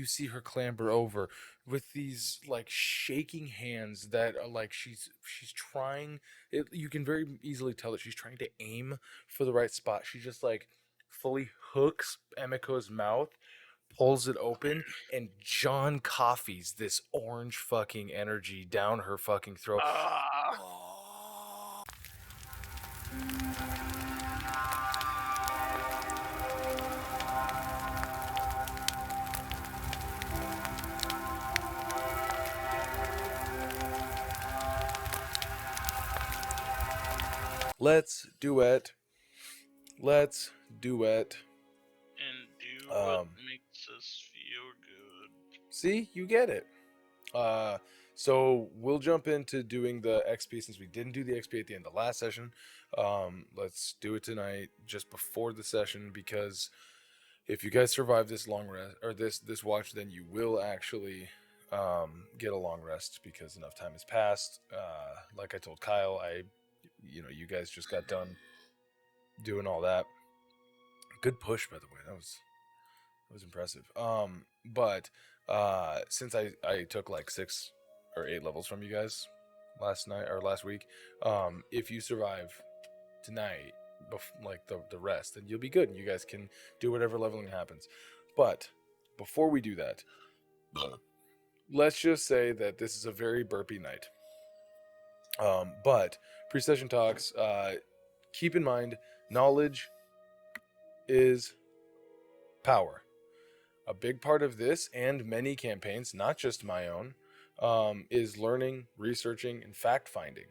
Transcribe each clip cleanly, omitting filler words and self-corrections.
you see her clamber over with these like shaking hands that are like she's trying. You can very easily tell that she's trying to aim for the right spot. She just like fully hooks Emiko's mouth, pulls it open, and John Coffee's this orange fucking energy down her fucking throat. Let's duet. Let's duet. And do what makes us feel good. See, you get it. So we'll jump into doing the XP since we didn't do the XP at the end of the last session. Let's do it tonight, just before the session, because if you guys survive this long rest or this watch, then you will actually get a long rest because enough time has passed. Like I told Kyle, you guys just got done doing all that. Good push, by the way. That was impressive. But since I took like 6 or 8 levels from you guys last week, if you survive tonight, like the rest, then you'll be good and you guys can do whatever leveling happens. But before we do that, let's just say that this is a very burpy night. But pre-session talks, keep in mind, knowledge is power. A big part of this and many campaigns, not just my own, is learning, researching, and fact-finding.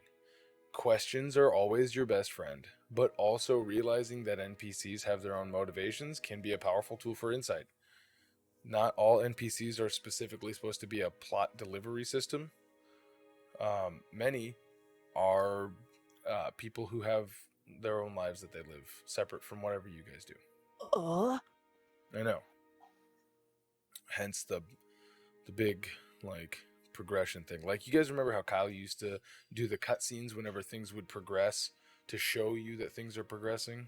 Questions are always your best friend, but also realizing that NPCs have their own motivations can be a powerful tool for insight. Not all NPCs are specifically supposed to be a plot delivery system. Many are people who have their own lives that they live, separate from whatever you guys do. I know. Hence the big like progression thing. Like, you guys remember how Kyle used to do the cutscenes whenever things would progress to show you that things are progressing?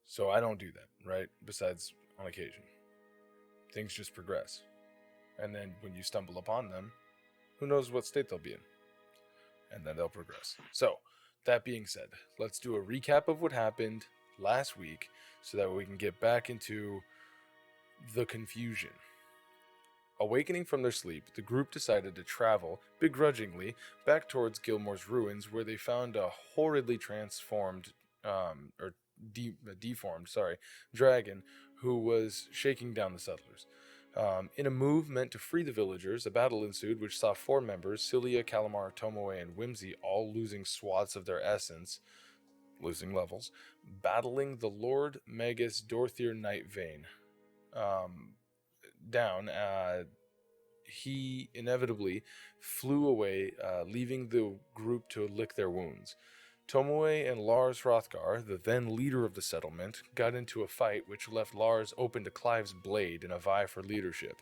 So I don't do that, right? Besides on occasion. Things just progress. And then when you stumble upon them, who knows what state they'll be in. And then they'll progress. So, that being said, let's do a recap of what happened last week so that we can get back into the confusion. Awakening from their sleep, the group decided to travel, begrudgingly, back towards Gilmore's ruins, where they found a horridly transformed, deformed dragon who was shaking down the settlers. In a move meant to free the villagers, a battle ensued which saw 4 members, Cilia, Calamar, Tomoe, and Wimsy, all losing swaths of their essence, losing levels, battling the Lord Magus Dorthier Night Vein. Down, he inevitably flew away, leaving the group to lick their wounds. Tomoe and Lars Hrothgar, the then leader of the settlement, got into a fight which left Lars open to Clive's blade in a vie for leadership.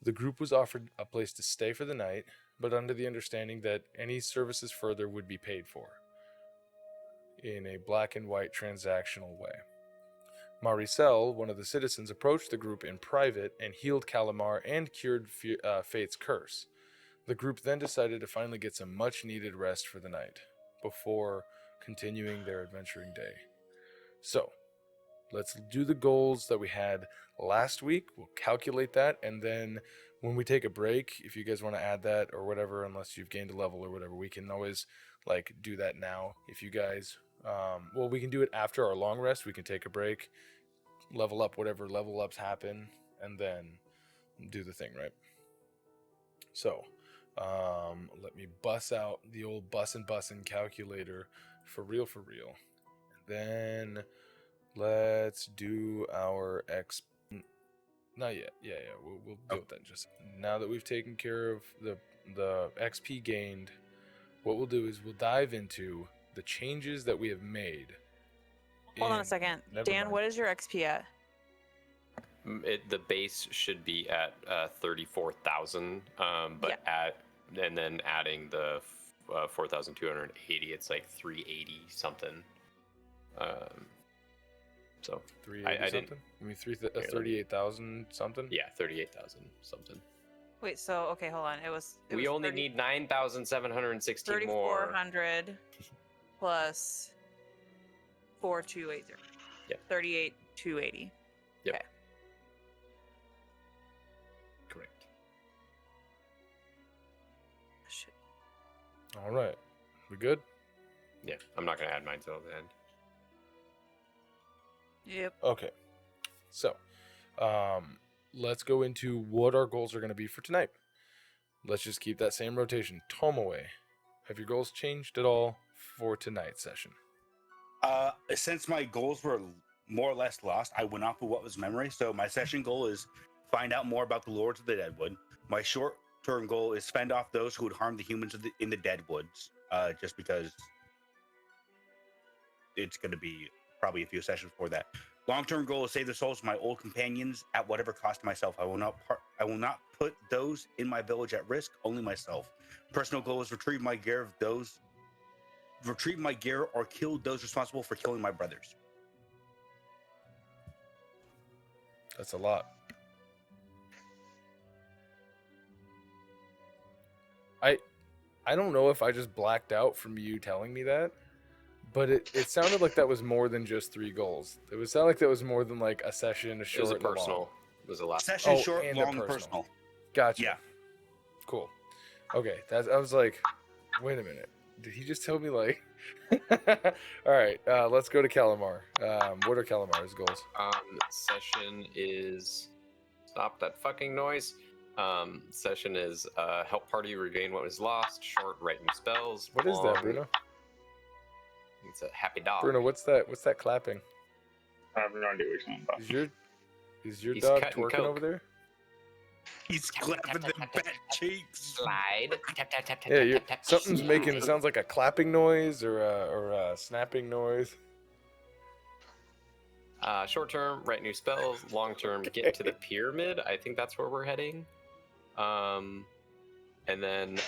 The group was offered a place to stay for the night, but under the understanding that any services further would be paid for, in a black and white transactional way. Maricel, one of the citizens, approached the group in private and healed Calamar and cured Fayte's curse. The group then decided to finally get some much-needed rest for the night, before continuing their adventuring day. So, let's do the goals that we had last week. We'll calculate that, and then when we take a break, if you guys want to add that or whatever, unless you've gained a level or whatever, we can always do that now. If you guys, we can do it after our long rest. We can take a break, level up whatever level ups happen, and then do the thing, right? So, let me bust out the old bussin' calculator for real. And then let's do our not yet. Yeah, we'll deal with that in just now that we've taken care of the XP gained. What we'll do is we'll dive into the changes that we have made. Hold on a second. Dan, what is your XP at? The base should be at 34,000, but and then adding the 4,280, it's like 380 something. So 380 something? You mean 38,000 something? Yeah, 38,000 something. Wait, so okay, hold on. We only need 9,716 more. 3,400 plus 4,280. Yep. 38,280. Yep. Okay. Correct. Shit. All right. We good? Yeah, I'm not gonna add mine till the end. Yep. Okay. So, let's go into what our goals are going to be for tonight. Let's just keep that same rotation. Tomoe, have your goals changed at all for tonight's session? Since my goals were more or less lost, I went off of what was memory. So my session goal is find out more about the Lords of the Deadwood. My short-term goal is fend off those who would harm the humans in the Deadwoods, just because it's going to be probably a few sessions for that. Long-term goal is save the souls of my old companions at whatever cost to myself. I will not put those in my village at risk, only myself. Personal goal is retrieve my gear or kill those responsible for killing my brothers. That's a lot. I don't know if I just blacked out from you telling me that, but it sounded like that was more than just 3 goals. It would sound like that was more than like a session, a short, It was a and a long. personal. It was a last Session short, and long, a personal. Gotcha. Yeah. Cool. Okay. I was like, wait a minute. Did he just tell me like? All right. Let's go to Calamar. What are Calamar's goals? Session is stop that fucking noise. Session is help party regain what was lost. Short, write new spells. What is that, Bruno? It's a happy dog. Bruno, what's that? What's that clapping? I have no idea what you're talking about. Is your He's dog cutting twerking coke. over there? He's clapping the bat cheeks. Slide. Tap, tap, tap, tap, Yeah, tap, tap, something's slide. making. It sounds like a clapping noise or a snapping noise. Short term, write new spells. Long term, get to the pyramid. I think that's where we're heading. And then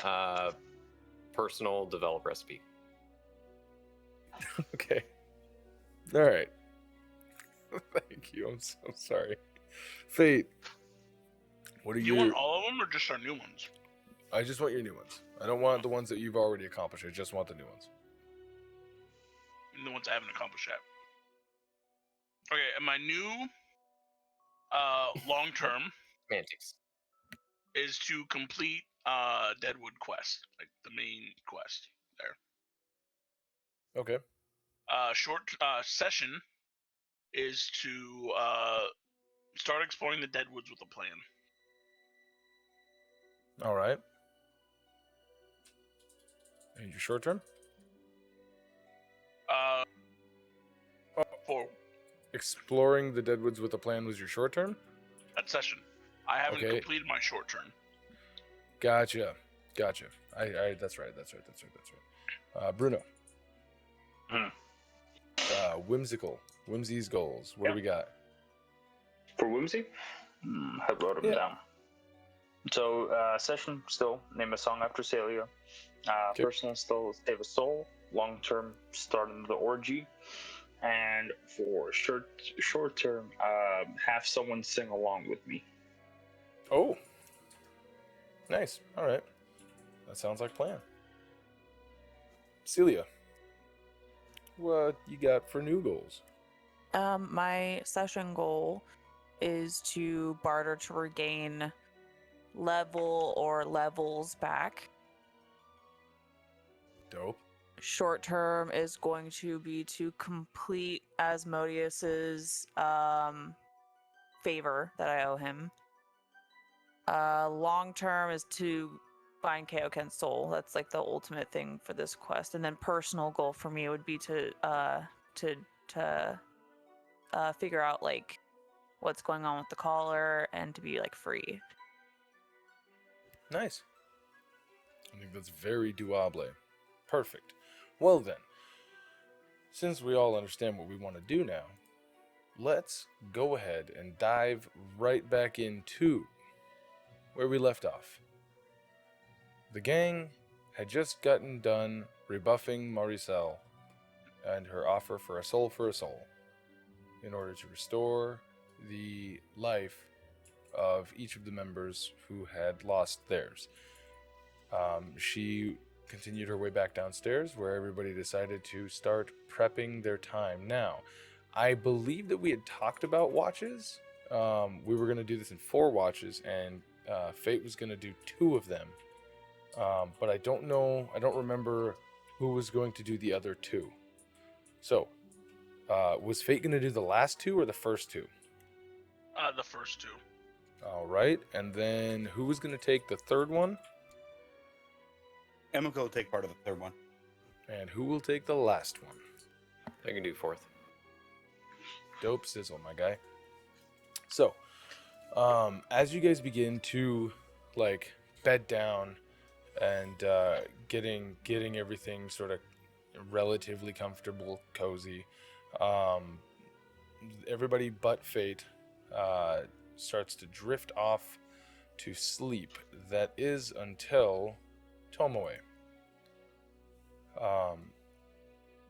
personal, develop recipe. Okay. All right. Thank you. I'm so sorry. Fayte, what are You want all of them or just our new ones? I just want your new ones. I don't want the ones that you've already accomplished. I just want the new ones. The ones I haven't accomplished yet. Okay, and my new long term Semantics. is to complete Deadwood quest, like the main quest there. Okay. Short session is to start exploring the Deadwoods with a plan. All right. And your short term? For Exploring the Deadwoods with a plan was your short term? that session. I haven't Okay. completed my short term. Gotcha. I that's right. Bruno. Wimsy's goals. What do we got? For Wimsy, I wrote them down. So, session still name a song after Cilia. Personal still save a soul. Long term, start into the orgy. And for short term, have someone sing along with me. Oh. Nice. All right. That sounds like a plan. Cilia, what you got for new goals? My session goal is to barter to regain level or levels back. Dope. Short term is going to be to complete Asmodeus's favor that I owe him. Long term is to find Kaioken's soul. That's like the ultimate thing for this quest. And then personal goal for me would be to figure out like what's going on with the collar and to be like free. Nice. I think that's very doable. Perfect. Well then, since we all understand what we want to do now, let's go ahead and dive right back into where we left off. The gang had just gotten done rebuffing Maricel and her offer for a soul. in order to restore the life of each of the members who had lost theirs. She continued her way back downstairs, where everybody decided to start prepping their time. Now, I believe that we had talked about watches. We were going to do this in 4 watches, and Fayte was going to do 2 of them. But I don't remember who was going to do the other 2. So, was Fayte going to do the last 2 or the first 2? The first 2. All right, and then who was going to take the third one? Emiko will take part of the third one. And who will take the last one? I can do 4th. Dope sizzle, my guy. So, as you guys begin to like bed down and getting everything sort of relatively comfortable, cozy, everybody but Fayte starts to drift off to sleep. That is until Tomoe.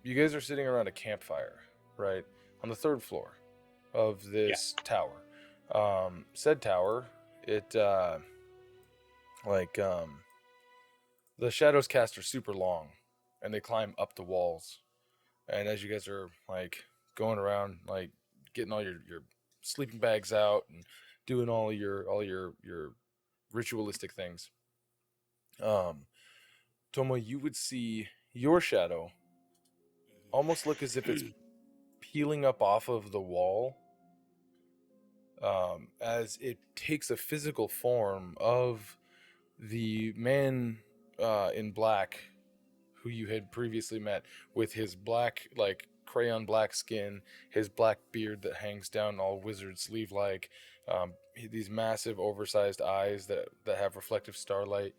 You guys are sitting around a campfire, right, on the 3rd floor of this tower. Said tower, it the shadows cast are super long, and they climb up the walls. And as you guys are like going around, like getting all your sleeping bags out and doing all your ritualistic things, Tomo, you would see your shadow almost look as if it's peeling up off of the wall, as it takes a physical form of the man in black who you had previously met, with his black, like crayon black skin, his black beard that hangs down all wizard sleeve like, these massive oversized eyes that have reflective starlight.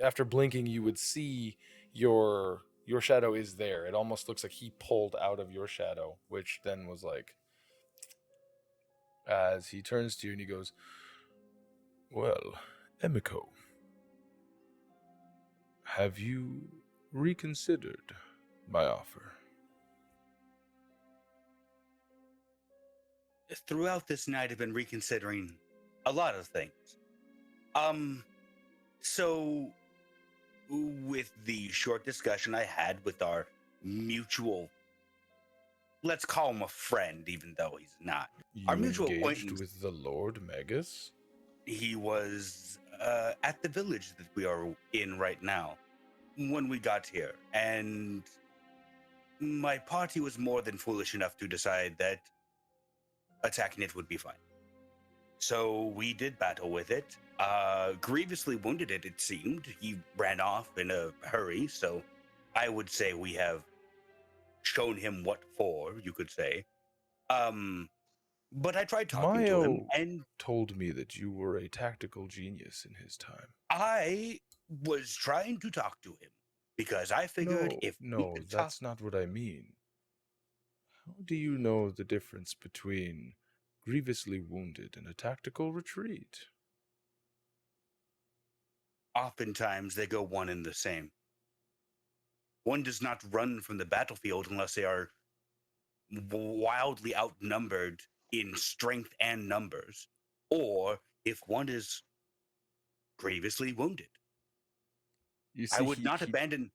After blinking, you would see your shadow is there. It almost looks like he pulled out of your shadow, which then was like, as he turns to you and he goes, "Well, Emiko, have you reconsidered my offer?" Throughout this night, I've been reconsidering a lot of things. So with the short discussion I had with our mutual, let's call him a friend, even though he's not. You Our mutual engaged acquaintance. with the Lord Magus? He was at the village that we are in right now when we got here, and my party was more than foolish enough to decide that attacking it would be fine. So we did battle with it, grievously wounded it seemed. He ran off in a hurry, so I would say we have shown him what for, you could say. But I tried talking to him, Mayo and told me that you were a tactical genius in his time. I was trying to talk to him because I figured if we No, could that's not what I mean. How do you know the difference between grievously wounded and a tactical retreat? oftentimes they go one and the same. One does not run from the battlefield unless they are wildly outnumbered in strength and numbers, or if one is grievously wounded. You see, I would not abandon.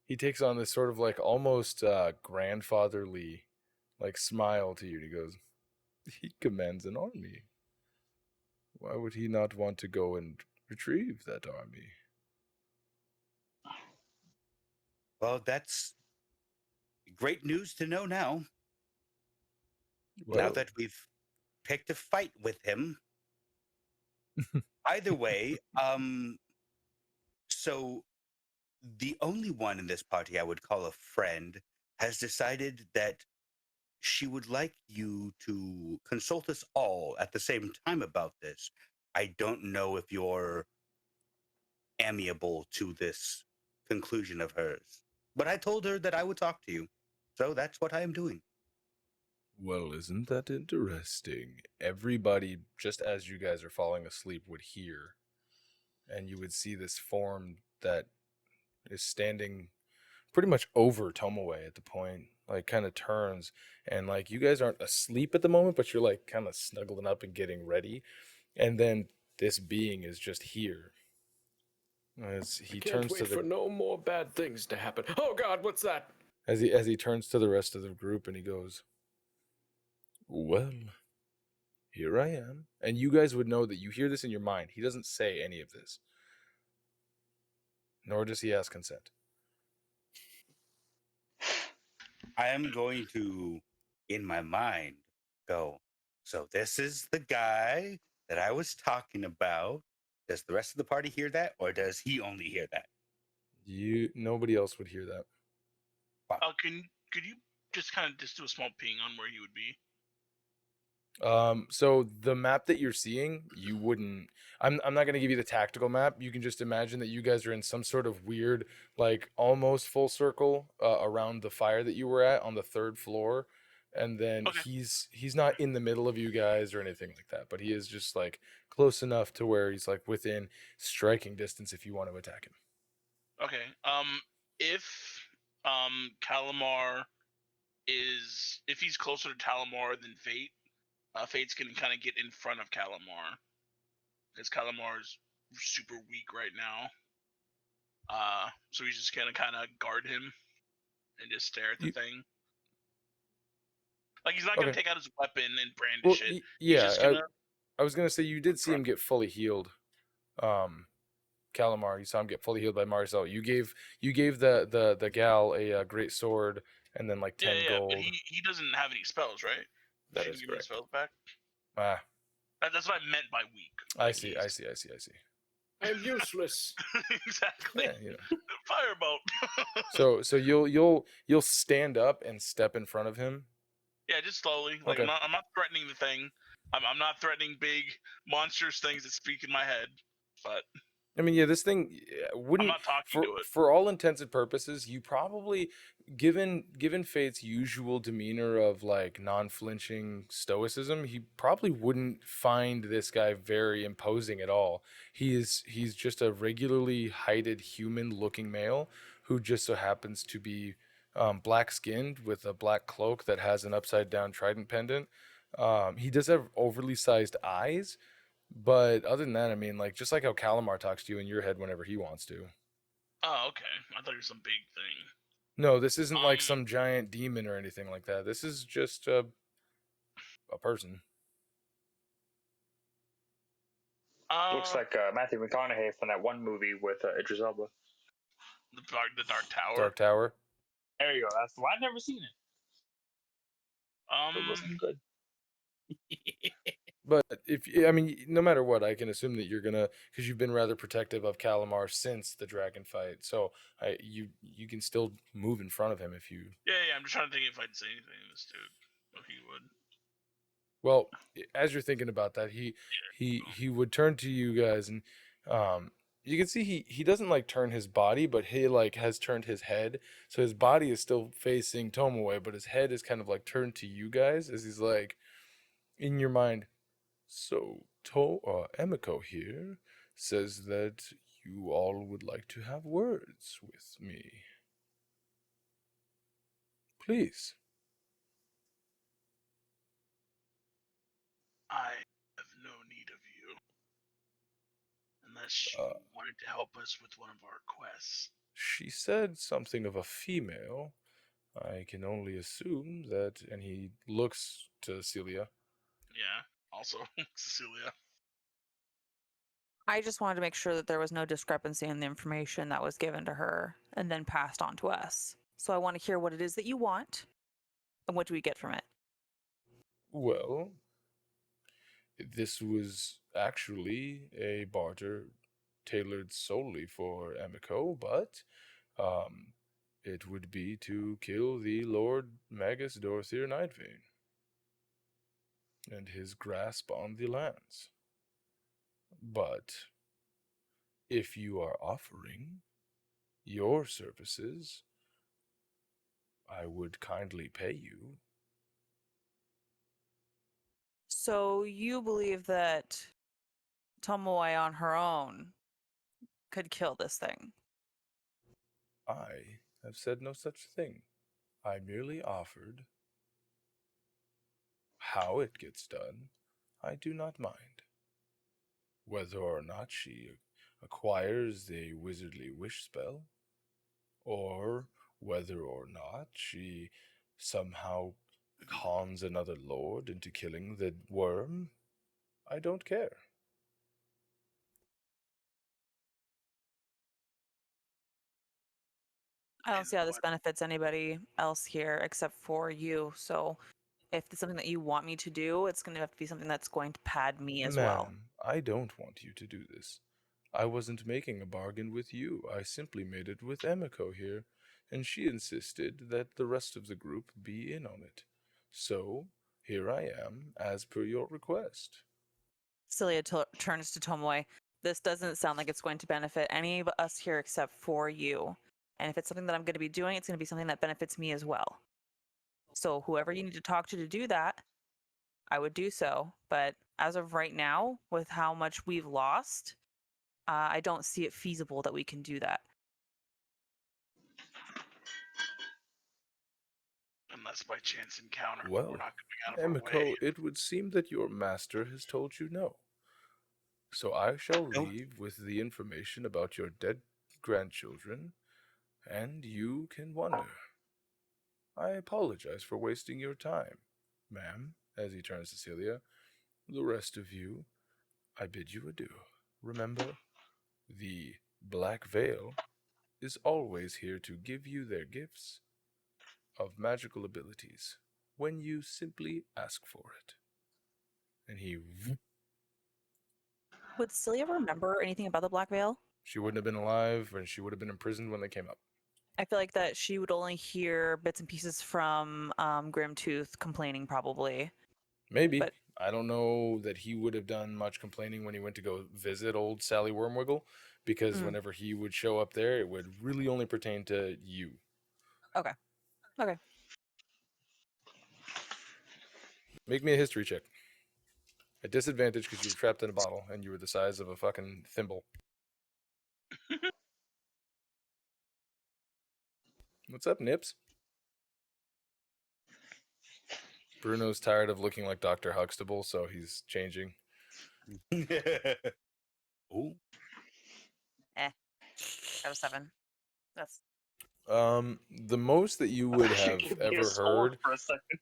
He takes on this sort of like almost grandfatherly like smile to you, and he goes, "He commands an army. Why would he not want to go and retrieve that army?" Well, that's great news to know now. Well, Now that we've picked a fight with him. Either way, so the only one in this party I would call a friend has decided that she would like you to consult us all at the same time about this. I don't know if you're amiable to this conclusion of hers, but I told her that I would talk to you. So that's what I am doing. well, isn't that interesting? Everybody, just as you guys are falling asleep, would hear, and you would see this form that is standing pretty much over Tomoe at the point, like kind of turns, and like you guys aren't asleep at the moment, but you're like kind of snuggling up and getting ready, and then this being is just here. As he turns to the no more bad things to happen. Oh God, what's that? as he turns to the rest of the group and he goes, "Well, here I am." And you guys would know that you hear this in your mind. He doesn't say any of this. Nor does he ask consent. I am going to, in my mind, go, so this is the guy that I was talking about. Does the rest of the party hear that, or does he only hear that? Nobody else would hear that. Could you just kind of just do a small ping on where he would be? So the map that you're seeing, you wouldn't. I'm not gonna give you the tactical map. You can just imagine that you guys are in some sort of weird, like almost full circle around the fire that you were at on the 3rd floor, and then Okay. he's not in the middle of you guys or anything like that, but he is just like close enough to where he's like within striking distance if you want to attack him. Okay. If Calamar if he's closer to Calamar than Fayte, Fayte's gonna kind of get in front of Calamar because Calamar is super weak right now. So he's just gonna kind of guard him and just stare at the thing. Like he's not gonna take out his weapon and brandish it. Yeah, he's just gonna... I was gonna say you did see him get fully healed. Calamar, you saw him get fully healed by Marcel. You gave the Gaal a great sword and then like 10 gold. But he doesn't have any spells, right? That is correct. Spells back. That's what I meant by weak. I see. I'm useless. Exactly. Yeah, you know. Firebolt. So you'll stand up and step in front of him. Yeah, just slowly. Like okay. I'm not threatening the thing. I'm not threatening big monstrous things that speak in my head. But I mean, yeah, this thing wouldn't. I'm not talking to it. For all intents and purposes, you probably, given Fayte's usual demeanor of like non-flinching stoicism, he probably wouldn't find this guy very imposing at all. He's just a regularly heighted human-looking male who just so happens to be black-skinned with a black cloak that has an upside-down trident pendant. He does have overly sized eyes. But other than that, I mean, like, just like how Calamar talks to you in your head whenever he wants to. Oh, okay. I thought it was some big thing. No, this isn't like some giant demon or anything like that. This is just a person. Looks like Matthew McConaughey from that one movie with Idris Elba. The Dark Tower. Dark Tower. There you go. That's the one. I've never seen it. It wasn't good. But no matter what, I can assume that you're gonna, because you've been rather protective of Calamar since the dragon fight. So you can still move in front of him if you. Yeah. I'm just trying to think if I'd say anything to this dude. If he would. Well, as you're thinking about that, he would turn to you guys, and you can see he doesn't like turn his body, but he like has turned his head. So his body is still facing Tomoe, but his head is kind of like turned to you guys as he's like, in your mind. So, Emiko here says that you all would like to have words with me. Please. I have no need of you. Unless you wanted to help us with one of our quests. She said something of a female. I can only assume that, and he looks to Cilia. Yeah, also Cilia. I just wanted to make sure that there was no discrepancy in the information that was given to her and then passed on to us. So I want to hear what it is that you want, and what do we get from it? Well, this was actually a barter tailored solely for Emiko, but it would be to kill the Lord Magus Dorthir Nightvein and his grasp on the lands. But if you are offering your services, I would kindly pay you. So you believe that Tomoe on her own could kill this thing? I I've said no such thing. I merely offered. How it gets done, I do not mind. Whether or not she acquires a wizardly wish spell, or whether or not she somehow cons another lord into killing the worm, I don't care. I don't see how this benefits anybody else here except for you. So if it's something that you want me to do, it's going to have to be something that's going to pad me as well. Ma'am, I don't want you to do this. I wasn't making a bargain with you. I simply made it with Emiko here, and she insisted that the rest of the group be in on it. So, here I am, as per your request. Cilia turns to Tomoe. This doesn't sound like it's going to benefit any of us here except for you. And if it's something that I'm going to be doing, it's going to be something that benefits me as well. So whoever you need to talk to do that, I would do so. But as of right now, with how much we've lost, I don't see it feasible that we can do that. Unless by chance encounter, Well, we're not coming out of our Emiko, way. it would seem that your master has told you no. So I shall leave with the information about your dead grandchildren, and you can wonder. I apologize for wasting your time, ma'am, as he turns to Cilia. The rest of you, I bid you adieu. Remember, the Black Veil is always here to give you their gifts of magical abilities when you simply ask for it. And Would Cilia remember anything about the Black Veil? she wouldn't have been alive, and she would have been imprisoned when they came up. I feel like that she would only hear bits and pieces from Grimtooth complaining, probably. Maybe. But I don't know that he would have done much complaining when he went to go visit old Sally Wormwiggle, because whenever he would show up there, it would really only pertain to you. Okay. Make me a history check. At disadvantage because you were trapped in a bottle and you were the size of a fucking thimble. What's up, Nips? Bruno's tired of looking like Dr. Huxtable, so he's changing. Ooh. That was 7. That's The most that you would have Give me a ever sword heard for a second.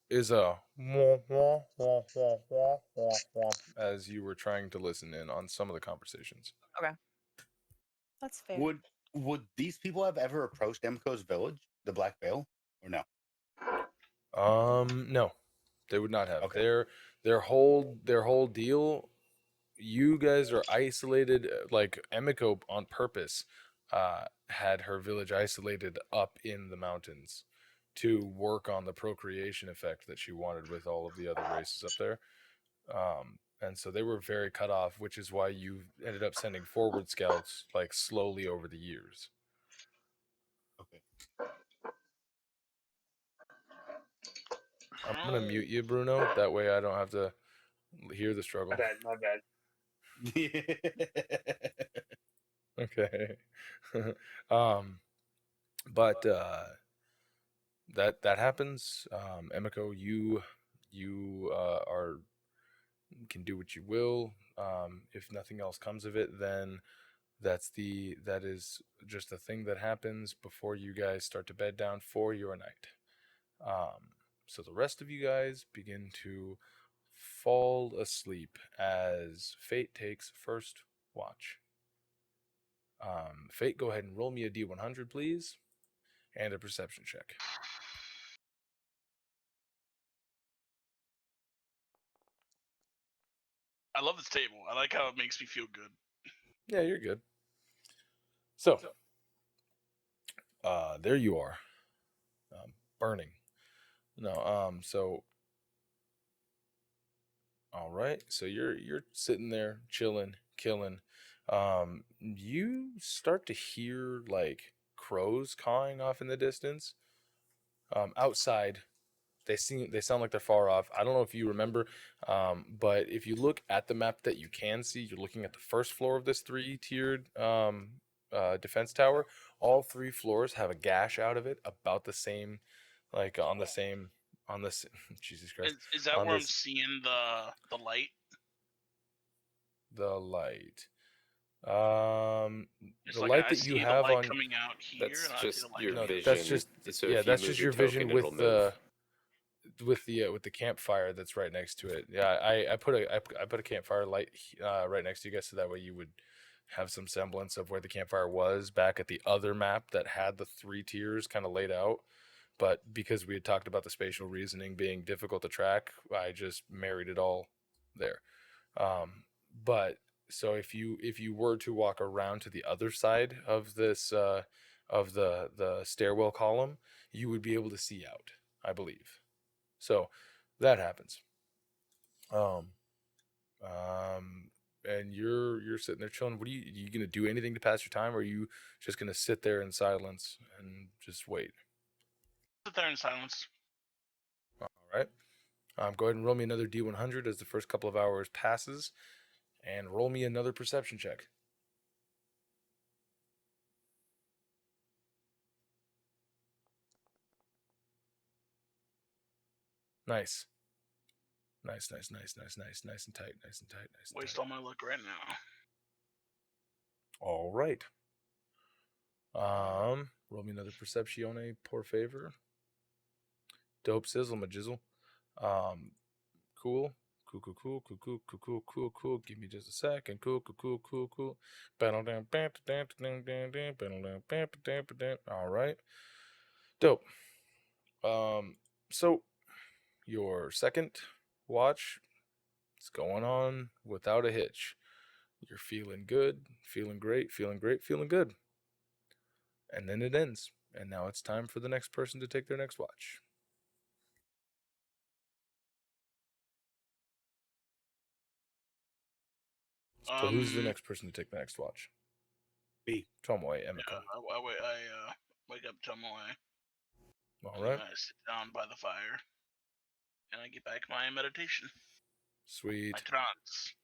is a wah, wah, wah, wah, wah, wah, wah, as you were trying to listen in on some of the conversations. okay. That's fair. Would these people have ever approached Emiko's village, the Black Veil, or no? No, they would not have. Okay. Their whole deal. You guys are isolated. Like Emiko on purpose, had her village isolated up in the mountains to work on the procreation effect that she wanted with all of the other races up there. And so they were very cut off, which is why you ended up sending forward scouts like slowly over the years. Okay. I'm gonna mute you, Bruno. That way I don't have to hear the struggle. My bad. Okay. But that happens. Emiko, you can do what you will. If nothing else comes of it, then that is just a thing that happens before you guys start to bed down for your night. So the rest of you guys begin to fall asleep as Fayte takes first watch. Fayte, go ahead and roll me a D100, please, and a perception check. I love this table. I like how it makes me feel good. Yeah, you're good. So, there you are, burning. No, so, all right. So you're sitting there chilling, killing. You start to hear like crows cawing off in the distance. Outside, they sound like they're far off. I don't know if you remember, but if you look at the map that you can see, you're looking at the first floor of this 3-tiered defense tower. All 3 floors have a gash out of it, about the same, like on this. Jesus Christ, Is that on where I'm this seeing the light? the light. It's The like light I that you see the have light on. coming out here, That's and I see just the light your coming vision. That's just So yeah. if you That's move just your your vision token, with it'll the move. with the campfire that's right next to it. Yeah, I put a campfire light right next to you guys, so that way you would have some semblance of where the campfire was back at the other map that had the 3 tiers kind of laid out. But because we had talked about the spatial reasoning being difficult to track, I just married it all there. But so if you were to walk around to the other side of this of the stairwell column, you would be able to see out, I believe. So that happens. And you're sitting there chilling. What are you gonna do anything to pass your time, or are you just gonna sit there in silence and just wait? Sit there in silence. All right. Go ahead and roll me another D100 as the first couple of hours passes, and roll me another perception check. Nice. Nice and tight, nice and tight. Waste all my luck right now. All right. Roll me another perceptione, por favor. Dope sizzle, majizzle. Cool. Cool. Give me just a second. Cool. All right. Dope. So your second watch is going on without a hitch. You're feeling good, feeling great, feeling good. And then it ends. And now it's time for the next person to take their next watch. So who's the next person to take the next watch? Me. Tomoe, Emiko. I wake up Tomoe. All right. I sit down by the fire, and I get back my meditation. Sweet. My trance.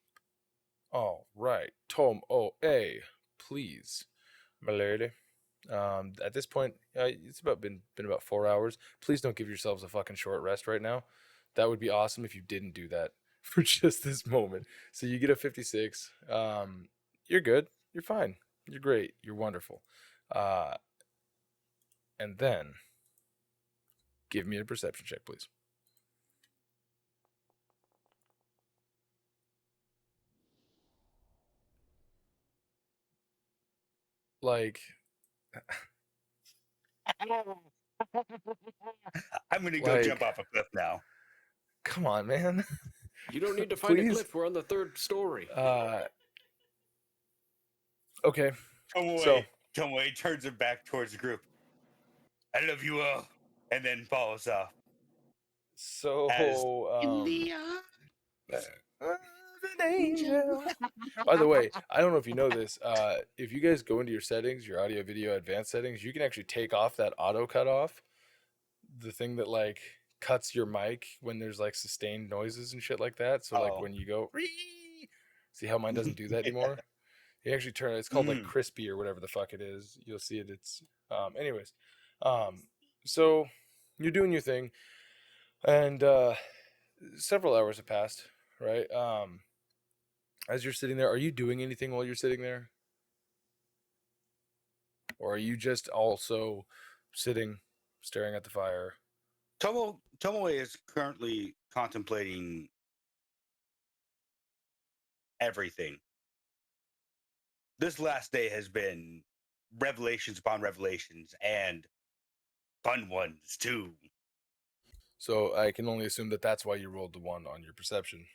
All right. Tomoe, please, my lady. At this point, it's been about 4 hours. Please don't give yourselves a fucking short rest right now. That would be awesome if you didn't do that for just this moment. So you get a 56. You're good. You're fine. You're great. You're wonderful. And then give me a perception check, please. Like, I'm gonna go jump off a cliff now. Come on, man. You don't need to find a Please? cliff. We're on the 3rd story. Okay. Tomoe turns her back towards the group. I love you all, and then follows off. So, an angel. By the way, I don't know if you know this. If you guys go into your settings, your audio video advanced settings, you can actually take off that auto cut off. The thing that like cuts your mic when there's like sustained noises and shit like that. So like when you go, see how mine doesn't do that anymore? You actually turn it. It's called like crispy or whatever the fuck it is. You'll see it. It's anyways. So you're doing your thing, and several hours have passed, right? As you're sitting there, are you doing anything while you're sitting there? Or are you just also sitting, staring at the fire? Tomoe is currently contemplating everything. This last day has been revelations upon revelations, and fun ones too. So I can only assume that that's why you rolled the 1 on your perception.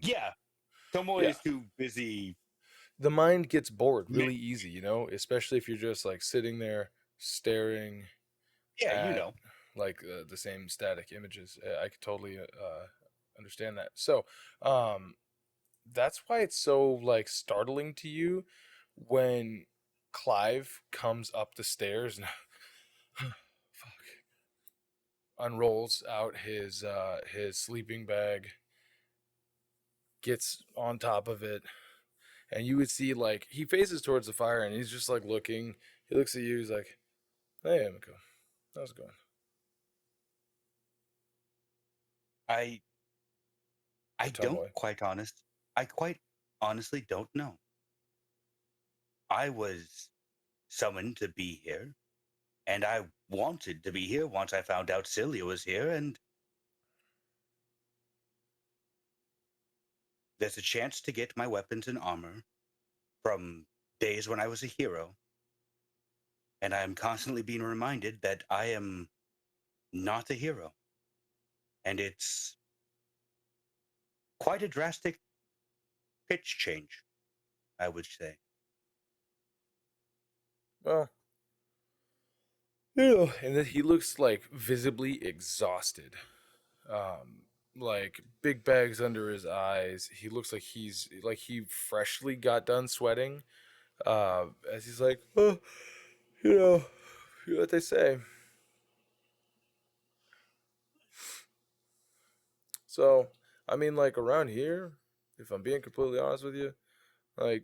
Yeah. Tomoe is too busy. The mind gets bored really easy, you know, especially if you're just like sitting there staring. Yeah, you know, like the same static images. I could totally understand that. So that's why it's so like startling to you when Clive comes up the stairs and unrolls out his sleeping bag, gets on top of it, And you would see, like, he faces towards the fire, and he's just, like, looking. He looks at you, he's like, hey, Emiko, how's it going? I Tomoe. I quite honestly don't know. I was summoned to be here, and I wanted to be here once I found out Cilia was here, and there's a chance to get my weapons and armor from days when I was a hero, and I'm constantly being reminded that I am not a hero. And it's quite a drastic pitch change, I would say. Well, you know, and then he looks, like, visibly exhausted. Like, big bags under his eyes. He looks like he freshly got done sweating. As he's like, oh, you know what they say. So, I mean, like, around here, if I'm being completely honest with you, like,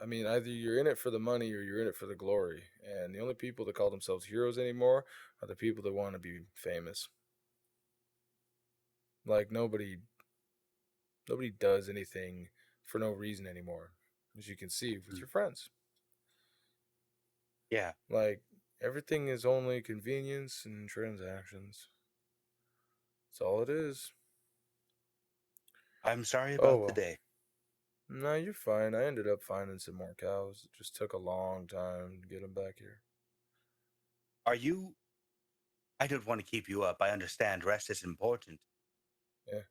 I mean, either you're in it for the money or you're in it for the glory. And the only people that call themselves heroes anymore are the people that want to be famous. Like, nobody does anything for no reason anymore, as you can see with your friends. Yeah. Like, everything is only convenience and transactions. That's all it is. I'm sorry about today. No, you're fine. I ended up finding some more cows. It just took a long time to get them back here. I don't want to keep you up. I understand rest is important. Yeah.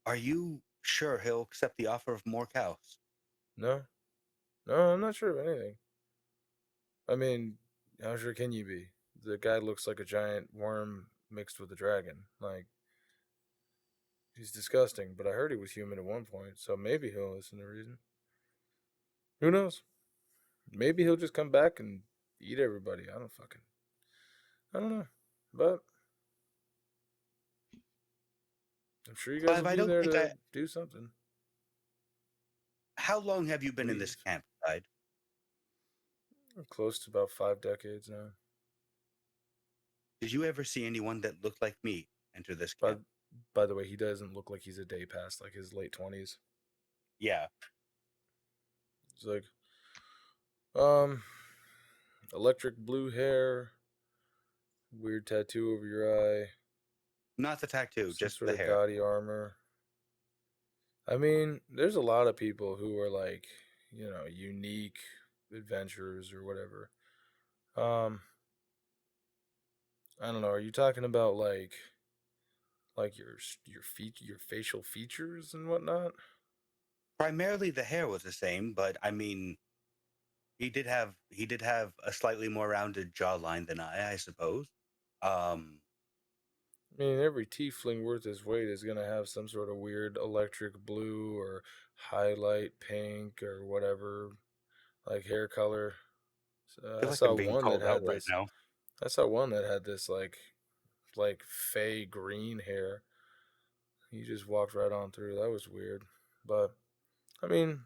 Are you sure he'll accept the offer of more cows? No, I'm not sure of anything. I mean, how sure can you be? The guy looks like a giant worm mixed with a dragon. Like, he's disgusting, but I heard he was human at one point, so maybe he'll listen to reason. Who knows? Maybe he'll just come back and eat everybody. I don't know. But I'm sure you guys will be there to do something. How long have you been in this campsite? I'm close to about 5 decades now. Did you ever see anyone that looked like me enter this camp? By the way, he doesn't look like he's a day past, like his late 20s. Yeah. It's like, electric blue hair, weird tattoo over your eye. Not the tattoo, just sort the of hair. gaudy armor. I mean, there's a lot of people who are like, you know, unique adventurers or whatever. I don't know. Are you talking about like your facial features and whatnot? Primarily the hair was the same, but I mean, he did have a slightly more rounded jawline than I suppose. I mean, every tiefling worth his weight is gonna have some sort of weird electric blue or highlight pink or whatever, like hair color. I like saw I'm being one that called out had right this. now. I saw one that had this like fey green hair. He just walked right on through. That was weird, but I mean,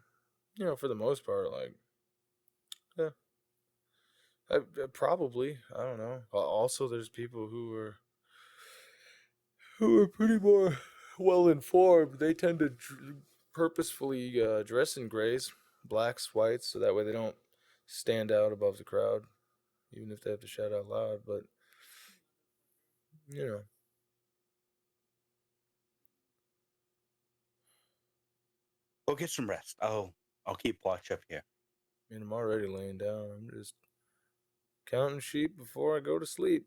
you know, for the most part, like, yeah, probably. I don't know. Also, there's people who are pretty more well informed. They tend to purposefully dress in grays, blacks, whites, so that way they don't stand out above the crowd, even if they have to shout out loud. But you know, Go get some rest. I'll keep watch up here. I mean, I'm already laying down. I'm just counting sheep before I go to sleep.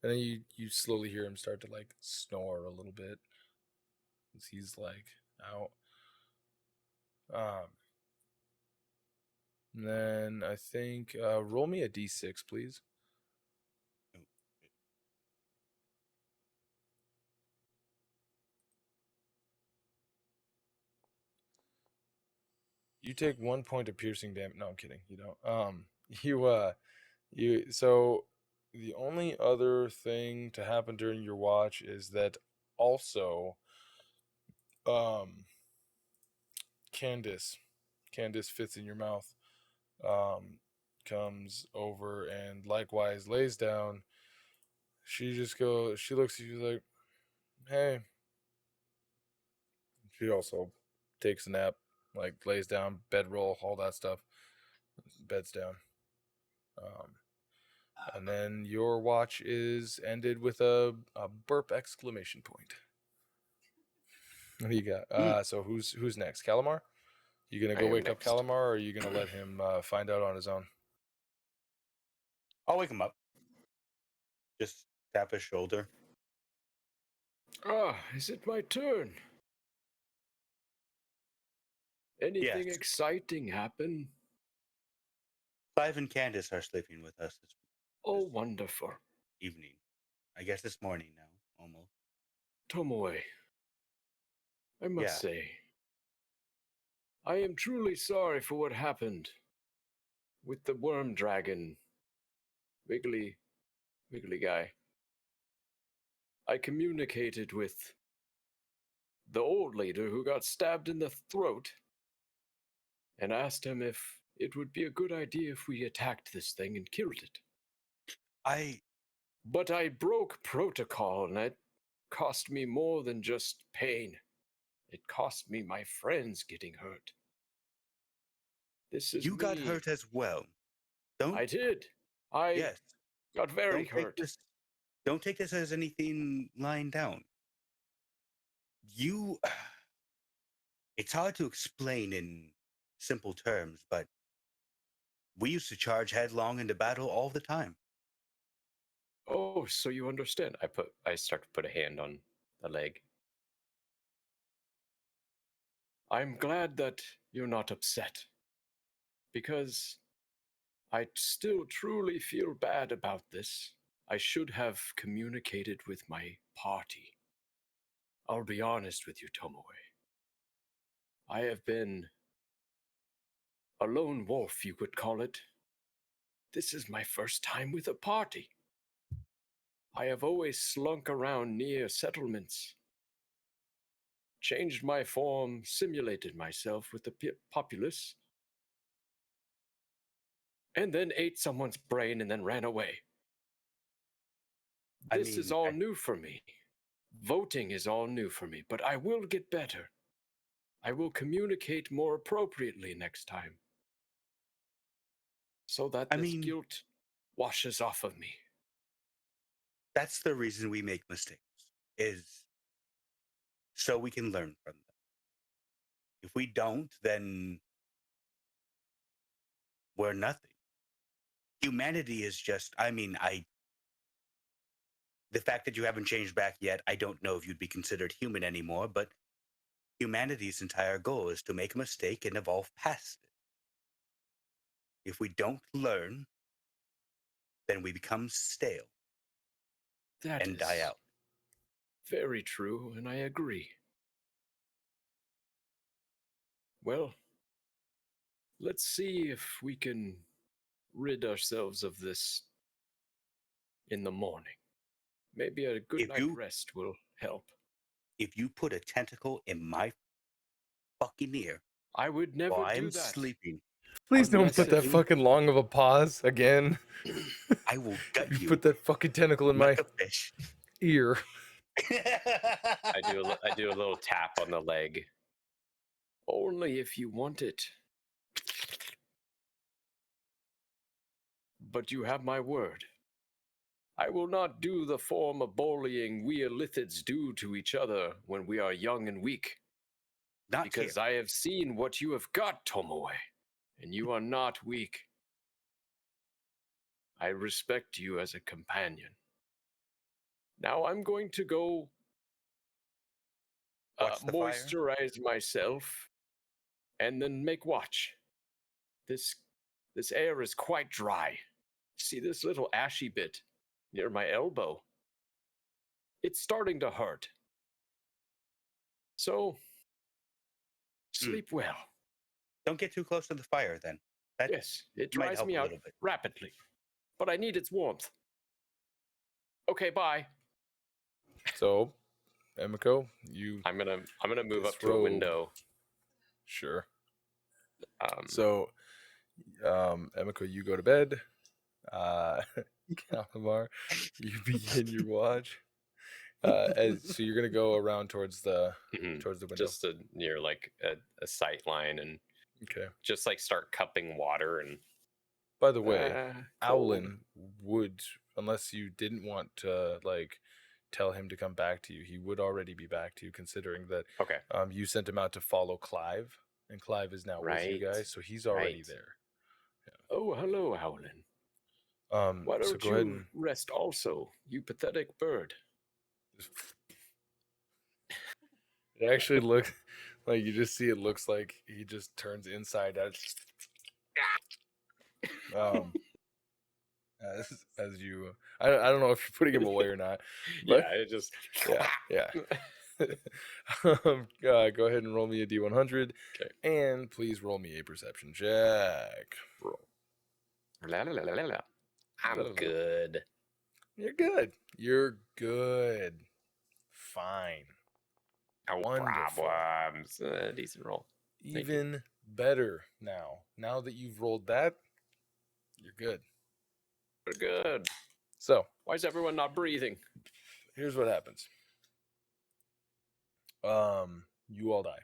And then you slowly hear him start to like snore a little bit as he's like out. And then I think roll me a d6, please. You take 1 point of piercing damage. No, I'm kidding. You don't. You so The only other thing to happen during your watch is that also, um, Candace fits in your mouth, um, comes over and likewise lays down. She looks at you like, hey. She also takes a nap, like lays down, bedroll, all that stuff. Beds down. And then your watch is ended with a burp exclamation point. What do you got? So who's next? Calamar? You gonna I go am wake up next. Calamar, or are you gonna let him find out on his own? I'll wake him up. Just tap his shoulder. Ah, is it my turn? Anything Yes. exciting happen? Clive and Candace are sleeping with us this Oh, wonderful. evening. I guess this morning now, almost. Tomoe, I must Yeah. say, I am truly sorry for what happened with the worm dragon, wiggly guy. I communicated with the old leader who got stabbed in the throat and asked him if it would be a good idea if we attacked this thing and killed it. But I broke protocol, and it cost me more than just pain. It cost me my friends getting hurt. This is You got me. hurt as well. I did. I Yes. got very hurt. Don't take this as anything lying down. It's hard to explain in simple terms, but we used to charge headlong into battle all the time. Oh, so you understand. I start to put a hand on the leg. I'm glad that you're not upset, because I still truly feel bad about this. I should have communicated with my party. I'll be honest with you, Tomoe. I have been a lone wolf, you could call it. This is my first time with a party. I have always slunk around near settlements, changed my form, simulated myself with the populace, and then ate someone's brain and then ran away. This is all new for me. Voting is all new for me, but I will get better. I will communicate more appropriately next time, so that this guilt washes off of me. That's the reason we make mistakes, is so we can learn from them. If we don't, then we're nothing. Humanity is just, the fact that you haven't changed back yet, I don't know if you'd be considered human anymore, but humanity's entire goal is to make a mistake and evolve past it. If we don't learn, then we become stale and die out. Very true, and I agree. Well, let's see if we can rid ourselves of this in the morning. Maybe a good night's rest will help. If you put a tentacle in my fucking ear, I would never while do I'm that. sleeping. Please don't put that fucking long of a pause again. I will gut you. You put that fucking tentacle in my ear. I do a little tap on the leg. Only if you want it. But you have my word. I will not do the form of bullying we Illithids do to each other when we are young and weak. Because I have seen what you have got, Tomoe, and you are not weak. I respect you as a companion. Now I'm going to go moisturize myself and then make watch. This air is quite dry. See this little ashy bit near my elbow? It's starting to hurt. So, sleep well. Don't get too close to the fire then. Yes, it dries me out rapidly, but I need its warmth. Okay, bye. So, Emiko, you I'm gonna move up to a Disrobe. window. sure. Um, So, Emiko, you go to bed. Calamar, you begin your watch. So you're gonna go around towards the mhm, window. just near like a sight line and Okay. just like start cupping water and. By the way, cold. Owlin would, unless you didn't want to like tell him to come back to you, he would already be back to you, considering that Okay. you sent him out to follow Clive, and Clive is now with you Right, guys, so he's already right. there. Oh, hello, Howlin. Why So don't go you ahead and rest also, you pathetic bird? it actually looks like you just see it looks like he just turns inside out. As you, I don't know if you're putting him away or not, but Yeah, it just. yeah. Go ahead and roll me a D100, Okay. and please roll me a perception check. La, la, la, la, la, la. I'm La, la, la. good. You're good. You're good. Fine. No Wonderful. problems. Decent roll. Thank you. Even better now. Now that you've rolled that, you're good. We're good. So Why is everyone not breathing? here's what happens. You all die.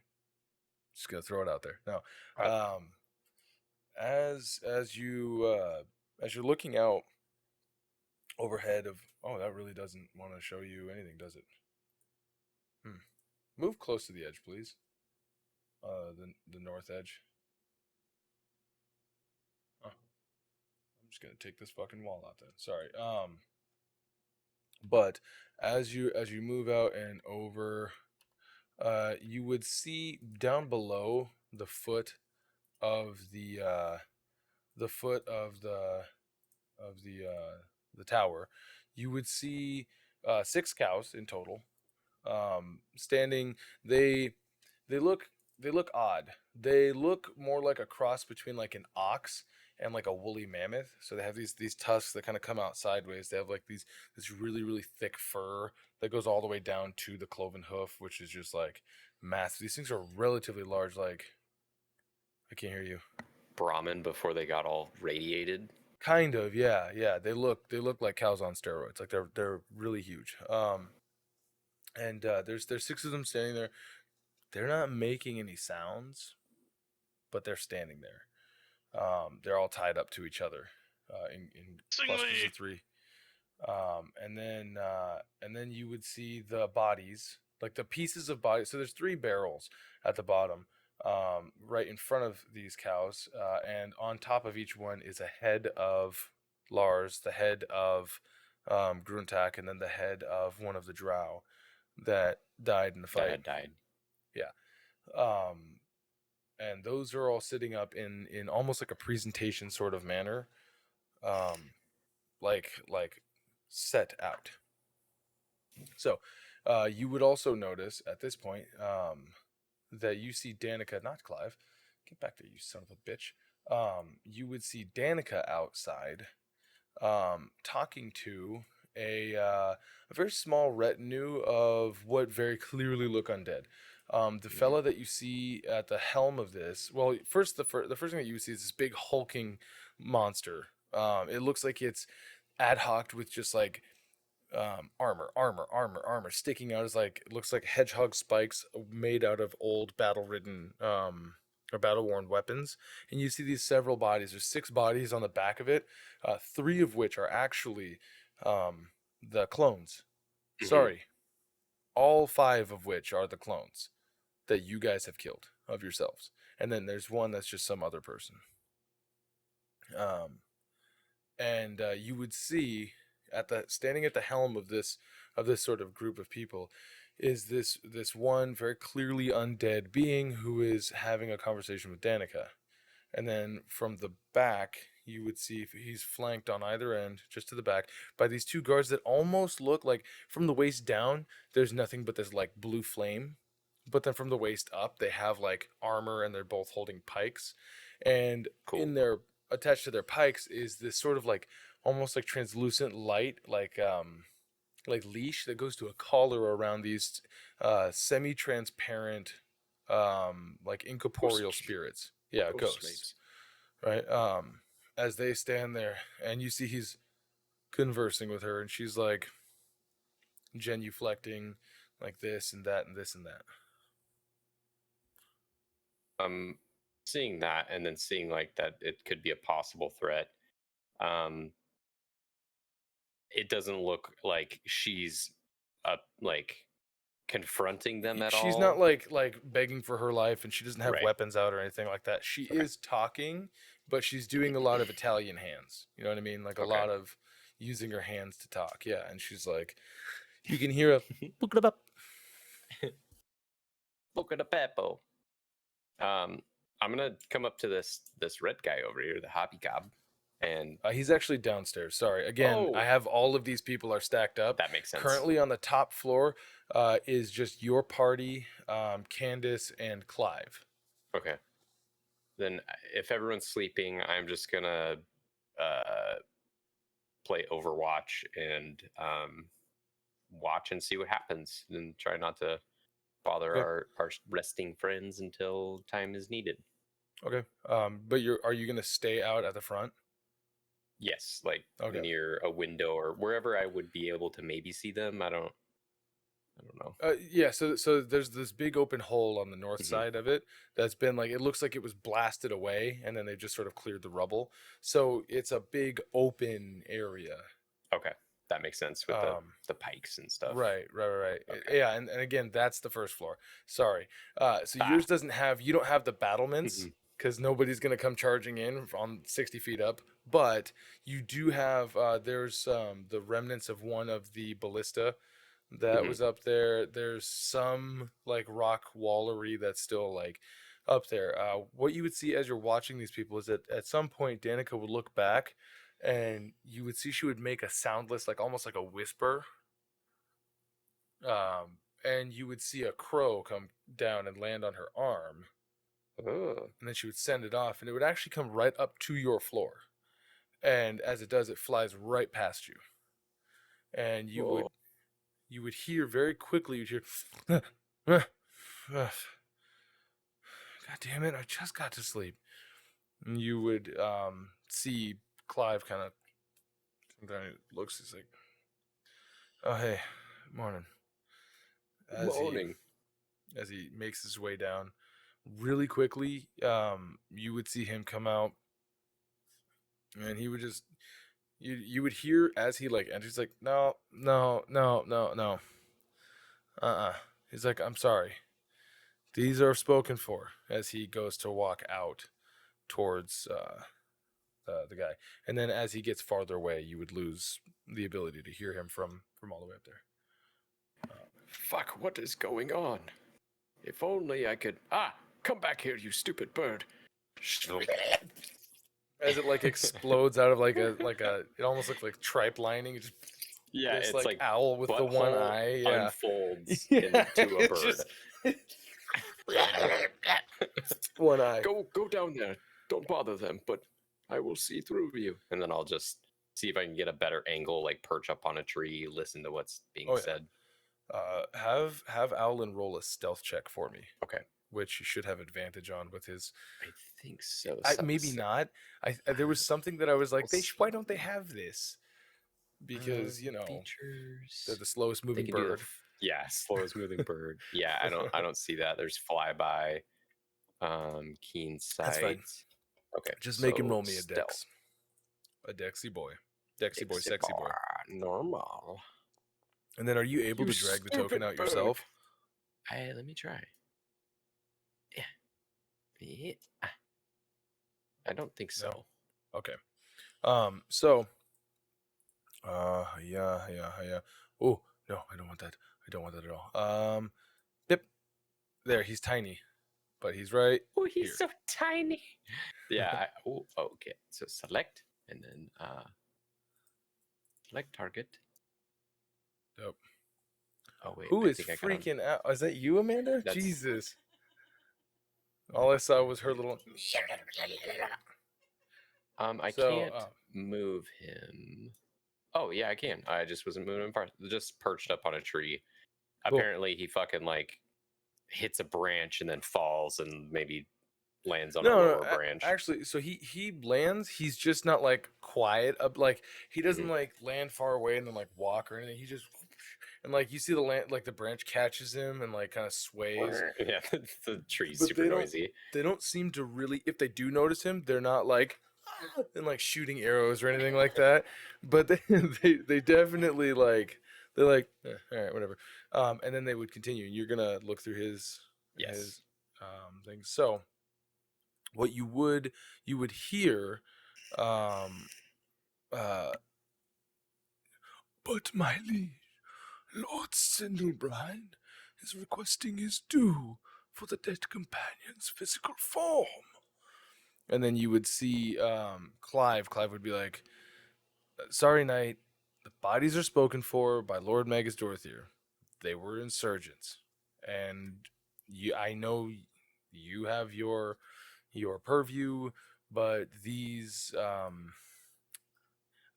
Just gonna throw it out there. No. As you're looking out overhead of, oh, that really doesn't want to show you anything, does it? Move close to the edge, please. The north edge. Oh. I'm just gonna take this fucking wall out then. Sorry. But as you move out and over, you would see down below the foot of the the tower, you would see 6 cows in total, standing. They look odd. They look more like a cross between like an ox and like a woolly mammoth. So they have these tusks that kind of come out sideways. They have like this really thick fur that goes all the way down to the cloven hoof, which is just like massive. These things are relatively large. Like, I can't hear you. Brahmin before they got all radiated. Kind of, yeah. They look like cows on steroids. Like they're really huge. And there's 6 of them standing there. They're not making any sounds, but they're standing there. They're all tied up to each other in clusters of 3. And then you would see the bodies, like the pieces of bodies. So there's 3 barrels at the bottom, right in front of these cows, and on top of each one is a head of Lars, the head of Gruntak, and then the head of one of the drow that died in the fight. That died. Yeah. And those are all sitting up in almost like a presentation sort of manner, like set out. So you would also notice at this point that you see Danica, not Clive. Get back there, you son of a bitch. You would see Danica outside, talking to a very small retinue of what very clearly look undead. The fella that you see at the helm of this, well, first the first thing that you see is this big hulking monster. It looks like it's ad hoc with just like armor sticking out as like, it looks like hedgehog spikes made out of old battle-ridden or battle-worn weapons. And you see these several bodies. There's 6 bodies on the back of it, 3 of which are actually the clones. Mhm. Sorry, all 5 of which are the clones that you guys have killed of yourselves. And then there's one that's just some other person. And you would see standing at the helm of this sort of group of people is this one very clearly undead being who is having a conversation with Danica. And then from the back, you would see he's flanked on either end, just to the back, by these 2 guards that almost look like, from the waist down, there's nothing but this like blue flame. But then from the waist up, they have like armor, and they're both holding pikes. And Cool. attached to their pikes is this sort of like almost like translucent light, like like leash that goes to a collar around these semi-transparent like incorporeal spirits. Yeah, ghosts. slaves. Right? As they stand there and you see he's conversing with her and she's like genuflecting like this and that and this and that. Seeing that and then seeing like that it could be a possible threat. It doesn't look like she's like confronting them at all. She's not like begging for her life, and she doesn't have Right. weapons out or anything like that. She is talking, but she's doing a lot of Italian hands. You know what I mean? Like a lot of using her hands to talk. Yeah, and she's like, you can hear a look it up. Look at a Peppo. I'm gonna come up to this red guy over here, the hobby gob, and He's actually downstairs. Sorry. Again, I have all of these people are stacked up. that makes sense. Currently on the top floor is just your party, Candace, and Clive. Okay. Then if everyone's sleeping, I'm just gonna play Overwatch and watch and see what happens, and try not to bother our resting friends until time is needed. Okay. But are you gonna stay out at the front? Yes, like near a window or wherever I would be able to maybe see them. I don't know. Yeah, so there's this big open hole on the north side of it that's been like, it looks like it was blasted away and then they just sort of cleared the rubble. So it's a big open area. Okay, that makes sense with the pikes and stuff. Right. Okay. Yeah, and again, that's the first floor. Sorry. So yours you don't have the battlements because nobody's going to come charging in on 60 feet up. But you do have, there's the remnants of one of the ballista that was up there. There's some like rock wallery that's still like up there. What you would see as you're watching these people is that at some point Danica would look back and you would see she would make a soundless, like almost like a whisper. And you would see a crow come down and land on her arm. And then she would send it off and it would actually come right up to your floor. And as it does, it flies right past you. And you would hear very quickly, you'd hear, God damn it, I just got to sleep. And you would see Clive kind of, sometimes looks, he's like, oh, hey, morning. As he makes his way down, really quickly, you would see him come out, and he would just, you would hear as he like enters, like, no. He's like, I'm sorry. These are spoken for, as he goes to walk out towards the guy. And then as he gets farther away, you would lose the ability to hear him from all the way up there. Fuck, what is going on? If only I could... come back here, you stupid bird. As it like explodes out of like a it almost looks like tripe lining. Just it's like owl with the one eye. Yeah. Unfolds into a bird. One eye. Go down there. Don't bother them, but I will see through you. And then I'll just see if I can get a better angle, like perch up on a tree, listen to what's being said. Have Owlin roll a stealth check for me. Okay. Which you should have advantage on with his. I think so. Maybe not. There was something that I was like, why don't they have this? Because features. They're the slowest moving bird. Slowest moving bird. Yeah, I don't see that. There's flyby, keen sight. That's fine. Okay, just make him roll me a dex. A Dexy boy, sexy boy. Normal. And then, are you able to drag the token out yourself? Let me try. Yeah. I don't think so. No. Okay. So. Yeah. Oh no, I don't want that. I don't want that at all. Yep. There, he's tiny, but he's right. Oh, he's so tiny. Yeah. Okay. So select and then select target. Dope. Oh wait. Who is freaking out? Is that you, Amanda? Jesus. All I saw was her little. I can't move him. Oh yeah, I can. I just wasn't moving him far. Just perched up on a tree. Cool. Apparently, he fucking like hits a branch and then falls and maybe lands on a No, lower branch. actually, so he lands. He's just not like quiet up. Like he doesn't Mhm. like land far away and then like walk or anything. He just and like you see the land, like the branch catches him and like kind of sways. Yeah, the tree's But super noisy. They don't seem to really. If they do notice him, they're not like and like shooting arrows or anything like that. But they definitely like they're like all right, whatever. And then they would continue. And you're gonna look through his Yes. things. So what you would hear um but my liege, Lord Sindlebrine is requesting his due for the dead companion's physical form. And then you would see Clive would be like, sorry, knight, the bodies are spoken for by Lord Magus Dorthier. They were insurgents, and I know you have your purview, but these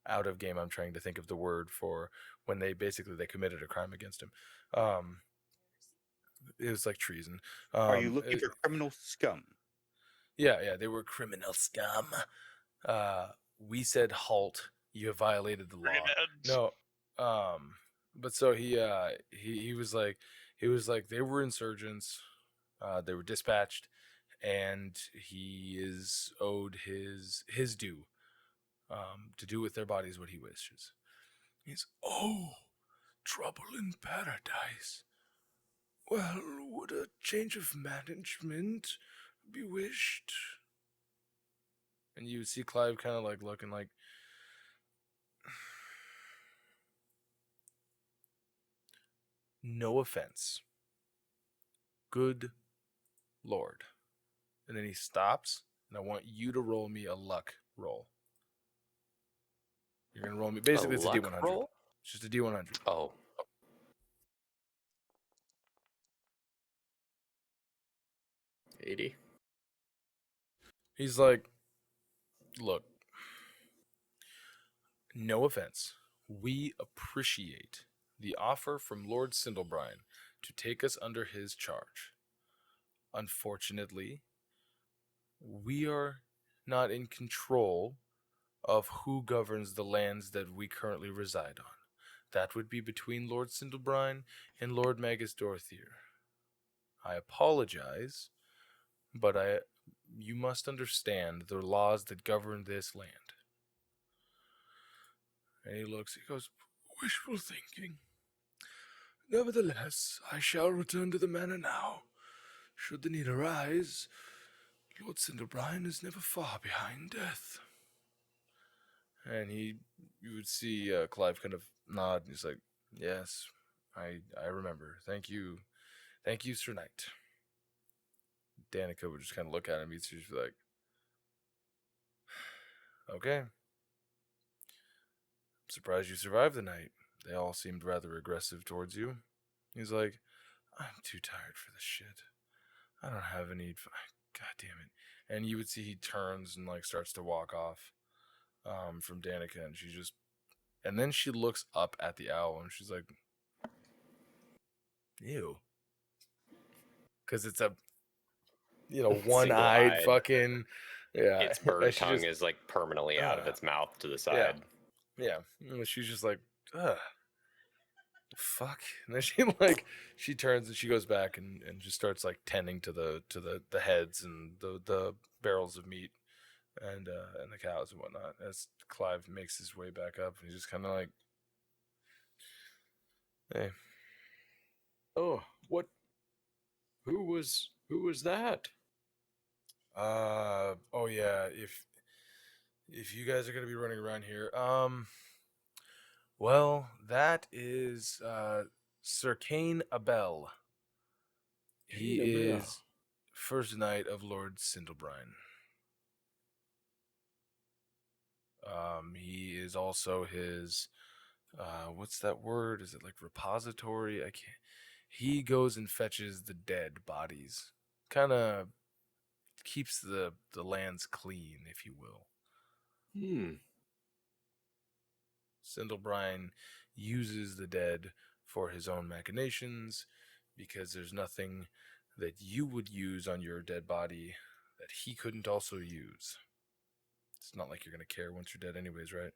out of game, I'm trying to think of the word for when they committed a crime against him. It was like treason. Are you looking for criminal scum? Yeah, they were criminal scum. We said halt. You have violated the law. Grenades. No, but so he was like they were insurgents. They were dispatched, and he is owed his due. To do with their bodies what he wishes. He's trouble in paradise. Well, would a change of management be wished? And you would see Clive kind of like looking like, no offense, good Lord. And then he stops, and I want you to roll me a luck roll. You're gonna roll me. Basically, it's a luck D100. roll? It's just a D100. Oh. $80. He's like, look, no offense. We appreciate the offer from Lord Sindlebrine to take us under his charge. Unfortunately, we are not in control of who governs the lands that we currently reside on. That would be between Lord Sindlebrine and Lord Magus Dorthier. I apologize, but you must understand the laws that govern this land. And he goes, wishful thinking. Nevertheless, I shall return to the manor now. Should the need arise, Lord Sindlebrine is never far behind death. And you would see Clive kind of nod, and he's like, yes, I remember. Thank you, Sir Knight. Danica would just kind of look at him, and she'd be like, okay. I'm surprised you survived the night. They all seemed rather aggressive towards you. He's like, I'm too tired for this shit. I don't have any. God damn it. And you would see he turns and like starts to walk off from Danica, and then she looks up at the owl and she's like, ew. Because it's a, one-eyed Single-eyed. fucking, yeah. Its bird tongue is like permanently out of its mouth to the side. Yeah. She's just like, ugh. Fuck. And then she turns and she goes back and just starts like tending to the heads and the barrels of meat and the cows and whatnot, as Clive makes his way back up, and he's just kind of like, hey. Oh, what? Who was that? Oh yeah, if you guys are gonna be running around here, well, that is Sir Cain Abel. He is first knight of Lord Sindlebrine. He is also his what's that word? Is it like repository? I can't. He goes and fetches the dead bodies. Kind of keeps the lands clean, if you will. Sindelbrine uses the dead for his own machinations because there's nothing that you would use on your dead body that he couldn't also use. It's not like you're going to care once you're dead anyways, right?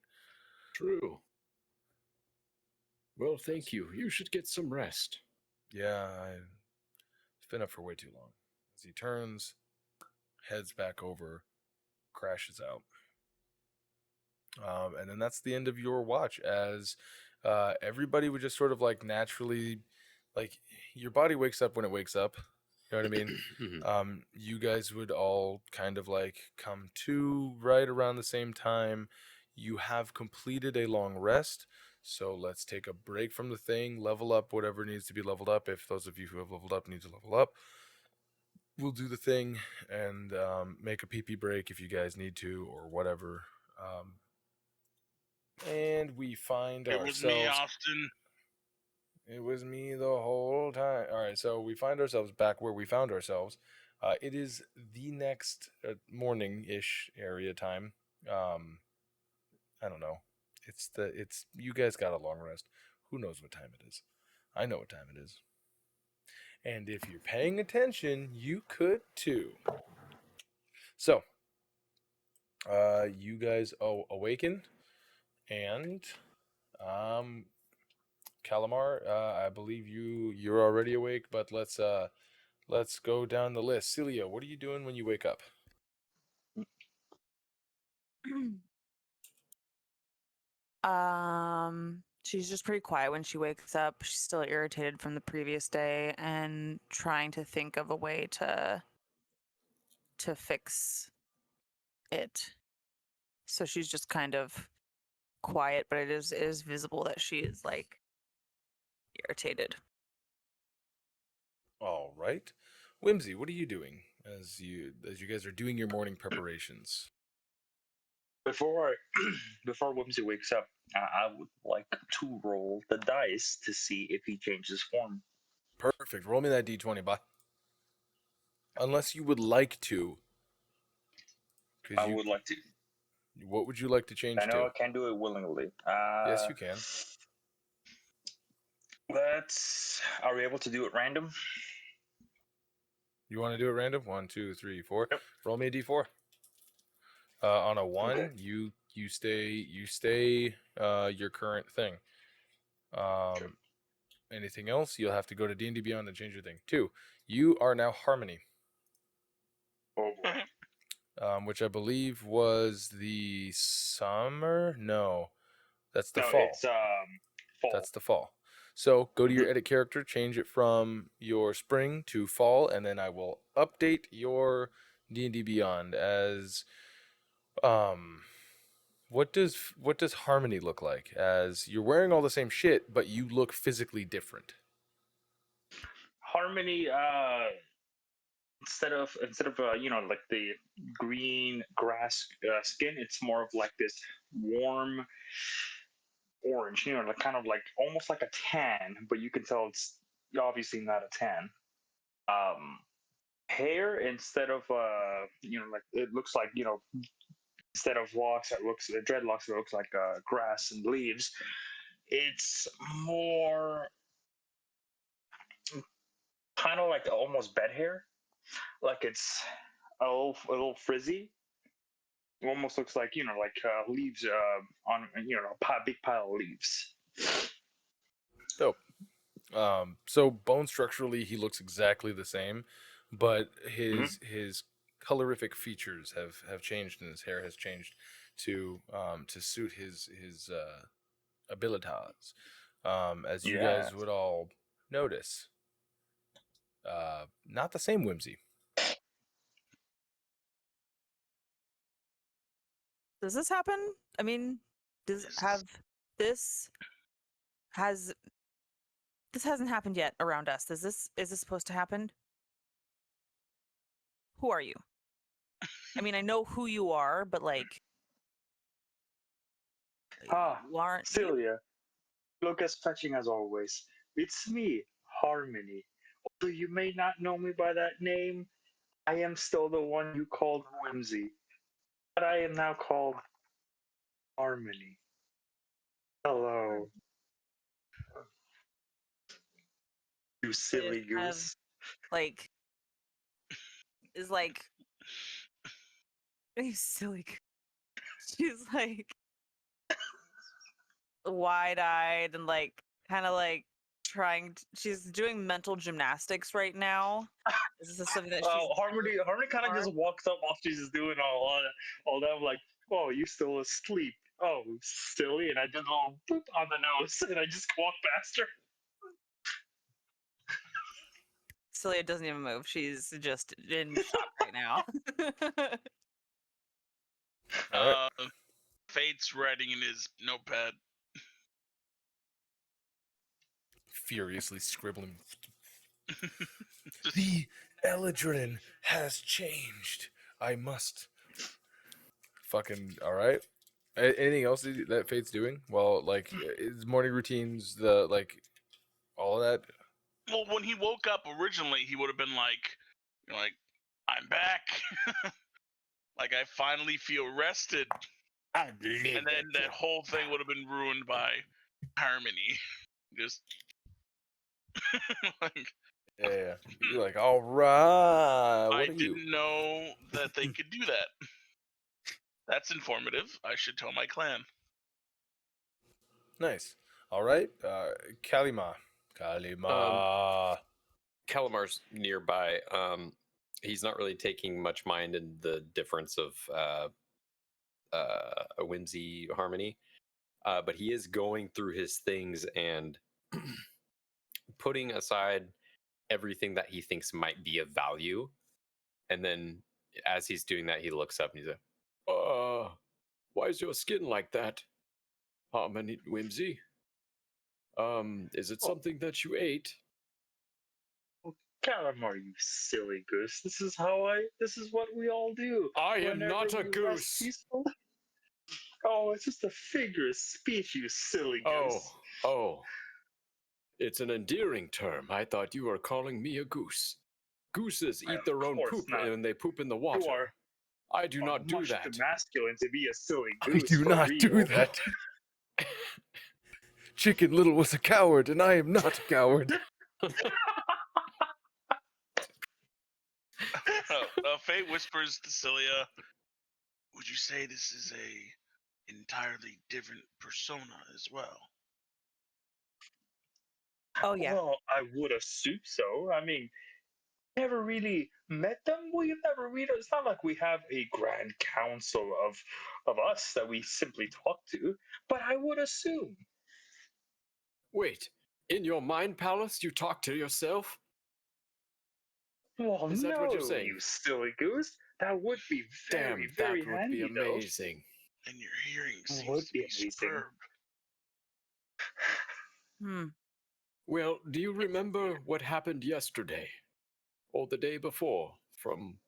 True. Well, thank you. You should get some rest. Yeah, I've been up for way too long. As he turns, heads back over, crashes out. And then that's the end of your watch, as everybody would just sort of like naturally, like your body wakes up when it wakes up. You know what I mean? You guys would all kind of like come to right around the same time. You have completed a long rest, so let's take a break from the thing, level up whatever needs to be leveled up. If those of you who have leveled up need to level up, we'll do the thing and make a pee break if you guys need to or whatever. And we find It ourselves. was me, Austin. It was me the whole time. All right, so we find ourselves back where we found ourselves. It is the next morning-ish area time. I don't know. It's you guys got a long rest. Who knows what time it is? I know what time it is. And if you're paying attention, you could too. So, you guys awaken, and Calamar, I believe you're already awake, but let's go down the list. Cilia, what are you doing when you wake up? She's just pretty quiet when she wakes up. She's still irritated from the previous day and trying to think of a way to fix it. So she's just kind of quiet, but it is visible that she is like irritated. All right. Wimsy, what are you doing as you guys are doing your morning preparations? Before Wimsy wakes up, I would like to roll the dice to see if he changes form. Perfect. Roll me that d20, bye. Unless you would like to. I would like to. What would you like to change I know to? I can do it willingly. Yes, you can. Are we able to do it random? You want to do it random? 1, 2, 3, 4. Yep. Roll me a d4. On a 1, Okay. you stay your current thing. Sure. Anything else, you'll have to go to D&D Beyond and change your thing. 2, you are now Harmony. Oh boy. Which I believe was the summer? No, that's the No, fall. it's fall. That's the fall. So go to your edit character, change it from your spring to fall, and then I will update your D&D Beyond as what does Harmony look like? As you're wearing all the same shit, but you look physically different. Harmony, instead of like the green grass skin, it's more of like this warm orange, like kind of like almost like a tan, but you can tell it's obviously not a tan. Hair, instead of like it looks like, instead of locks, it looks dreadlocks, it looks like grass and leaves. It's more kind of like almost bed hair, like it's a little frizzy. It almost looks like, like leaves on, a big pile of leaves. Dope. So bone structurally, he looks exactly the same, but his colorific features have changed, and his hair has changed to suit his abilities. As you guys would all notice, not the same Wimsy. Does this happen? I mean, this hasn't happened yet around us. Is this supposed to happen? Who are you? I mean, I know who you are, but like, you aren't Cilia, look as fetching as always. It's me, Harmony. Although you may not know me by that name, I am still the one you called Wimsy. But I am now called Harmony. Hello. You Is silly kind of goose. like is like you silly. She's like wide-eyed and like kind of like she's doing mental gymnastics right now. This is something that she's Harmony kind of just walks up while she's just doing all that. I'm like, oh, you still asleep? Oh, silly! And I did a little boop on the nose, and I just walk past her. Cilia doesn't even move. She's just in shock right now. All right. Fayte's writing in his notepad. Furiously scribbling. The Eldrin has changed. I must. Fucking all right. Anything else that Fate's doing? Well, like his morning routines, the like, all of that. Well, when he woke up originally, he would have been like, I'm back. Like I finally feel rested. I believe And then that whole thing would have been ruined by Harmony. Just like, Yeah, you're like, all right. What I are you? didn't know that they could do that. That's informative. I should tell my clan. Nice. All right, Calamar. Calamar's nearby. He's not really taking much mind in the difference of a Wimsy harmony, but he is going through his things and putting aside everything that he thinks might be of value. And then as he's doing that, he looks up and he's like, why is your skin like that? Harmony Wimsy? Is it something that you ate? Calamar, you silly goose. This is what we all do. I am whenever not a we rest goose. peaceful. Oh, it's just a figure of speech, you silly goose. Oh. It's an endearing term. I thought you were calling me a goose. Gooses eat their own course poop not. and they poop in the water. You are I do not do much that. too masculine to be a silly I goose. do for not do real. that. Chicken Little was a coward, and I am not a coward. Fayte whispers to Cilia, would you say this is a entirely different persona as well? Oh yeah. Well, I would assume so. I mean, never really met them. We've never really. It's not like we have a grand council of us that we simply talk to. But I would assume. Wait, in your mind palace, you talk to yourself? Well, Is that no, what you're saying? you silly goose. That would be very, Damn, very that would handy, be amazing. And your hearing Would seems to be be amazing. superb. Well, do you remember what happened yesterday? Or the day before, from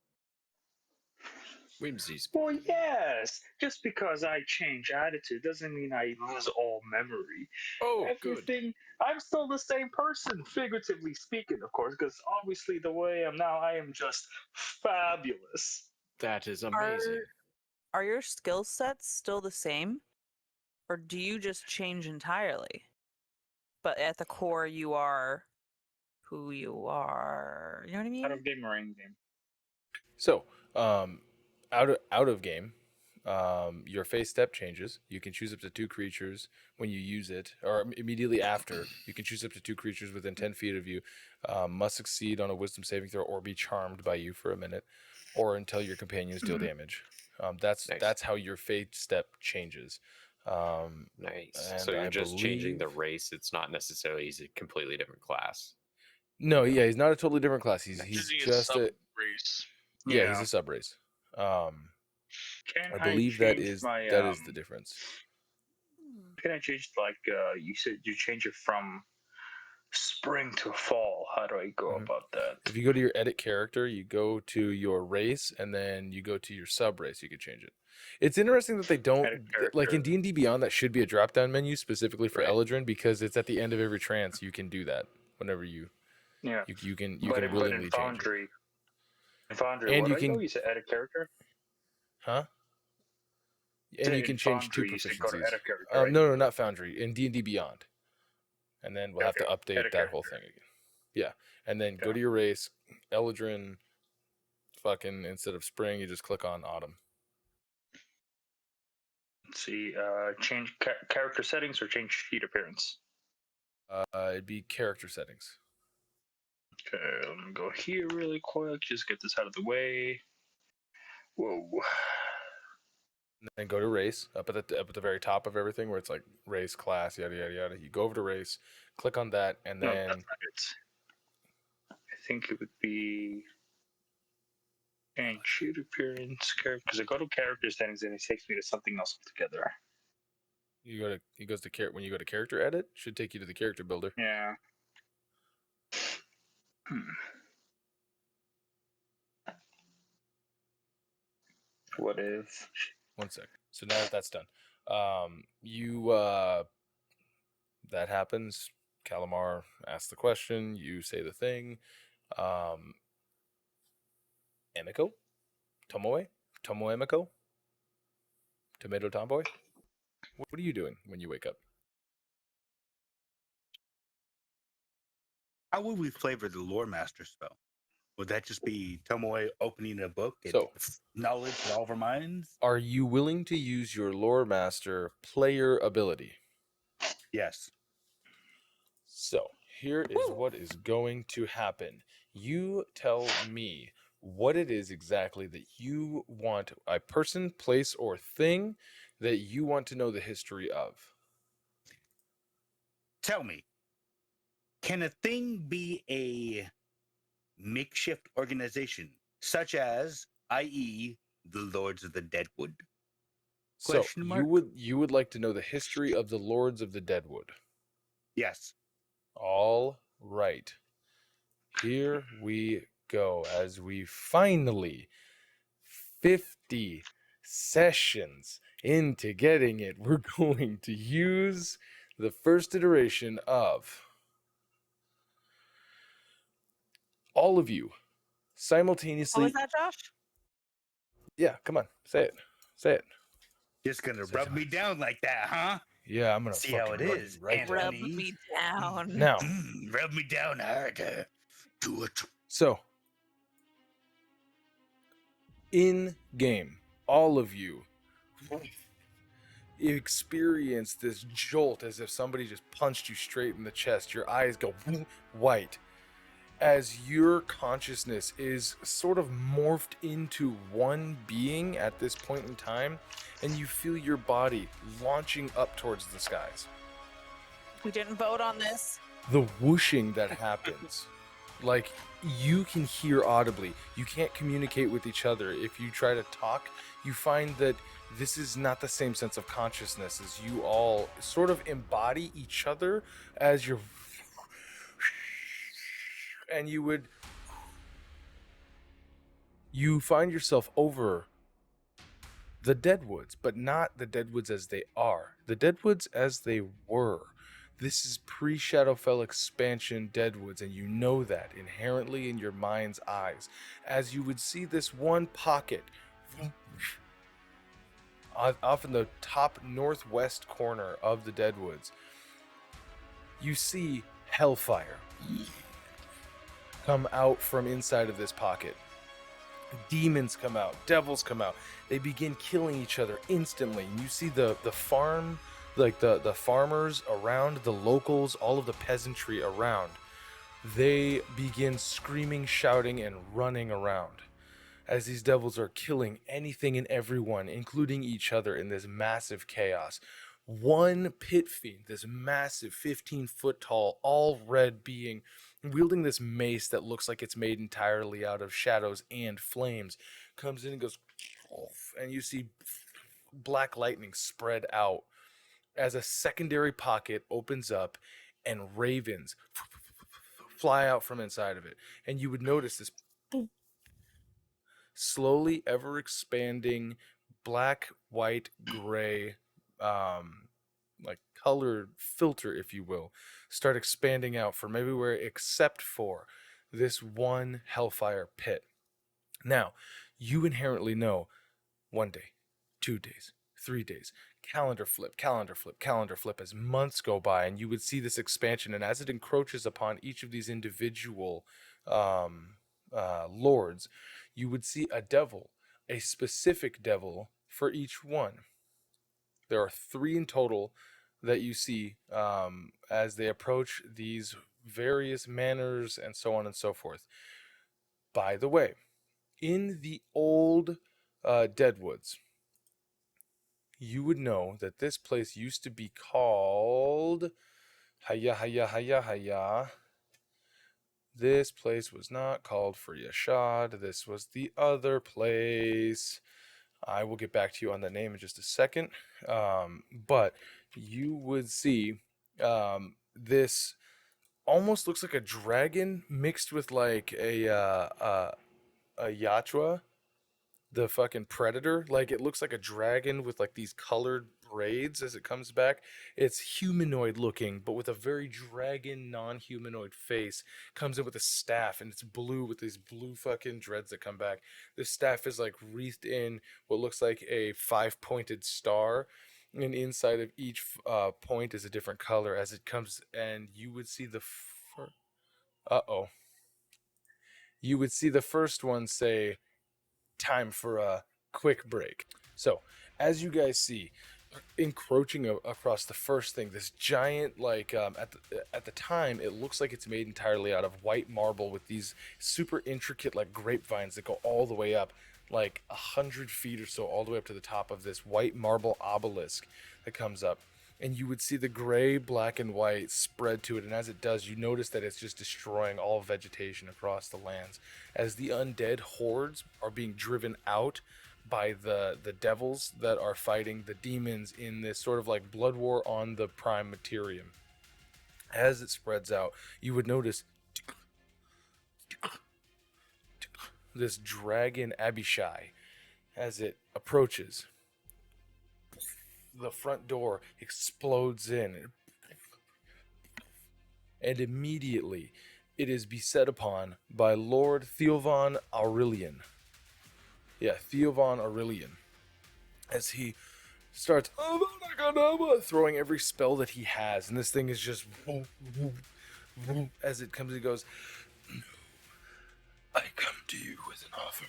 Wimsy's Well, point? yes. Just because I change attitude doesn't mean I lose all memory. Oh, good. Everything. I'm still the same person, figuratively speaking, of course, because obviously the way I am now, I am just fabulous. That is amazing. Are your skill sets still the same? Or do you just change entirely? But at the core, you are who you are. You know what I mean? Out of game or in game. So, out of game, your face step changes. You can choose up to 2 creatures when you use it, or immediately after. You can choose up to 2 creatures within 10 feet of you. Must succeed on a Wisdom saving throw or be charmed by you for a minute, or until your companions deal damage. That's how your fate step changes. Nice. And So you're I just changing the believe- race. It's not necessarily he's a completely different class. No, yeah, he's not a totally different class. He's Choosing just a race. yeah, he's a sub race. Can I believe that change is my, the difference. Can I change, like, you said you change it from spring to fall? How do I go about that? If you go to your edit character, you go to your race, and then you go to your sub race. You could change it. It's interesting that they don't like in D&D Beyond. That should be a drop down menu specifically for Eldrin, because it's at the end of every trance. You can do that whenever you can willingly in change it. in Foundry, And what you I can- know, you said edit character. Huh? And you In can change two Foundry, you said go to proficiencies. edit character, No, right? no, not Foundry. In D&D Beyond. And then we'll have to Okay, update edit that whole character. thing again. Yeah. And then go Yeah. to your race, Eldrin, fucking, instead of spring, you just click on autumn. Let's see, change character settings or change sheet appearance. It'd be character settings. Okay, let me go here really quick. Just get this out of the way. Whoa. And then go to race, up at the very top of everything where it's like race, class, yada, yada, yada. You go over to race, click on that, and No, then... that's not it. I think it would be change sheet appearance, because I go to character settings and it takes me to something else altogether. When you go to character edit, should take you to the character builder. Yeah. What if? One sec. So now that that's done, that happens. Calamar asks the question. You say the thing. Emiko, Tomoe, Emiko, Tomato Tomboy. What are you doing when you wake up? How would we flavor the lore master spell? Would that just be Tomoe opening a book and So- knowledge in all of our minds? Are you willing to use your lore master player ability? Yes. So here is what is going to happen. You tell me what it is exactly that you want, a person, place, or thing that you want to know the history of. Tell me, can a thing be a makeshift organization, such as, i.e., the Lords of the Deadwood? So Question mark? you would like to know the history of the Lords of the Deadwood. Yes. All right. Here we go as we finally 50 sessions into getting it, we're going to use the first iteration of all of you simultaneously. What was that, Josh? Yeah, come on, say it. Say it. Just gonna Say rub it. me down like that, huh? Yeah, I'm gonna See how fucking it rub you is, right Anthony. down. Rub me down. Now, Rub me down harder. Do it. so in game, all of you experience this jolt as if somebody just punched you straight in the chest. Your eyes go white as your consciousness is sort of morphed into one being at this point in time, and you feel your body launching up towards the skies. We didn't vote on this. The whooshing that happens, like, you can hear audibly. You can't communicate with each other. If you try to talk, you find that this is not the same sense of consciousness, as you all sort of embody each other as you're, and you find yourself over the Deadwoods, but not the Deadwoods as they are, the Deadwoods as they were. This is pre-Shadowfell expansion Deadwoods, and you know that inherently in your mind's eyes, as you would see this one pocket off in the top northwest corner of the Deadwoods. You see hellfire come out from inside of this pocket. Demons come out, devils come out. They begin killing each other instantly. And you see the farm, like the farmers around, the locals, all of the peasantry around. They begin screaming, shouting, and running around as these devils are killing anything and everyone, including each other, in this massive chaos. One pit fiend, this massive 15-foot tall, all red being, wielding this mace that looks like it's made entirely out of shadows and flames, comes in and goes, and you see black lightning spread out as a secondary pocket opens up and ravens fly out from inside of it. And you would notice this slowly ever expanding black, white, gray, like colored filter, if you will, start expanding out from everywhere except for this one hellfire pit. Now, you inherently know 1 day, 2 days, 3 days, calendar flip, calendar flip, calendar flip, as months go by, and you would see this expansion. And as it encroaches upon each of these individual lords, you would see a devil, a specific devil for each one. There are 3 in total that you see as they approach these various manors and so on and so forth. By the way, in the old Deadwoods, you would know that this place used to be called Haya. This place was not called Friashad. This was the other place. I will get back to you on the name in just a second. But you would see this almost looks like a dragon mixed with like a Yatra, the fucking predator. Like it looks like a dragon with like these colored braids as it comes back. It's humanoid looking, but with a very dragon non-humanoid face. Comes in with a staff, and it's blue with these blue fucking dreads that come back. This staff is like wreathed in what looks like a 5-pointed star, and inside of each point is a different color as it comes. And you would see the you would see the first one say, "Time for a quick break." So, as you guys see, encroaching across the first thing, this giant, like, at the time, it looks like it's made entirely out of white marble with these super intricate, like, grapevines that go all the way up, like 100 feet or so, all the way up to the top of this white marble obelisk that comes up. And you would see the gray, black, and white spread to it. And as it does, you notice that it's just destroying all vegetation across the lands. As the undead hordes are being driven out by the devils that are fighting the demons in this sort of like blood war on the prime materium. As it spreads out, you would notice this dragon Abishai as it approaches. The front door explodes in, and immediately it is beset upon by Lord Theovan Aurelian. Yeah, Theovan Aurelian. As he starts throwing every spell that he has, and this thing is just as it comes, he goes, "No, I come to you with an offer."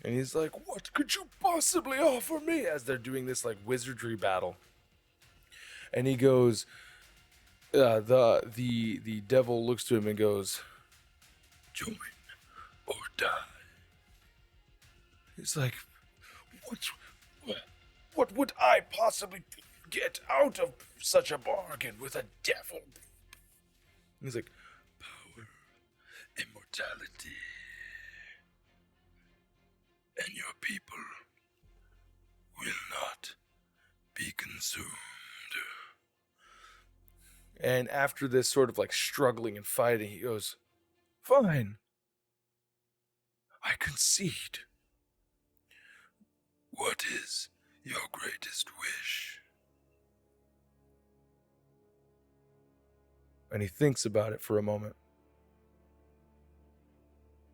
And he's like, "What could you possibly offer me?" As they're doing this like wizardry battle. And he goes, the devil looks to him and goes, "Join or die." He's like, what would I possibly get out of such a bargain with a devil? He's like, "Power, immortality, and your people will not be consumed." And after this sort of like struggling and fighting, he goes, "Fine, I concede. What is your greatest wish?" And he thinks about it for a moment.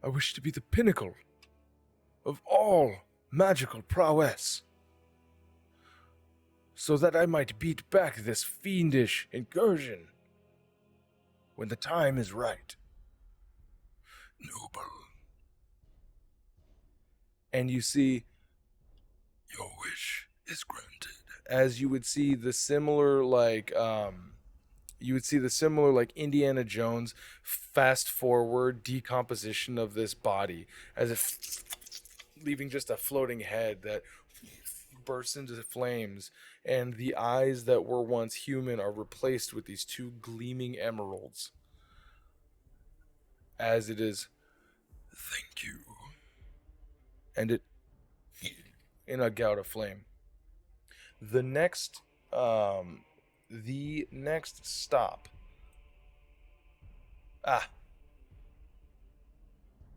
"I wish to be the pinnacle of all magical prowess, so that I might beat back this fiendish incursion when the time is right." "Noble." And you see, "Your wish is granted." As you would see the similar like Indiana Jones fast forward decomposition of this body, as if leaving just a floating head that bursts into flames, and the eyes that were once human are replaced with these 2 gleaming emeralds. As it is, "Thank you." And it in a gout of flame. The next stop.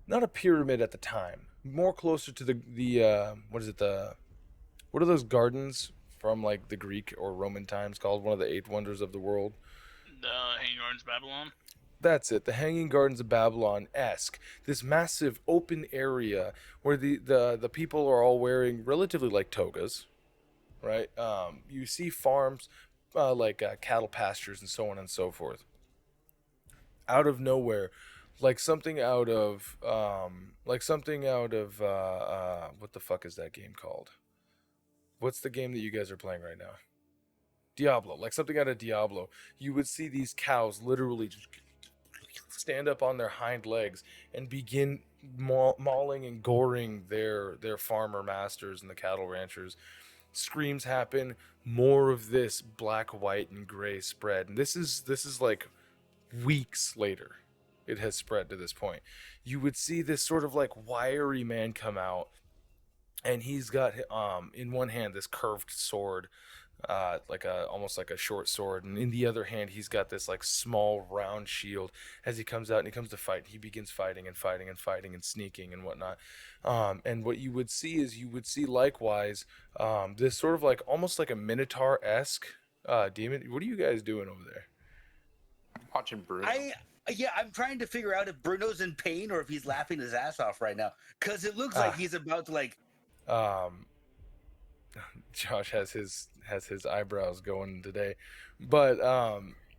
Not a pyramid at the time. More closer to what are those gardens from like the Greek or Roman times called? One of the 8 wonders of the world. The Hanging Gardens, Babylon. That's it. The Hanging Gardens of Babylon-esque. This massive open area where the people are all wearing relatively like togas, right? You see farms, cattle pastures and so on and so forth. Out of nowhere, like something out of what the fuck is that game called? What's the game that you guys are playing right now? Diablo. Like something out of Diablo. You would see these cows literally just stand up on their hind legs and begin mauling and goring their farmer masters and the cattle ranchers. Screams happen. More of this black, white, and gray spread. And this is like weeks later. It has spread to this point. You would see this sort of like wiry man come out, and he's got in one hand this curved sword, almost like a short sword, and in the other hand he's got this like small round shield. As he comes out and he comes to fight, he begins fighting and sneaking and whatnot. And what you would see is likewise this sort of like almost like a minotaur-esque demon. What are you guys doing over there? Watching Bruno. I'm trying to figure out if Bruno's in pain or if he's laughing his ass off right now, because it looks like he's about to like. Josh has his eyebrows going today, but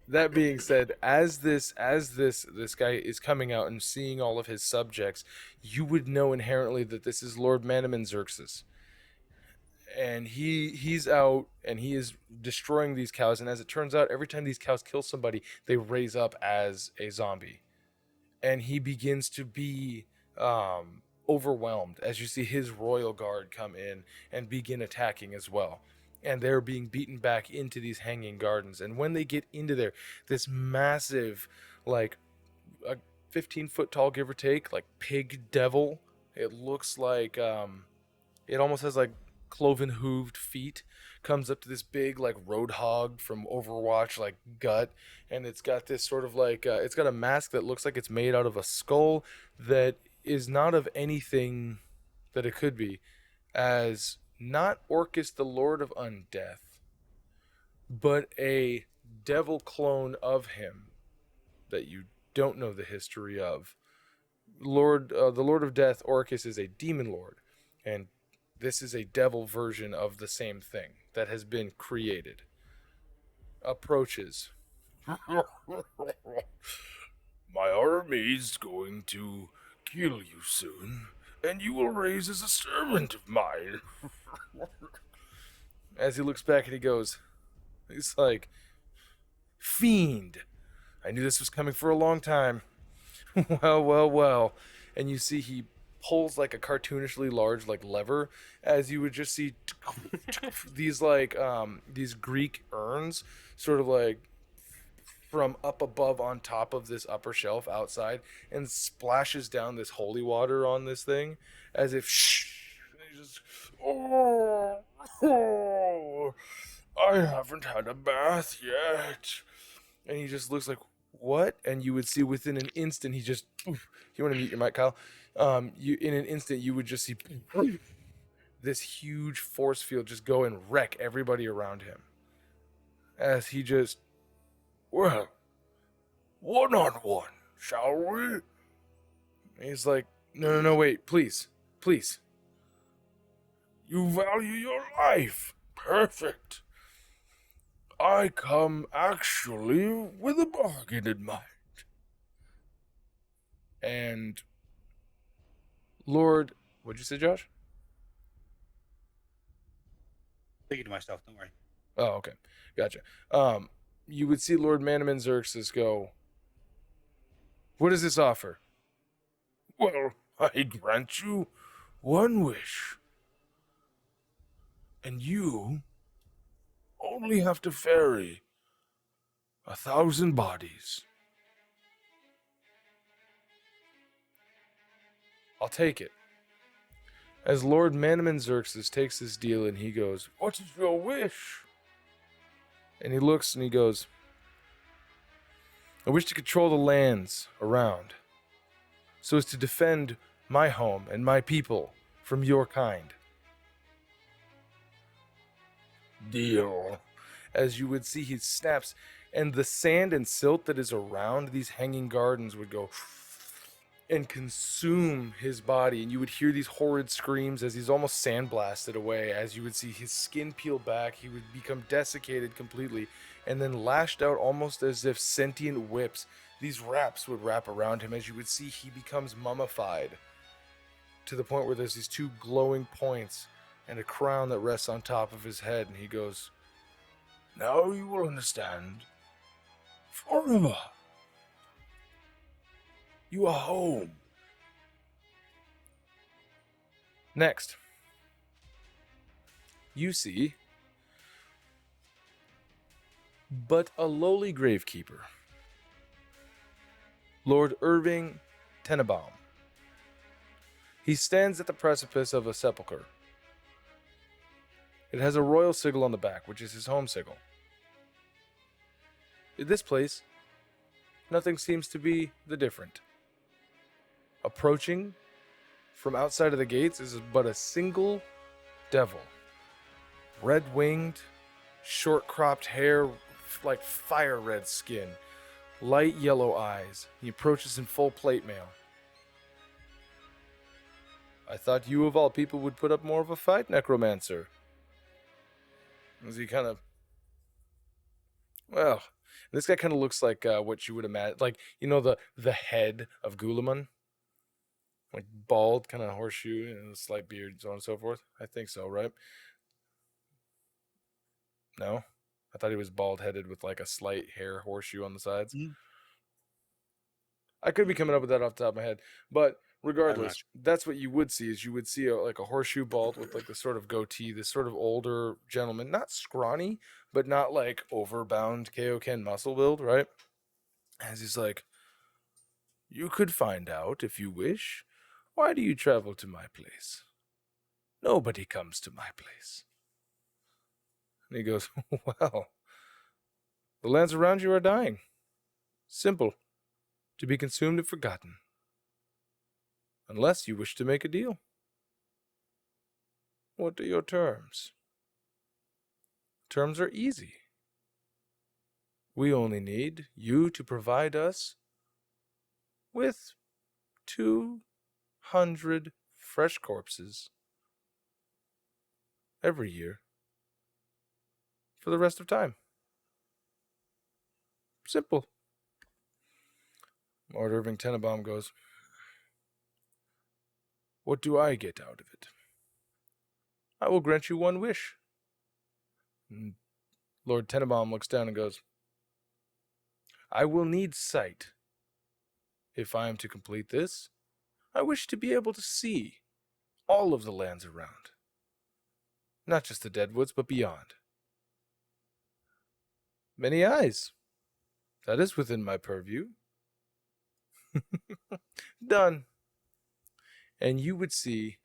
that being said, as this guy is coming out and seeing all of his subjects, you would know inherently that this is Lord Manaman Xixis. And he's out and he is destroying these cows, and as it turns out, every time these cows kill somebody, they raise up as a zombie, and he begins to be overwhelmed as you see his royal guard come in and begin attacking as well, and they're being beaten back into these hanging gardens. And when they get into there, this massive, like a 15-foot tall, give or take, like pig devil, it looks like it almost has like cloven hooved feet, comes up to this big like roadhog from Overwatch like gut, and it's got this sort of like it's got a mask that looks like it's made out of a skull that is not of anything that it could be, as not Orcus the Lord of Undeath, but a devil clone of him that you don't know the history of. The Lord of Death, Orcus, is a demon lord, and this is a devil version of the same thing that has been created. Approaches. My army's going to kill you soon, and you will raise as a servant of mine. As he looks back and he's like, fiend. I knew this was coming for a long time. Well. And you see he pulls like a cartoonishly large like lever, as you would just see these like these Greek urns sort of like from up above on top of this upper shelf outside, and splashes down this holy water on this thing as if and he just, I haven't had a bath yet. And he just looks like, what? And you would see within an instant he just, you want to mute your mic, Kyle? In an instant you would just see this huge force field just go and wreck everybody around him, as he just, well, one-on-one, shall we? And he's like, no, wait, please. You value your life. Perfect. I come actually with a bargain in mind. And Lord, what'd you say, Josh? Thinking to myself, don't worry. Oh, okay. Gotcha. You would see Lord Manaman Xixis go, what does this offer? Well, I grant you one wish. And you only have to ferry 1,000 bodies. I'll take it. As Lord Manaman Xixis takes this deal and he goes, what is your wish? And he looks and he goes, I wish to control the lands around, so as to defend my home and my people from your kind. Deal. As you would see, he snaps and the sand and silt that is around these hanging gardens would go and consume his body, and you would hear these horrid screams as he's almost sandblasted away, as you would see his skin peel back. He would become desiccated completely and then lashed out almost as if sentient whips. These wraps would wrap around him as you would see he becomes mummified to the point where there's these two glowing points and a crown that rests on top of his head, and he goes, "Now you will understand. Forever. You are home." Next, you see but a lowly gravekeeper, Lord Irving Tenenbaum. He stands at the precipice of a sepulchre. It has a royal sigil on the back, which is his home sigil. In this place, nothing seems to be the different. Approaching from outside of the gates is but a single devil. Red-winged, short-cropped hair, like fire-red skin, light yellow eyes. He approaches in full plate mail. "I thought you of all people would put up more of a fight, necromancer." As he kind of, well, this guy kind of looks like what you would imagine, like, you know, the head of Gulamon, like bald, kind of horseshoe, and a slight beard, so on and so forth. I think so, right? No, I thought he was bald-headed with like a slight hair horseshoe on the sides. I could be coming up with that off the top of my head, but regardless, that's what you would see. Is you would see like a horseshoe bald with like this sort of goatee, this sort of older gentleman, not scrawny, but not like overbound Kaioken muscle build, right? As he's like, "You could find out if you wish. Why do you travel to my place? Nobody comes to my place." And he goes, "Well, the lands around you are dying. Simple. To be consumed and forgotten. Unless you wish to make a deal. What are your terms?" "Terms are easy. We only need you to provide us with 200 fresh corpses every year for the rest of time. Simple." Lord Irving Tenenbaum goes, "What do I get out of it? I will grant you one wish." And Lord Tenenbaum looks down and goes, "I will need sight. If I am to complete this, I wish to be able to see all of the lands around. Not just the Deadwoods, but beyond. Many eyes. That is within my purview." Done. And you would see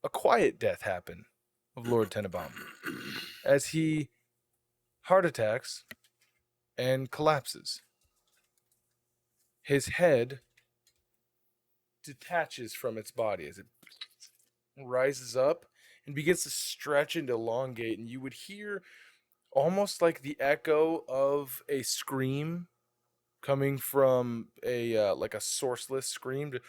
a quiet death happen of Lord Tenenbaum as he heart attacks and collapses. His head detaches from its body as it rises up and begins to stretch and elongate, and you would hear almost like the echo of a scream coming from a like a sourceless scream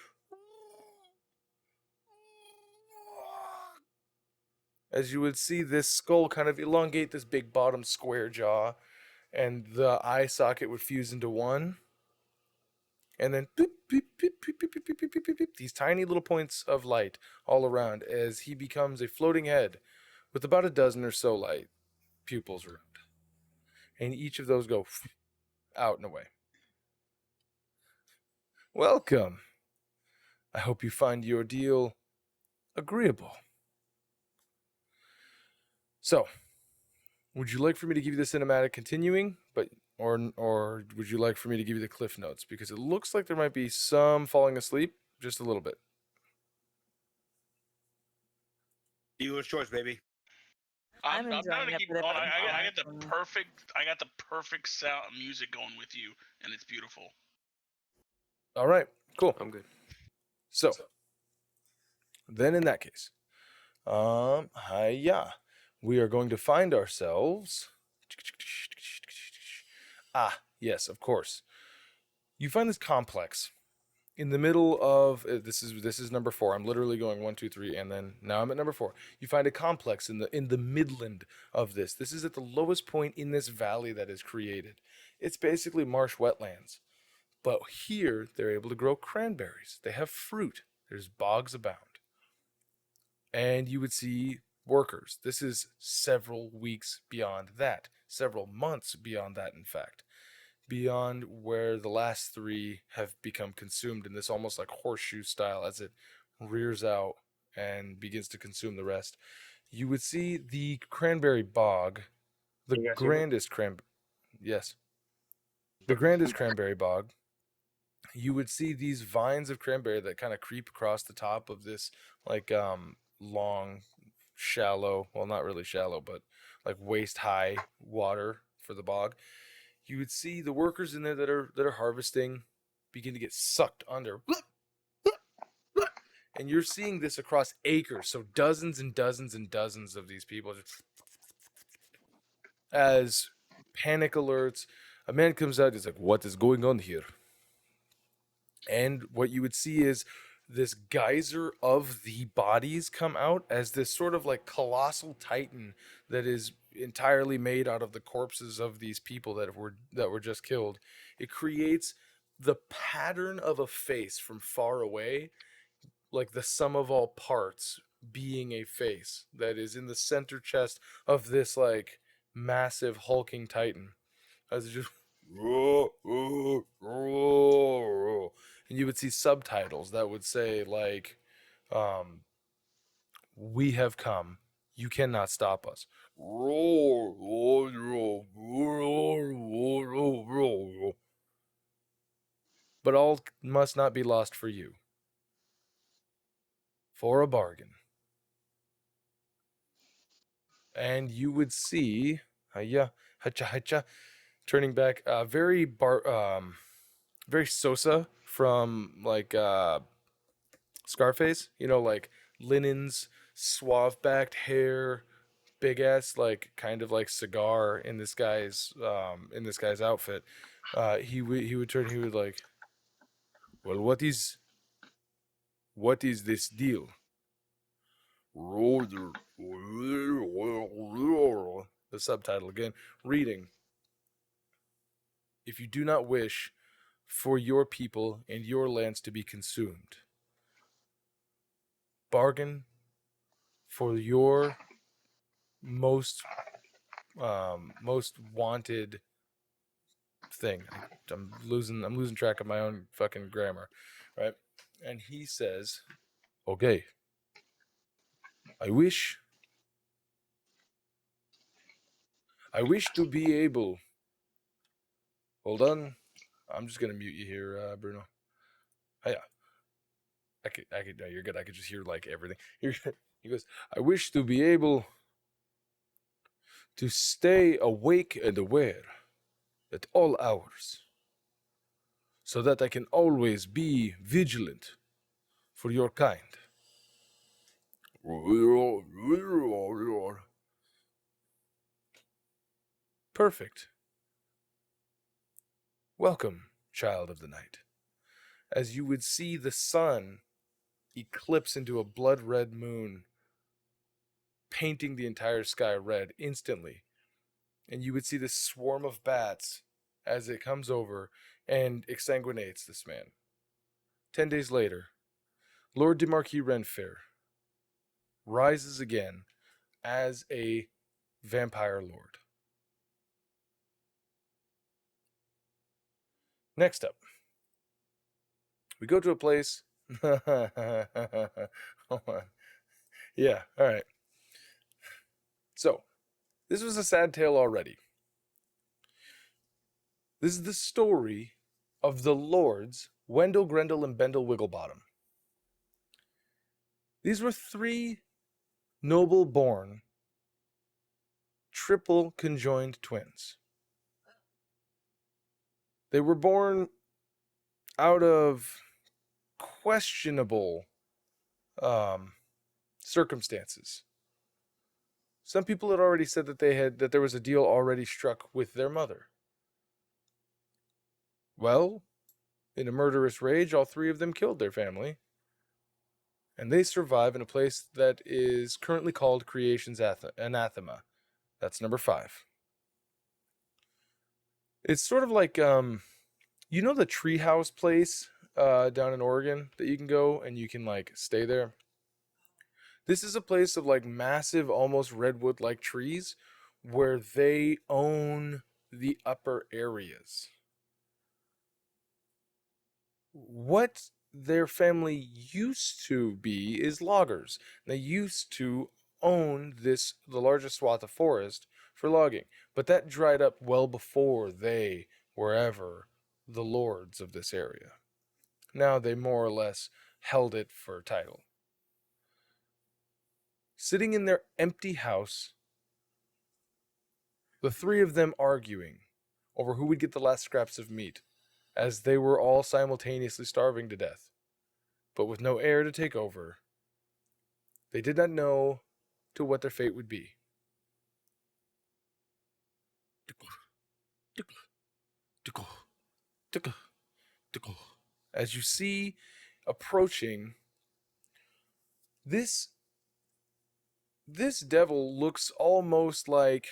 as you would see this skull kind of elongate, this big bottom square jaw, and the eye socket would fuse into one, and then boop, boop, boop, boop, boop, boop, boop, boop, boop, boop, these tiny little points of light all around as he becomes a floating head with about a dozen or so light pupils around, and each of those go out and away. "Welcome. I hope you find your deal agreeable. So, would you like for me to give you the cinematic continuing, or would you like for me to give you the cliff notes? Because it looks like there might be some falling asleep, just a little bit." Dealer's choice, baby. I'm I'm trying enjoying to it, keep but if going. I'm I got the honest, perfect sound music going with you, and it's beautiful. All right, cool. I'm good. So, then in that case, hiya, we are going to find ourselves Ah, yes, of course. You find this complex in the middle of this is number 4. I'm literally going 1, 2, 3, and then now I'm at number 4. You find a complex in the midland of this. This is at the lowest point in this valley that is created. It's basically marsh wetlands. But here they're able to grow cranberries. They have fruit. There's bogs abound. And you would see workers. This is several weeks beyond that, several months beyond that, in fact, beyond where the last 3 have become consumed in this almost like horseshoe style as it rears out and begins to consume the rest. You would see the cranberry bog, the You guys hear me? grandest cranberry. Yes. The grandest cranberry bog. You would see these vines of cranberry that kind of creep across the top of this like long, shallow, well, not really shallow, but like waist high water for the bog. You would see the workers in there that are harvesting begin to get sucked under. And you're seeing this across acres, so dozens and dozens and dozens of these people just as panic alerts. A man comes out, he's like, "What is going on here?" And what you would see is this geyser of the bodies come out as this sort of like colossal titan that is entirely made out of the corpses of these people that were just killed. It creates the pattern of a face from far away, like the sum of all parts being a face that is in the center chest of this like massive hulking titan as it just and you would see subtitles that would say like "We have come, you cannot stop us." But all must not be lost for you. For a bargain. And you would see hacha hacha turning back very Sosa from like Scarface, like linens, suave backed hair, big ass like kind of like cigar in this guy's outfit. He would turn, he would like, "Well, what is this deal?" The subtitle again, reading, "If you do not wish for your people and your lands to be consumed, bargain for your most wanted thing." I'm losing track of my own fucking grammar, right? And he says, "Okay, I wish to be able." Hold on, I'm just gonna mute you here, Bruno. Oh, yeah, I could. No, you're good. I could just hear like everything. He goes, "I wish to be able to stay awake and aware at all hours, so that I can always be vigilant for your kind." Perfect. Welcome, child of the night. As you would see the sun eclipse into a blood red moon, painting the entire sky red instantly. And you would see this swarm of bats as it comes over and exsanguinates this man. 10 days later, Lord de Marquis Renfair rises again as a vampire lord. Next up, we go to a place. Hold on. Yeah, all right. So, this was a sad tale already. This is the story of the lords Wendell, Grendel, and Bendel Wigglebottom. These were 3 noble-born, triple conjoined twins. They were born out of questionable circumstances. Some people had already said that there was a deal already struck with their mother. Well, in a murderous rage, all three of them killed their family. And they survive in a place that is currently called Creation's Anathema. That's number 5. It's sort of like, you know the treehouse place down in Oregon that you can go and you can like stay there? This is a place of like massive, almost redwood-like trees where they own the upper areas. What their family used to be is loggers. They used to own the largest swath of forest for logging, but that dried up well before they were ever the lords of this area. Now they more or less held it for title. Sitting in their empty house, the three of them arguing over who would get the last scraps of meat, as they were all simultaneously starving to death. But with no heir to take over, they did not know to what their fate would be. As you see approaching, this devil looks almost like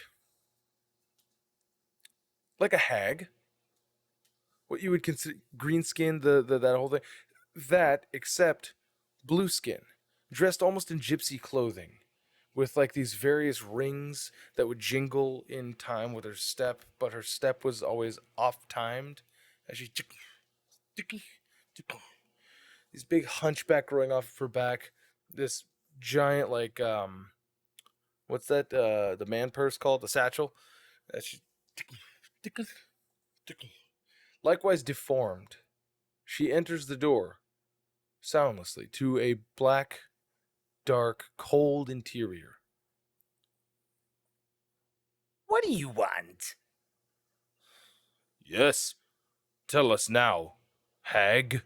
a hag. What you would consider green skin, that whole thing. That, except blue skin, dressed almost in gypsy clothing, with like these various rings that would jingle in time with her step, but her step was always off-timed as she these big hunchback growing off of her back, this giant like what's that the man purse called, the satchel, that she likewise deformed. She enters the door soundlessly to a black, dark, cold interior. What do you want? Yes, tell us now, hag.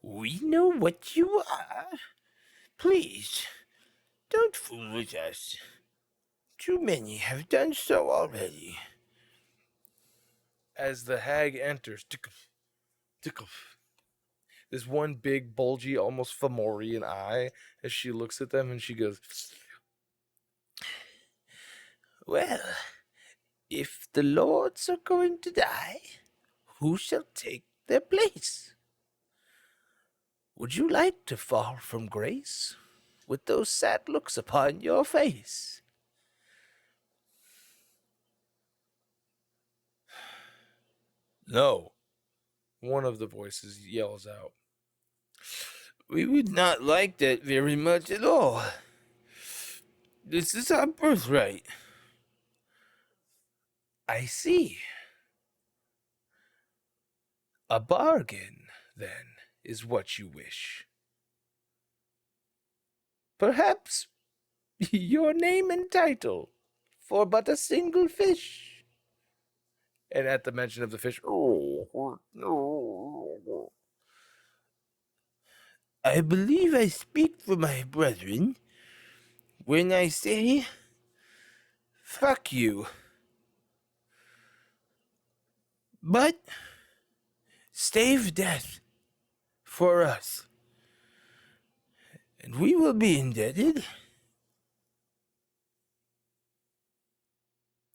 We know what you are. Please, don't fool with us. Too many have done so already. As the hag enters, this one big, bulgy, almost Fomorian eye as she looks at them and she goes, Well, if the lords are going to die, who shall take their place? Would you like to fall from grace with those sad looks upon your face? No, one of the voices yells out. We would not like that very much at all. This is our birthright. I see. A bargain, then, is what you wish. Perhaps your name and title for but a single fish. And at the mention of the fish, I believe I speak for my brethren when I say, fuck you. But stave death for us, and we will be indebted.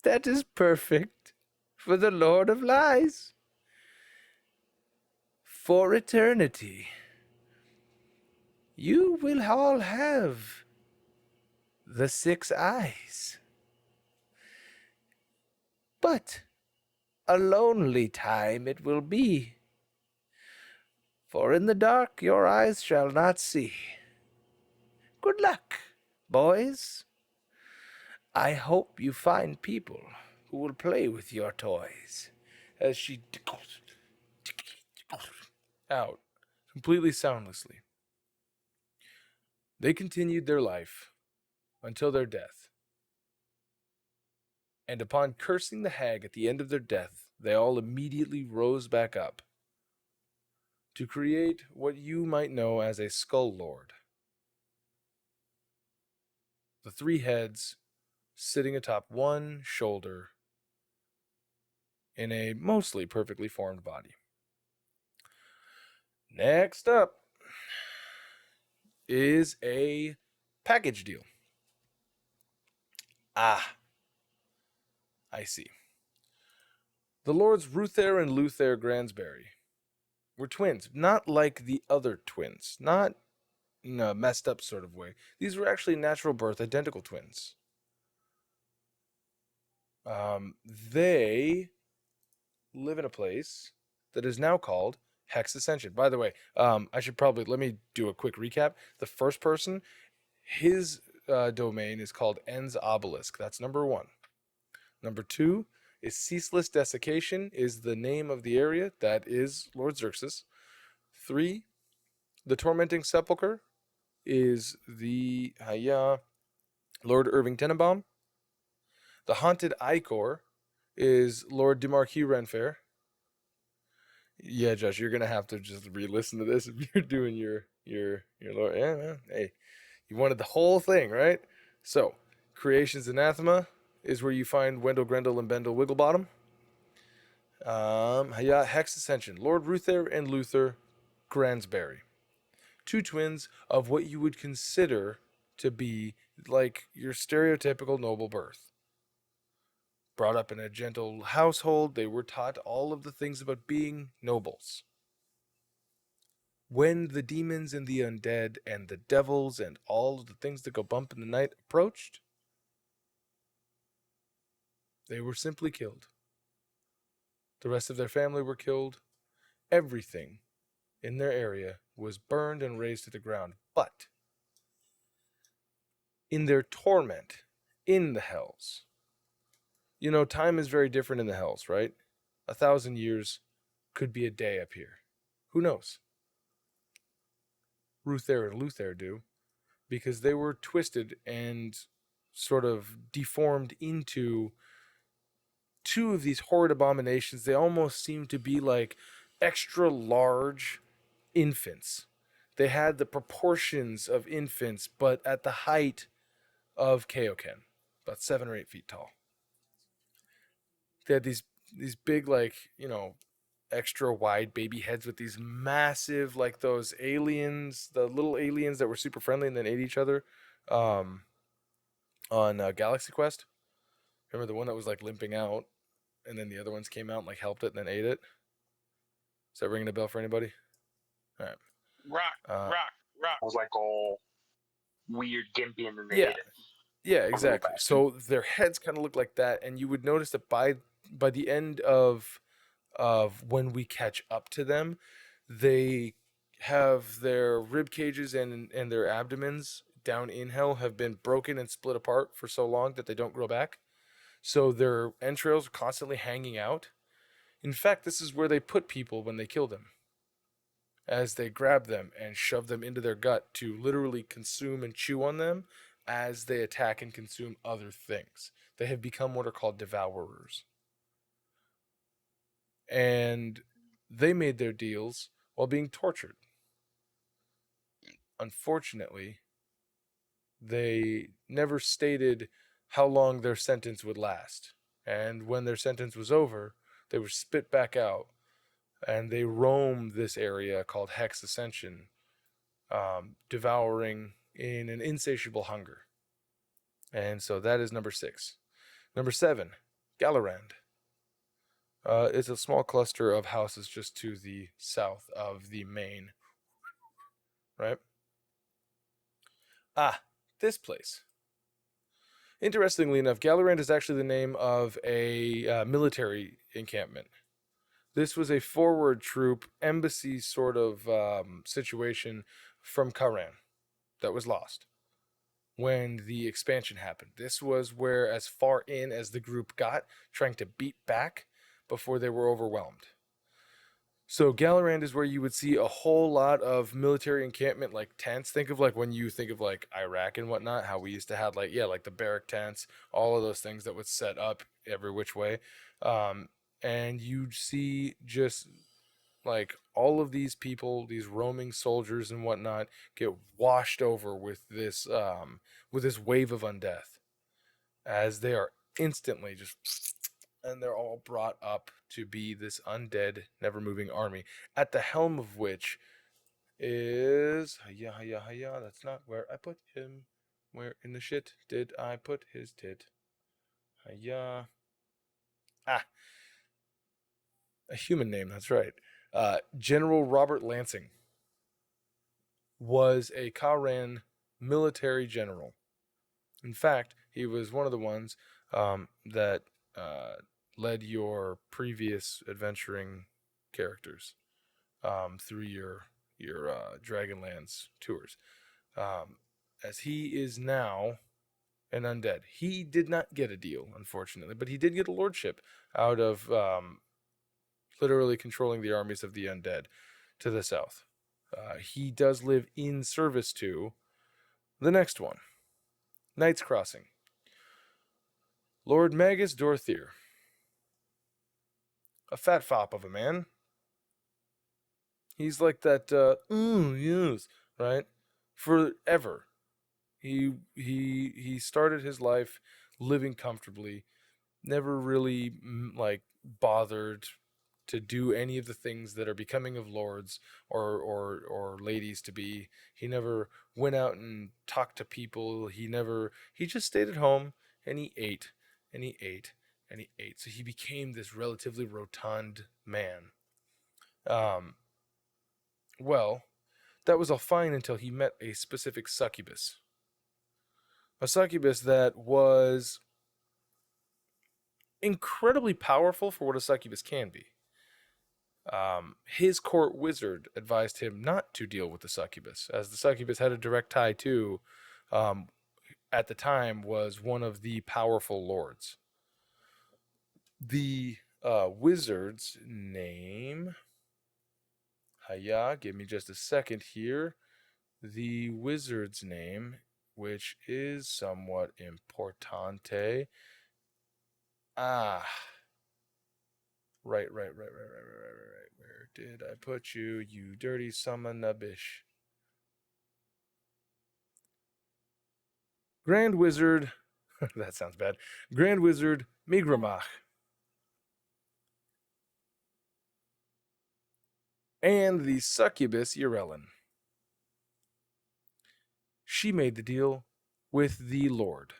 that is perfect for the Lord of Lies. For eternity, you will all have the 6 eyes. But a lonely time it will be, for in the dark your eyes shall not see. Good luck, boys. I hope you find people who will play with your toys. As she out, completely soundlessly. They continued their life until their death. And upon cursing the hag at the end of their death, they all immediately rose back up to create what you might know as a skull lord. The 3 heads sitting atop one shoulder, in a mostly perfectly formed body. Next up is a package deal. Ah, I see. The Lords Ruther and Luther Gransbury were twins, not like the other twins, not in a messed up sort of way. These were actually natural birth identical twins. They live in a place that is now called Hex Ascension. By the way, I should probably, let me do a quick recap. The first person, his domain is called Ens Obelisk. That's number 1. Number 2 is Ceaseless Desiccation, is the name of the area. That is Lord Xixis. 3, the Tormenting Sepulchre is the Lord Irving Tenenbaum. The Haunted Ichor is Lord Demarquis Renfair. Yeah, Josh, you're gonna have to just re-listen to this if you're doing your Lord. Yeah, man. Hey, you wanted the whole thing, right? So, Creation's Anathema is where you find Wendell, Grendel, and Bendel Wigglebottom. Hex Ascension, Lord Ruther and Luther Gransbury. 2 twins of what you would consider to be like your stereotypical noble birth. Brought up in a gentle household, they were taught all of the things about being nobles. When the demons and the undead and the devils and all of the things that go bump in the night approached, they were simply killed. The rest of their family were killed. Everything in their area was burned and razed to the ground. But in their torment, in the hells, you know, time is very different in the hells, right? 1,000 years could be a day up here. Who knows? Ruther and Luther do, because they were twisted and sort of deformed into 2 of these horrid abominations. They almost seem to be like extra large infants. They had the proportions of infants, but at the height of Kaioken, about 7 or 8 feet tall. They had these big, like, you know, extra wide baby heads with these massive, like those aliens, the little aliens that were super friendly and then ate each other on Galaxy Quest. Remember the one that was like limping out and then the other ones came out and like helped it and then ate it? Is that ringing a bell for anybody? All right. Rock. I was like all weird, gimpy, and then they Yeah. ate it. Yeah, exactly. So their heads kind of look like that, and you would notice that by the end of when we catch up to them, they have their rib cages and their abdomens down in hell have been broken and split apart for so long that they don't grow back. So their entrails are constantly hanging out. In fact, this is where they put people when they kill them, as they grab them and shove them into their gut to literally consume and chew on them as they attack and consume other things. They have become what are called devourers. And they made their deals while being tortured. Unfortunately, they never stated how long their sentence would last. And when their sentence was over, they were spit back out. And they roamed this area called Hex Ascension, devouring in an insatiable hunger. And so that is number 6. Number 7, Galorand. It's a small cluster of houses just to the south of the main. Right? This place. Interestingly enough, Galorand is actually the name of a military encampment. This was a forward troop embassy sort of situation from Karan that was lost when the expansion happened. This was where as far in as the group got, trying to beat back before they were overwhelmed. So Galorand is where you would see a whole lot of military encampment, like tents. Think of like when you think of like Iraq and whatnot, how we used to have like the barrack tents, all of those things that would set up every which way. And you'd see just like all of these people, these roaming soldiers and whatnot, get washed over with this wave of undeath, as they are instantly just, and they're all brought up to be this undead, never-moving army, at the helm of which is... Hiya, that's not where I put him. Where in the shit did I put his tit? Hiya. Ah. A human name, that's right. General Robert Lansing was a Kharan military general. In fact, he was one of the ones that led your previous adventuring characters through your Dragonlance tours. As he is now an undead. He did not get a deal, unfortunately, but he did get a lordship out of literally controlling the armies of the undead to the south. He does live in service to the next one, Knight's Crossing. Lord Magus Dorthier. A fat fop of a man. He's like that, yes, right? Forever. He started his life living comfortably, never really bothered to do any of the things that are becoming of lords or ladies to be. He never went out and talked to people. He just stayed at home and he ate and he ate and he ate. So he became this relatively rotund man. Well, that was all fine until he met a specific succubus. A succubus that was incredibly powerful for what a succubus can be. His court wizard advised him not to deal with the succubus, as the succubus had a direct tie to, at the time, was one of the powerful lords. The wizard's name... Hiya, give me just a second here. The wizard's name, which is somewhat importante. Right. Where did I put you, you dirty summon a bish? Grand Wizard, that sounds bad. Grand Wizard Migramach. And the succubus Urellen. She made the deal with the Lord.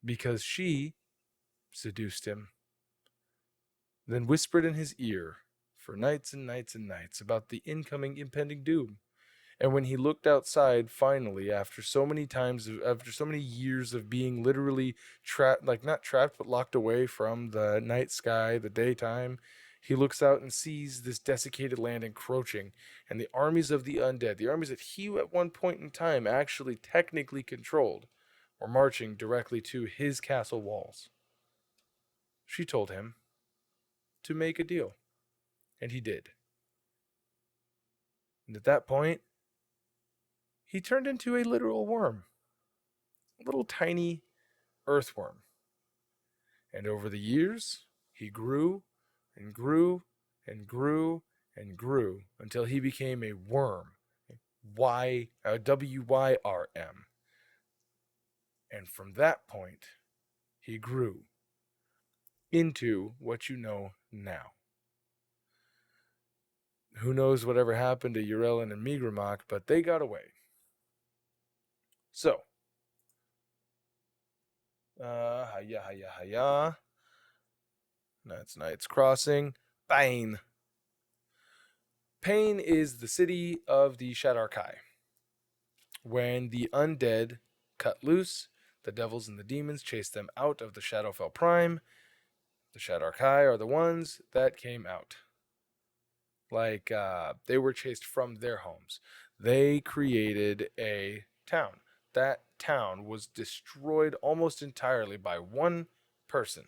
Because she seduced him, then whispered in his ear for nights and nights and nights about the incoming impending doom. And when he looked outside, finally, after so many years of being literally trapped, not trapped, but locked away from the night sky, the daytime, he looks out and sees this desiccated land encroaching, and the armies of the undead, the armies that he at one point in time actually technically controlled, were marching directly to his castle walls. She told him to make a deal, and he did. And at that point, he turned into a literal worm, a little tiny earthworm. And over the years, he grew and grew and grew and grew until he became a worm, W-Y-R-M. And from that point, he grew into what you know now. Who knows whatever happened to Urellen and Migramach, but they got away. So, hiya. That's Knight's Crossing. Pain. Pain is the city of the Shadarkai. When the undead cut loose, the devils and the demons chased them out of the Shadowfell Prime. The Shadarkai are the ones that came out. They were chased from their homes. They created a town. That town was destroyed almost entirely by one person.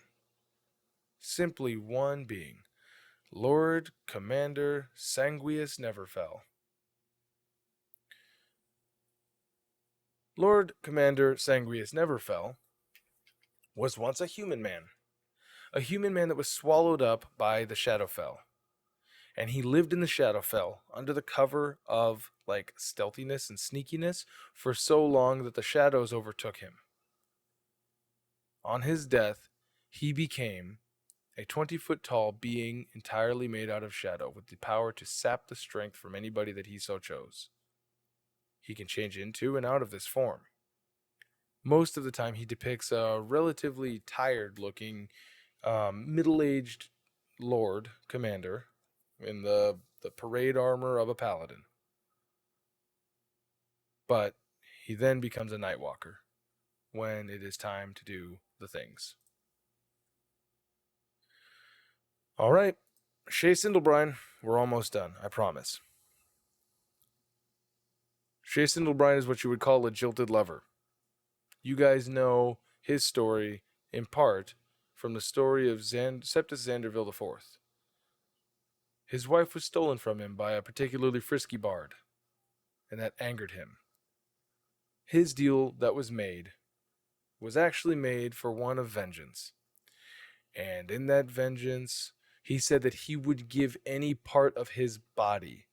Simply one being. Lord Commander Sanguius Neverfell. Lord Commander Sanguius Neverfell was once a human man. A human man that was swallowed up by the Shadowfell. And he lived in the Shadowfell under the cover of stealthiness and sneakiness for so long that the shadows overtook him. On his death, he became A 20-foot tall being entirely made out of shadow with the power to sap the strength from anybody that he so chose. He can change into and out of this form. Most of the time, he depicts a relatively tired-looking, middle-aged lord commander in the parade armor of a paladin. But he then becomes a Nightwalker when it is time to do the things. All right, Shay Sindlebrine, we're almost done, I promise. Shay Sindlebrine is what you would call a jilted lover. You guys know his story, in part, from the story of Septus Zanderville IV. His wife was stolen from him by a particularly frisky bard, and that angered him. His deal that was made was actually made for one of vengeance. And in that vengeance, he said that he would give any part of his body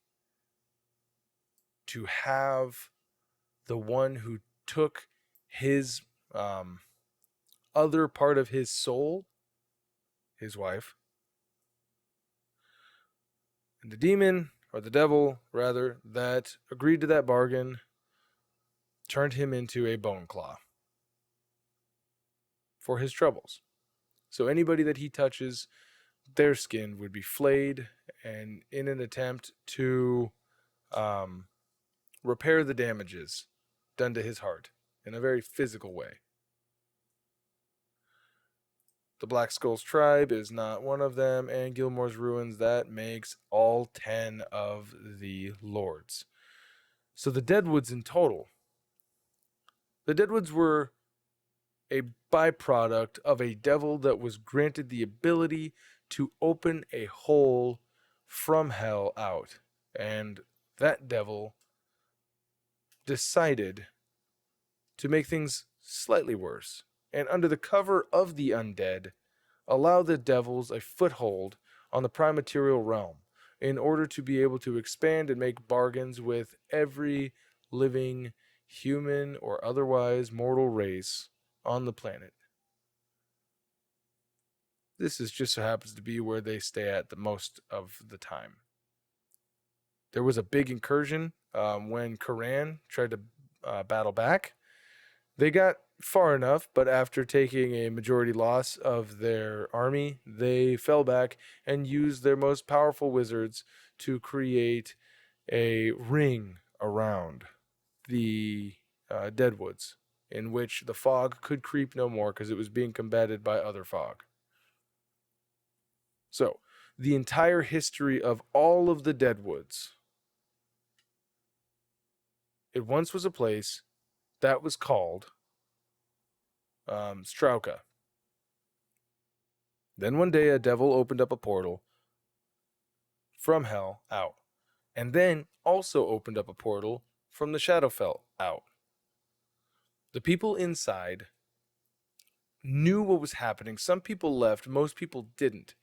to have the one who took his other part of his soul, his wife. And the demon, or the devil, rather, that agreed to that bargain turned him into a bone claw for his troubles. So anybody that he touches, their skin would be flayed, and in an attempt to repair the damages done to his heart in a very physical way. The Black Skulls tribe is not one of them, and Gilmore's Ruins, that makes all 10 of the lords. So the Deadwoods in total. The Deadwoods were a byproduct of a devil that was granted the ability to open a hole from hell out. And that devil decided to make things slightly worse, and under the cover of the undead, allow the devils a foothold on the prime material realm in order to be able to expand and make bargains with every living human or otherwise mortal race on the planet. This is just so happens to be where they stay at the most of the time. There was a big incursion when Quran tried to battle back. They got far enough, but after taking a majority loss of their army, they fell back and used their most powerful wizards to create a ring around the Deadwoods, in which the fog could creep no more because it was being combated by other fog. So, the entire history of all of the Deadwoods, it once was a place that was called Strauka. Then one day a devil opened up a portal from hell out, and then also opened up a portal from the Shadowfell out. The people inside knew what was happening. Some people left, most people didn't,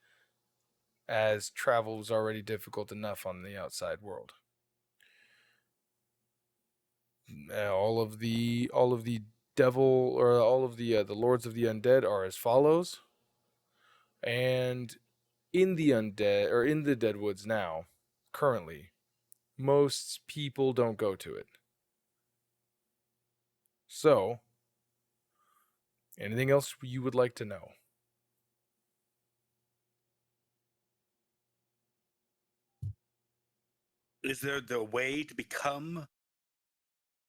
as travel was already difficult enough on the outside world. All of the devil, or all of the lords of the undead are as follows. And in the undead, or in the Deadwoods now, currently, most people don't go to it. So, anything else you would like to know? Is there the way to become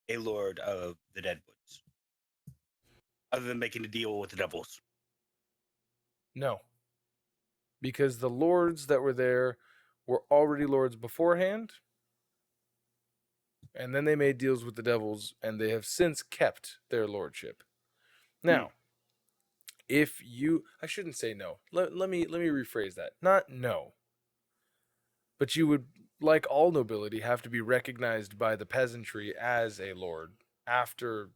a lord of the Deadwoods, other than making a deal with the devils? No. Because the lords that were there were already lords beforehand, and then they made deals with the devils, and they have since kept their lordship. Now, if you, I shouldn't say no. Let me rephrase that. Not no. But you would, like all nobility, have to be recognized by the peasantry as a lord after,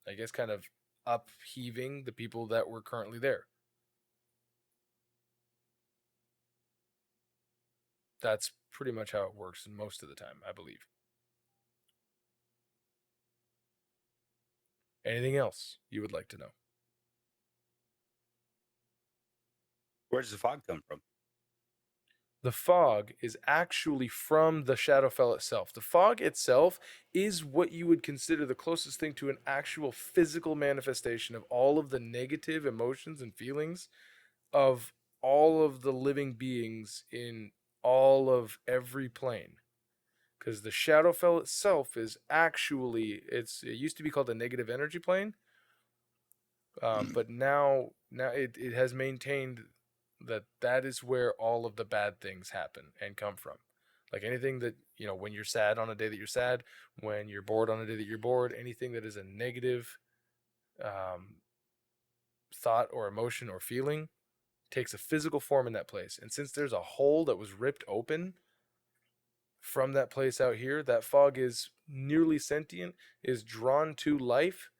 I guess, kind of upheaving the people that were currently there. That's pretty much how it works most of the time, I believe. Anything else you would like to know? Where does the fog come from? The fog is actually from the Shadowfell itself. The fog itself is what you would consider the closest thing to an actual physical manifestation of all of the negative emotions and feelings of all of the living beings in all of every plane. Because the Shadowfell itself is actually, it used to be called the negative energy plane, but now it has maintained that is where all of the bad things happen and come from. Like anything that, when you're sad on a day that you're sad, when you're bored on a day that you're bored, anything that is a negative thought or emotion or feeling takes a physical form in that place. And since there's a hole that was ripped open from that place out here, that fog is nearly sentient, is drawn to life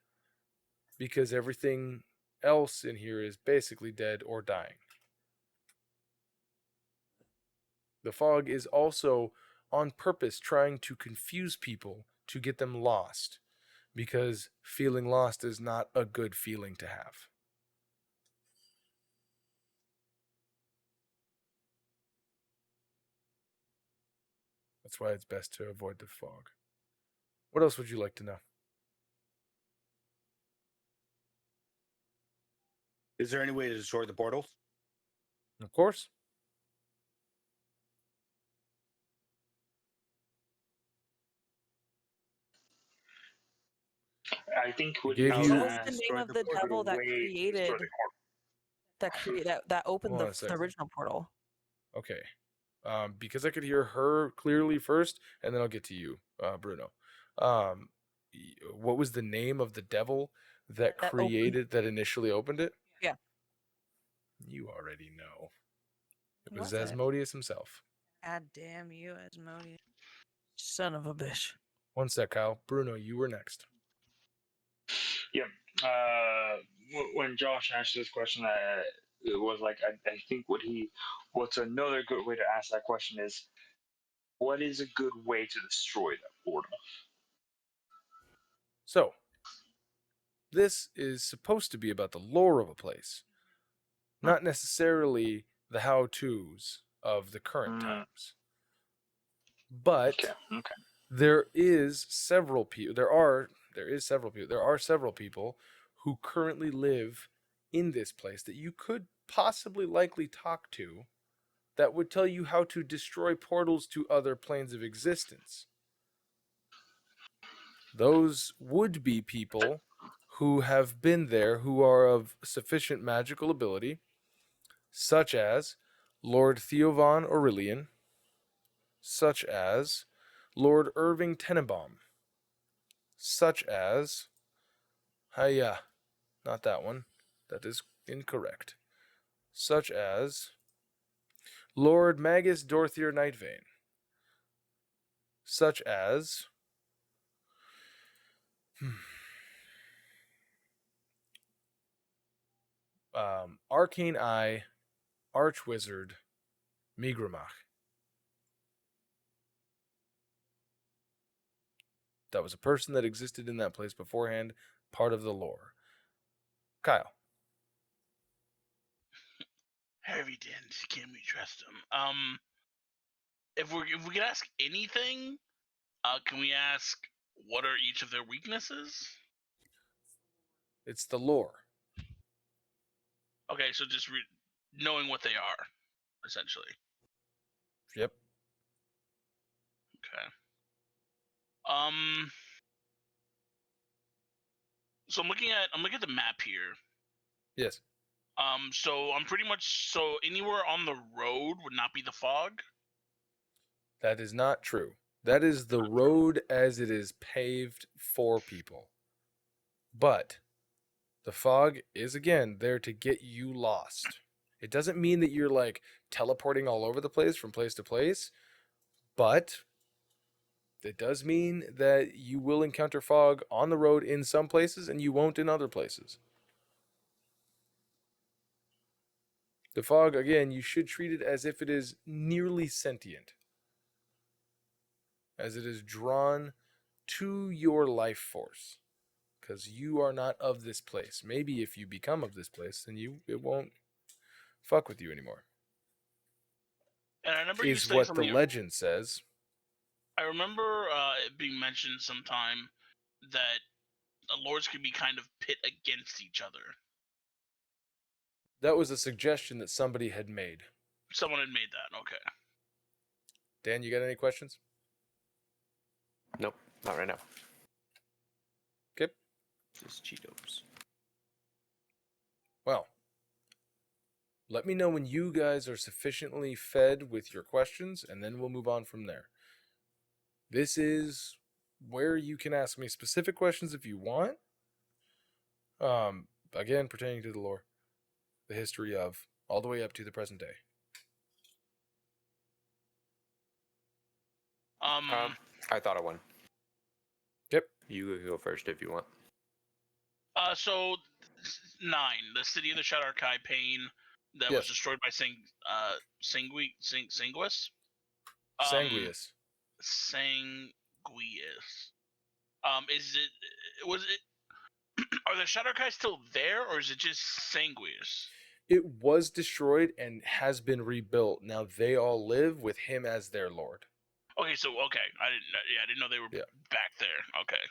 because everything else in here is basically dead or dying. The fog is also on purpose trying to confuse people to get them lost, because feeling lost is not a good feeling to have. That's why it's best to avoid the fog. What else would you like to know? Is there any way to destroy the portals? Of course. I think what Gave he's you- What was the name destroy of the portal devil that way to destroy created the portal. that opened Hold on a the second. original portal? Okay. Because I could hear her clearly first, and then I'll get to you, Bruno. What was the name of the devil that That opened- created, that initially opened it? Yeah. You already know. It was Was it? Asmodeus himself. God damn you, Asmodeus. Son of a bitch. One sec, Kyle. Bruno, you were next. Yeah. When Josh asked this question, it was like I think what's another good way to ask that question is, what is a good way to destroy that portal? So, this is supposed to be about the lore of a place, not necessarily the how-tos of the current times. But Okay. there is several people. There are several people who currently live in this place that you could possibly likely talk to, that would tell you how to destroy portals to other planes of existence. Those would be people who have been there, who are of sufficient magical ability, such as Lord Theovan Aurelian, such as Lord Irving Tenenbaum, such as, not that one, that is incorrect, such as Lord Magus Dorthier Nightvane, such as Arcane Eye, Archwizard, Migramach. That was a person that existed in that place beforehand, part of the lore. Kyle. Harvey Dent, can we trust him? If we could ask anything, can we ask what are each of their weaknesses? It's the lore. Okay, so just knowing what they are, essentially. Yep. Okay. So I'm looking at the map here. Yes. So I'm pretty much, so anywhere on the road would not be the fog. That is not true. That is the road as it is paved for people. But the fog is, again, there to get you lost. It doesn't mean that you're like teleporting all over the place from place to place, but it does mean that you will encounter fog on the road in some places and you won't in other places. The fog, again, you should treat it as if it is nearly sentient, as it is drawn to your life force, because you are not of this place. Maybe if you become of this place, then it won't fuck with you anymore. And I remember you Is saying what something. the legend says. I remember it being mentioned sometime that lords can be kind of pit against each other. That was a suggestion that somebody had made. Someone had made that. Okay. Dan, you got any questions? Nope, not right now. Okay. Just Cheetos. Well, let me know when you guys are sufficiently fed with your questions, and then we'll move on from there. This is where you can ask me specific questions if you want. Again, pertaining to the lore, the history of, all the way up to the present day. I thought of one. Yep. You go first if you want. So 9, the city of the Shadow Archive Pain that was Yes. destroyed by Sanguis. Sanguius. Sanguius. Was it? Are the Shadow Archives still there, or is it just Sanguius? It was destroyed and has been rebuilt. Now they all live with him as their lord. Okay, so I didn't know they were back there. Okay.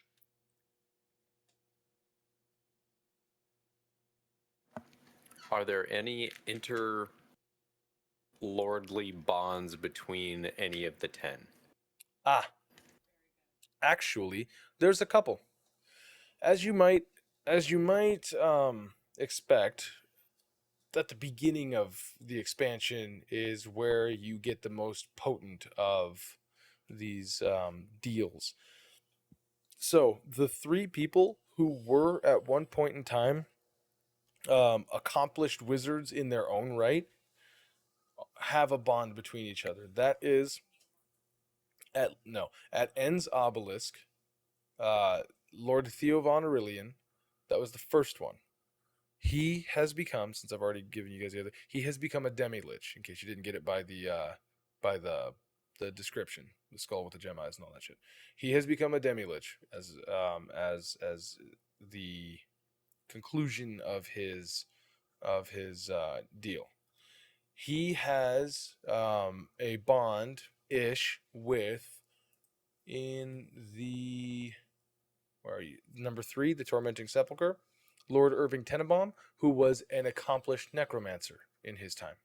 Are there any inter-lordly bonds between any of the 10? Actually, there's a couple. As you might expect, at the beginning of the expansion is where you get the most potent of these deals. So the 3 people who were at one point in time accomplished wizards in their own right have a bond between each other. That is at En's Obelisk, Lord Theo von Aurelian. That was the first one. He has become, since I've already given you guys the other, he has become a demi-lich, in case you didn't get it by the description, the skull with the gem eyes and all that shit. He has become a demi-lich as the conclusion of his deal. He has a bond-ish with, in the, where are you? Number 3, the Tormenting Sepulchre, Lord Irving Tenenbaum, who was an accomplished necromancer in his time.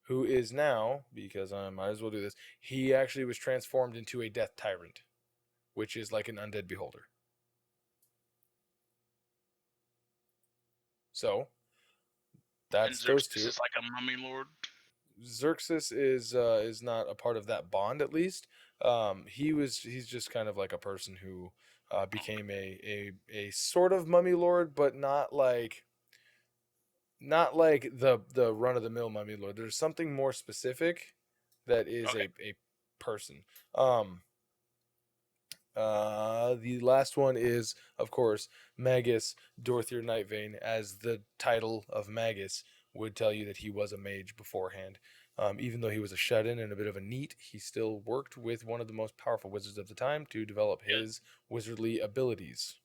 Who is now, because I might as well do this, he actually was transformed into a death tyrant, which is like an undead beholder. So, that's those 2. Is like a mummy lord. Xixis is not a part of that bond, at least. He's just kind of like a person who became a sort of mummy lord, but not like the run of the mill mummy lord. There's something more specific that is a person. The last one is, of course, Magus Dorthier Nightvein, as the title of Magus would tell you that he was a mage beforehand. Even though he was a shut-in and a bit of a neat, he still worked with one of the most powerful wizards of the time to develop his wizardly abilities.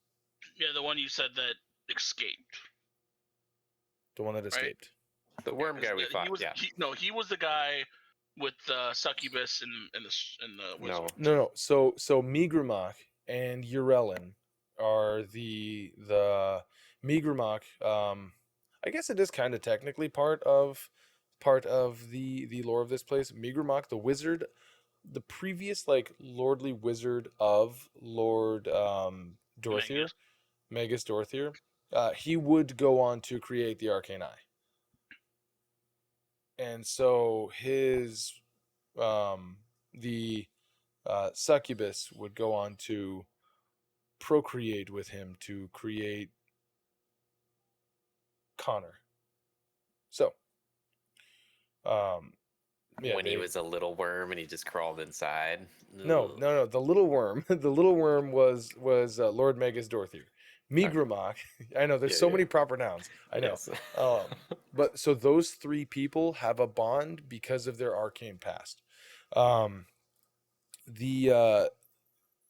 Yeah, the one you said that escaped. The one that escaped. The worm guy we fought, He was the guy with the succubus and the wizard. No. So Migramach and Urelin are the Migramach. I guess it is kind of technically part of the lore of this place. Migramach, the wizard, the previous lordly wizard of Lord Dorthier, Magus Dorthier, he would go on to create the Arcane Eye. And so his the succubus would go on to procreate with him to create Connor. So, when he was a little worm and he just crawled inside. No. The little worm, was Lord Magus Dorthier. Migramach. I know there's so many proper nouns. I know. Yes. But so those 3 people have a bond because of their arcane past. The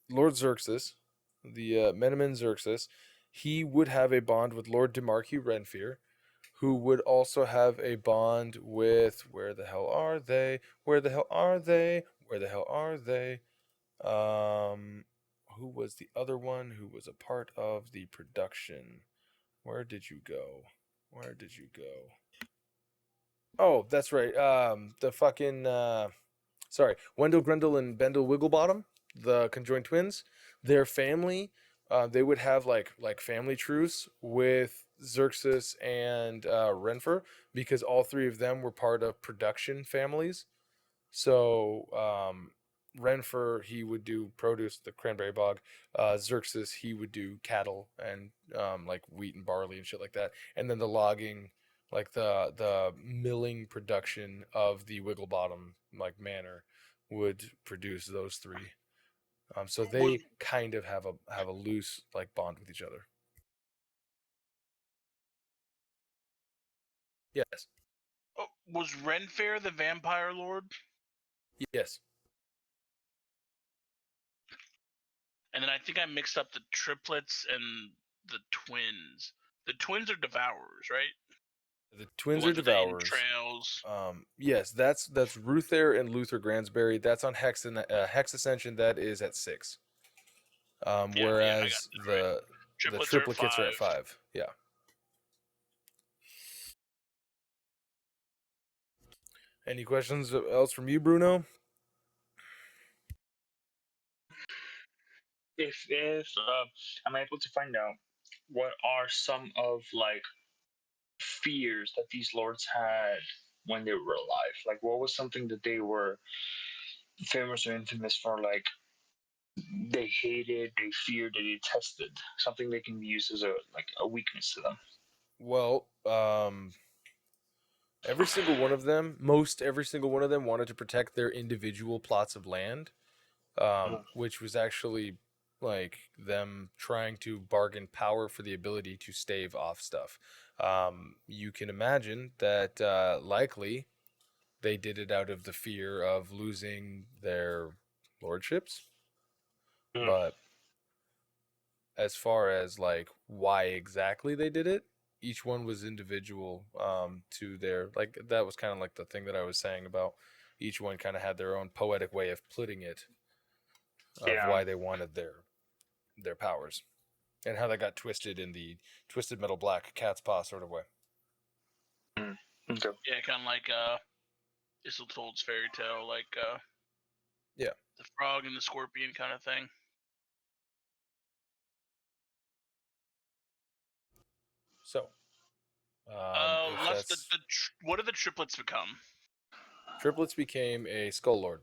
Lord Xixis, the Menemen Xixis, he would have a bond with Lord Demarcus Renfear, who would also have a bond with, where the hell are they? Where the hell are they? Where the hell are they? Who was the other one who was a part of the production? Where did you go? Where did you go? Oh, that's right. The fucking sorry, Wendell Grendel and Bendel Wigglebottom, the conjoined twins. Their family, they would have like family truce with Xerxes and Renfer because all three of them were part of production families. So Renfer, he would do produce, the cranberry bog. Xerxes, he would do cattle and like wheat and barley and shit like that. And then the logging, like the milling production of the Wigglebottom like manor would produce those three. So they kind of have a loose like bond with each other. Yes. Oh, was Renfair the vampire lord? Yes. And then I think I mixed up the triplets and the twins. The twins are devourers, right? The twins The are ones with the devourers. entrails. Yes, that's Ruther and Luther Gransberry. That's on Hex Ascension. That is at 6. Whereas right. the Triplets triplicates are are at at 5. Yeah. Any questions else from you, Bruno? If I'm able to find out what are some of like fears that these lords had when they were alive, like what was something that they were famous or infamous for, like they hated, they feared, they detested, something they can use as a weakness to them. Well, every single one of them, most every single one of them wanted to protect their individual plots of land, which was actually like them trying to bargain power for the ability to stave off stuff. You can imagine that likely they did it out of the fear of losing their lordships. But as far as like why exactly they did it, each one was individual to their, like that was kind of like the thing that I was saying about each one kind of had their own poetic way of putting it of why they wanted their powers and how that got twisted in the Twisted Metal Black cat's paw sort of way. Okay. Yeah, kind of like Isiltold's fairy tale, like Yeah. the frog and the scorpion kind of thing. So What did the triplets become? Triplets became a Skull Lord.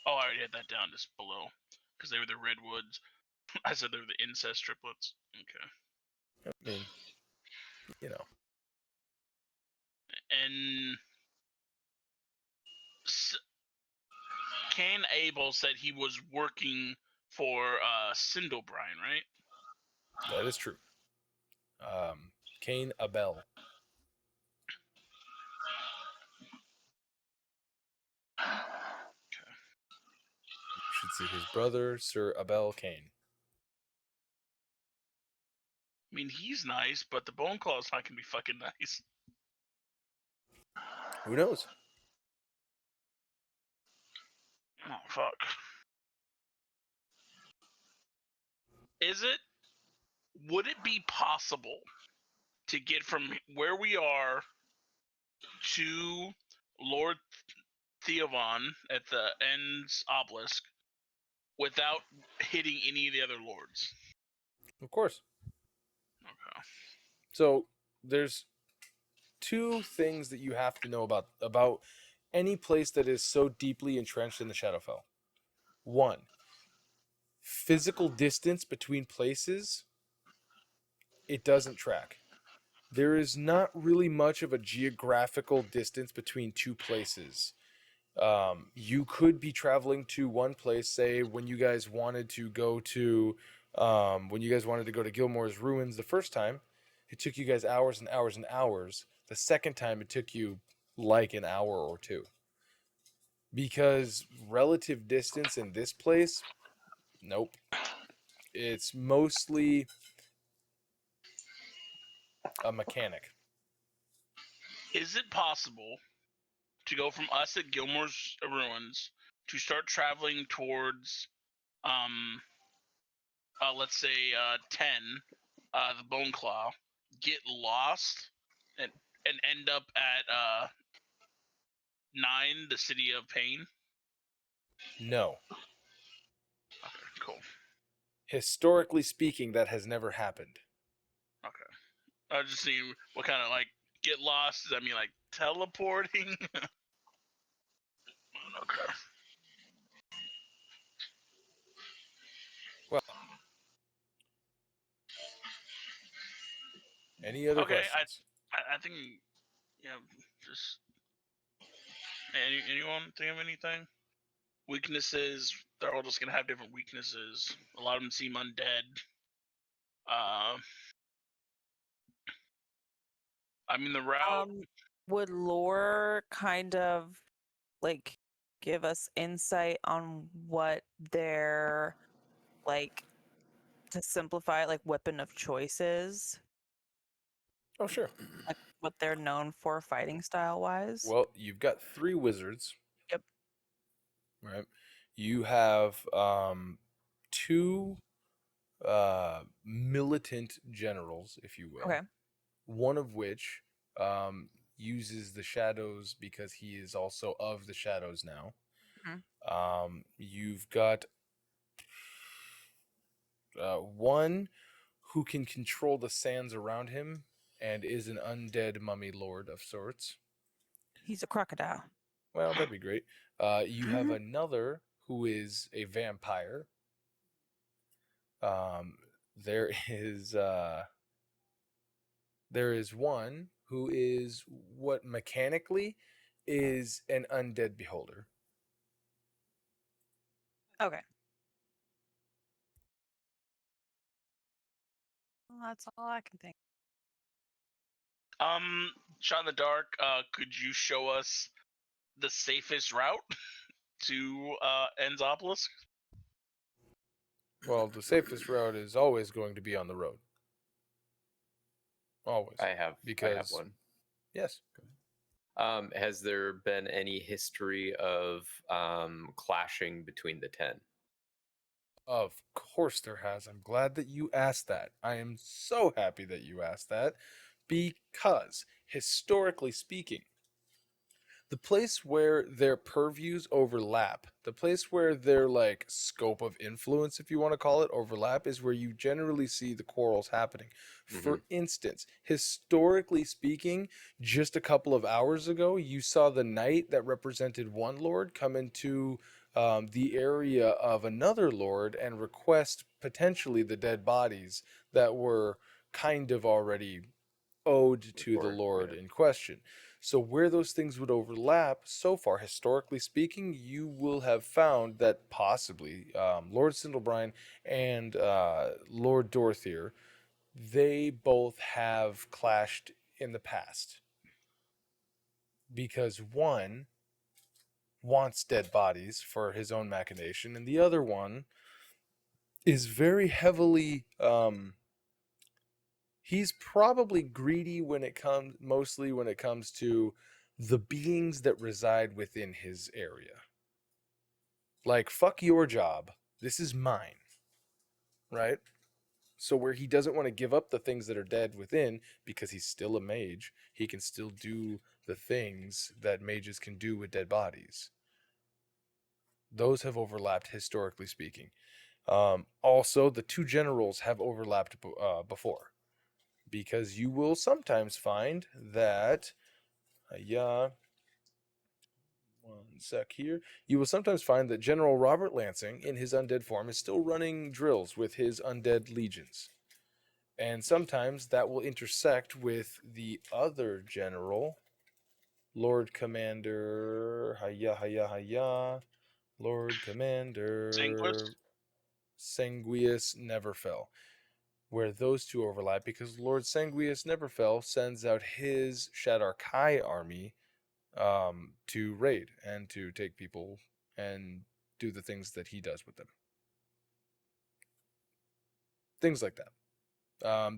Oh, I already had that down just below because they were the redwoods. I said they were the incest triplets. Okay. I mean, you know. And Cain Abel said he was working for Sindelbrine, right? That is true. Cain Abel. You should see his brother, Sir Abel Cain. I mean, he's nice, but the Bone Claw's not gonna be fucking nice. Who knows? Oh, fuck. Would it be possible to get from where we are to Lord Theovon at the End's Obelisk without hitting any of the other lords? Of course. Okay. So there's 2 things that you have to know about any place that is so deeply entrenched in the Shadowfell. 1, physical distance between places, it doesn't track. There is not really much of a geographical distance between 2 places. You could be traveling to one place, say when you guys wanted to go to Gilmore's ruins the first time, it took you guys hours and hours and hours. The second time it took you like an hour or 2. Because relative distance in this place Nope. It's mostly a mechanic. Is it possible to go from us at Gilmore's Ruins to start traveling towards, let's say 10, the Bone Claw, get lost, and end up at 9, the City of Pain? No. Okay, cool. Historically speaking, that has never happened. Okay. I was just seeing what kind of, like, get lost. Does that mean, like, teleporting? Okay. Well, any other Okay, questions? I think, yeah, just anyone think of anything? Weaknesses, they're all just gonna have different weaknesses. A lot of them seem undead. I mean, the route. Would lore kind of like give us insight on what their, like, to simplify it, like, weapon of choice is? Oh, sure. Like, what they're known for fighting style wise? Well, you've got 3 wizards. Yep. Right. You have 2 militant generals, if you will. Okay. One of which uses the shadows because he is also of the shadows now. You've got one who can control the sands around him and is an undead mummy lord of sorts. He's a crocodile. Well, that'd be great. You have another who is a vampire. There is one who is what mechanically is an undead beholder. Okay. Well, that's all I can think. Shot in the dark. Could you show us the safest route to Enzopolis? Well, the safest route is always going to be on the road. Always. I have one. Yes. Has there been any history of clashing between the 10? Of course there has. I'm glad that you asked that. I am so happy that you asked that because, historically speaking, the place where their purviews overlap, the place where their like scope of influence, if you want to call it, overlap, is where you generally see the quarrels happening. For instance, historically speaking, just a couple of hours ago, you saw the knight that represented one lord come into the area of another lord and request potentially the dead bodies that were kind of already owed to the lord in question. So where those things would overlap, so far, historically speaking, you will have found that possibly Lord Sindlebrine and Lord Dorthier, they both have clashed in the past. Because one wants dead bodies for his own machination, and the other one is very heavily... he's probably greedy mostly when it comes to the beings that reside within his area. Like, fuck your job. This is mine. Right? So where he doesn't want to give up the things that are dead within, because he's still a mage, he can still do the things that mages can do with dead bodies. Those have overlapped, historically speaking. Also, the 2 generals have overlapped before. Because you will sometimes find that... one sec here. You will sometimes find that General Robert Lansing, in his undead form, is still running drills with his undead legions. And sometimes that will intersect with the other general, Lord Commander... Lord Commander... Sanguius Neverfell. Where those 2 overlap, because Lord Sanguius Neverfell sends out his Shadar Kai army to raid and to take people and do the things that he does with them. things like that.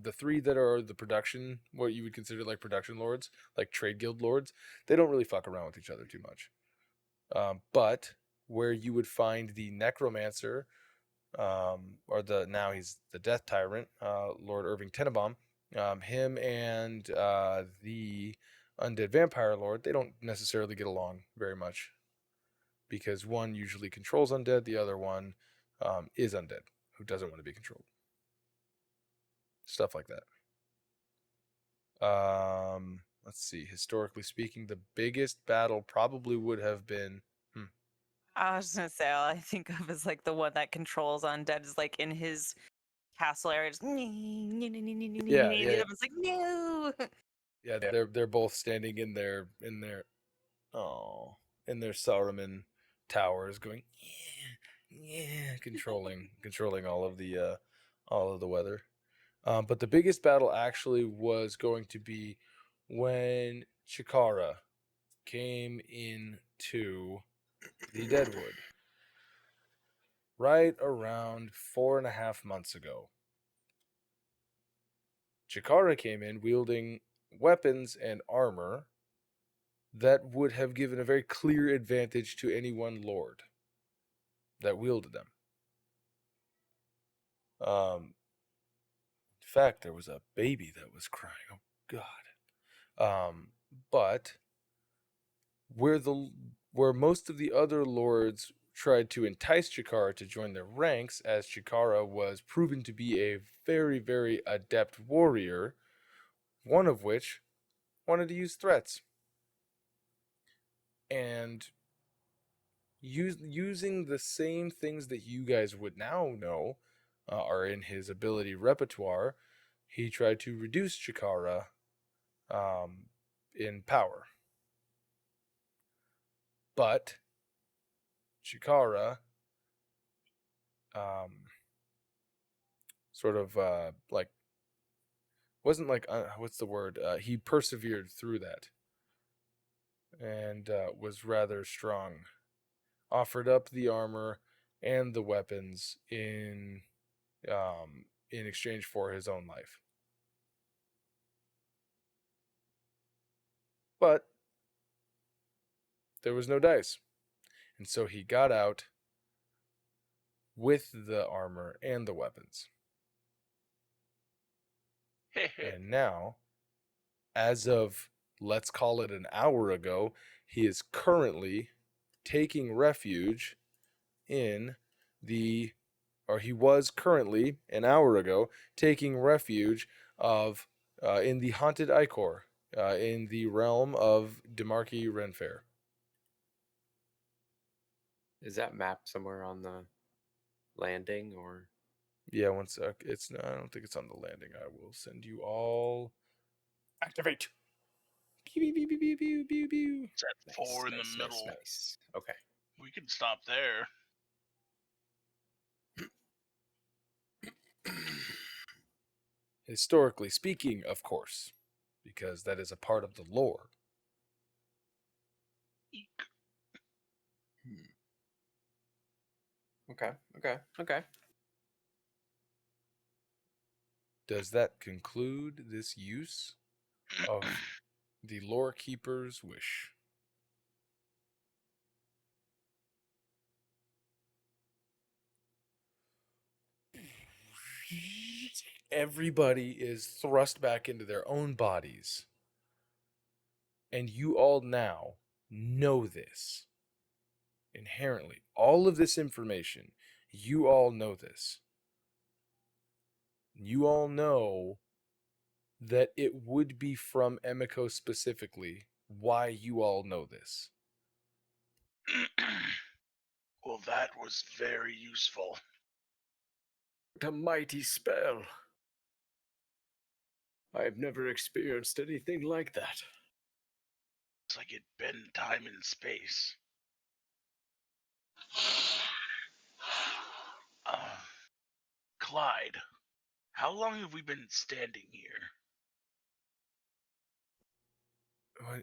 The three that are the production, what you would consider like production lords, like trade guild lords, they don't really fuck around with each other too much. But where you would find the necromancer, or now he's the death tyrant, Lord Irving Tenenbaum, him and the undead vampire lord, they don't necessarily get along very much, because one usually controls undead, the other one is undead who doesn't want to be controlled. Stuff like that. Let's see. Historically speaking, the biggest battle probably would have been. I was gonna say, all I think of is like the one that controls undead is like in his castle area. Just, Yeah. the other one's like, no. Yeah, they're both standing in their in their Saruman towers, going yeah, controlling all of the weather. But the biggest battle actually was going to be when Chikara came into the Deadwood right around 4.5 months ago. Chikara came in wielding weapons and armor that would have given a very clear advantage to any one lord that wielded them. In fact, there was a baby that was crying. Oh God. But where most of the other lords tried to entice Chikara to join their ranks, as Chikara was proven to be a very, very adept warrior, one of which wanted to use threats. And using the same things that you guys would now know are in his ability repertoire, he tried to reduce Chikara in power. But Chikara sort of like wasn't like what's the word? He persevered through that and was rather strong. Offered up the armor and the weapons in exchange for his own life. But there was no dice. And so he got out with the armor and the weapons. And now, as of, let's call it an hour ago, he is currently taking refuge in the, or he was currently, an hour ago, taking refuge in the haunted Ichor, in the realm of Demarchy Renfair. Is that map somewhere on the landing or? Yeah, one sec. I don't think it's on the landing. I will send you all. Activate. Pew, pew, pew, pew, pew, pew, pew. It's at 4 in the middle. Nice. Okay. We can stop there. Historically speaking, of course, because that is a part of the lore. Eek. Okay. Does that conclude this use of the lore keeper's wish? Everybody is thrust back into their own bodies. And you all now know this. Inherently. All of this information, you all know this. You all know that it would be from Emiko specifically why you all know this. Well, that was very useful. What a mighty spell. I've never experienced anything like that. It's like it bent time and space. Clyde, how long have we been standing here? What?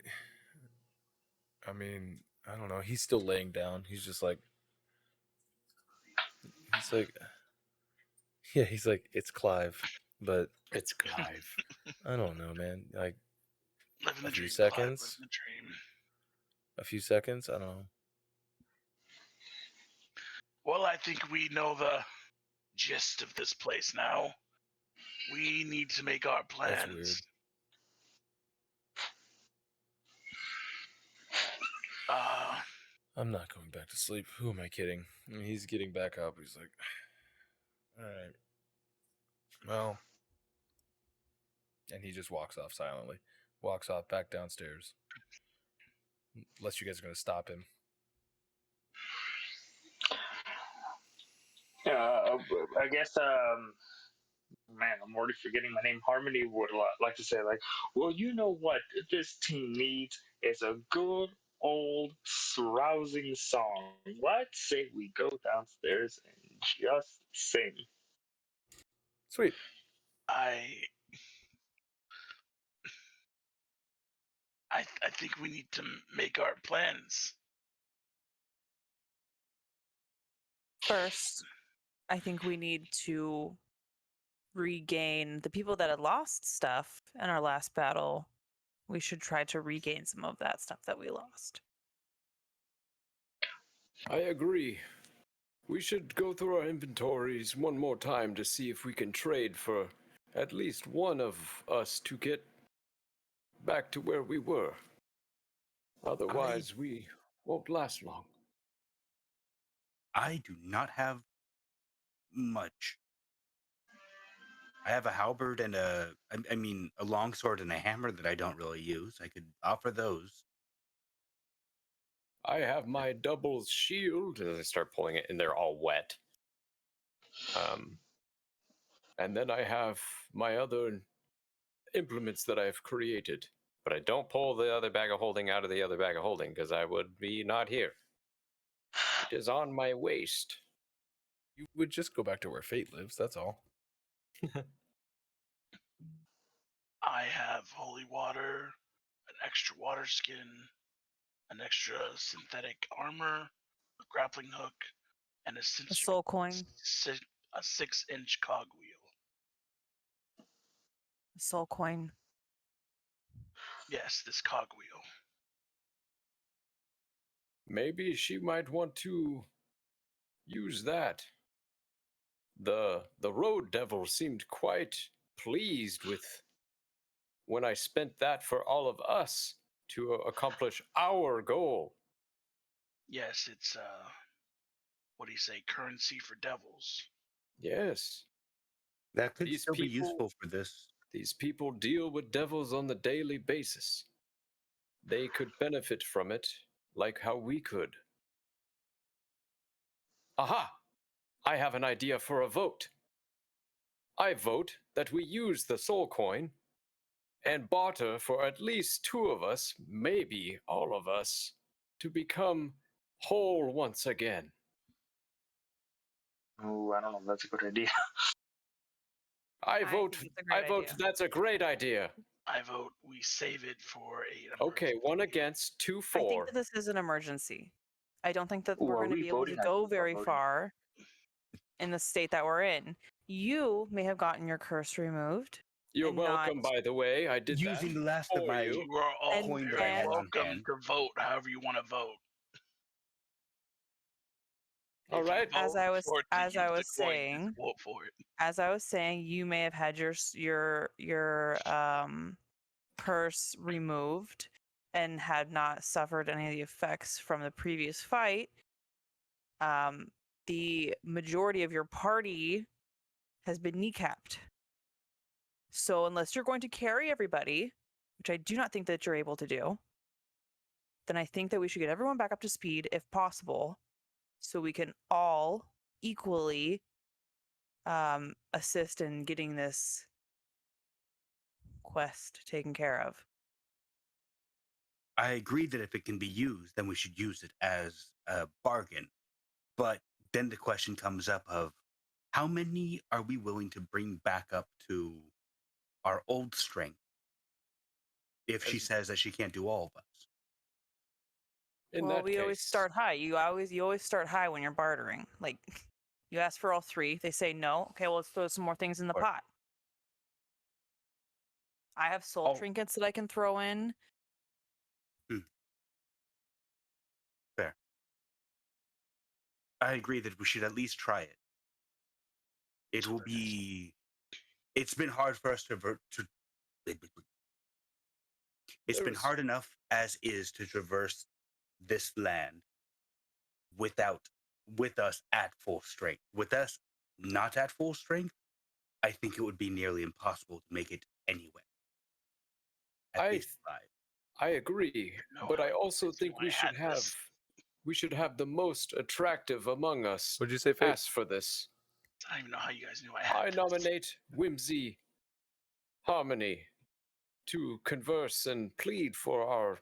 I mean, I don't know. He's still laying down. He's just like, Yeah, he's like, it's Clive, but It's Clive. I don't know, man. Like Living a the few dream, Clive, seconds. living the dream. A few seconds. I don't know. Well, I think we know the gist of this place now. We need to make our plans. That's weird. I'm not going back to sleep. Who am I kidding? I mean, he's getting back up. He's like, all right. Well, and he just walks off silently. Walks off back downstairs. Unless you guys are going to stop him. I guess, man, I'm already forgetting my name. Harmony would like to say, like, well, you know what this team needs is a good old rousing song. Let's say we go downstairs and just sing. Sweet. I think we need to make our plans. First, I think we need to regain the people that had lost stuff in our last battle. We should try to regain some of that stuff that we lost. I agree. We should go through our inventories one more time to see if we can trade for at least one of us to get back to where we were. Otherwise, we won't last long. I do not have much. I have a halberd and a longsword and a hammer that I don't really use. I could offer those. I have my double shield. And I start pulling it, and they're all wet. And then I have my other implements that I've created. But I don't pull the other bag of holding out of the other bag of holding, because I would be not here. It is on my waist. You would just go back to where Fayte lives, that's all. I have holy water, an extra water skin, an extra synthetic armor, a grappling hook, and A soul coin. a 6-inch cogwheel. A soul coin. Yes, this cogwheel. Maybe she might want to use that. The road devil seemed quite pleased with when I spent that for all of us to accomplish our goal. Yes, it's what do you say, currency for devils. Yes. That could These still be people- useful for this. These people deal with devils on the daily basis. They could benefit from it like how we could. Aha! I have an idea for a vote. I vote that we use the soul coin and barter for at least 2 of us, maybe all of us, to become whole once again. Oh, I don't know if that's a good idea. I think vote it's a great idea. that's a great idea. I vote we save it for an Okay, emergency. 1 against, 2 I for. think that this is an emergency. I don't think that Ooh, we're are going to we be able to voting? I go think we're very voting. far in the state that we're in. You may have gotten your curse removed. You're and welcome, not- by the way. I did Using that the last of for my you. You are all And- coin that I very had on welcome hand. to vote however you want to vote. All If you right. As vote I was- for it to as use I the was coin, just saying- vote for it. As I was saying, you may have had your curse removed and had not suffered any of the effects from the previous fight. The majority of your party has been kneecapped. So unless you're going to carry everybody, which I do not think that you're able to do, then I think that we should get everyone back up to speed if possible, so we can all equally assist in getting this quest taken care of. I agree that if it can be used, then we should use it as a bargain. But then the question comes up of how many are we willing to bring back up to our old strength if she says that she can't do all of us? In Well, that we always case, start high. You always start high when you're bartering. Like You ask for all 3. They say no. Okay, well, let's throw some more things in the Or- pot. I have soul Oh. trinkets that I can throw in. Fair. I agree that we should at least try it. It will be. It's been hard for us to. It's been hard enough as is to traverse this land with us at full strength. With us not at full strength, I think it would be nearly impossible to make it anyway. At this time. I agree, but I also think we should have the most attractive among us What'd you say, Fayte? I ask for this. don't even know how you guys knew I had I this. nominate Wimsy Harmony to converse and plead for our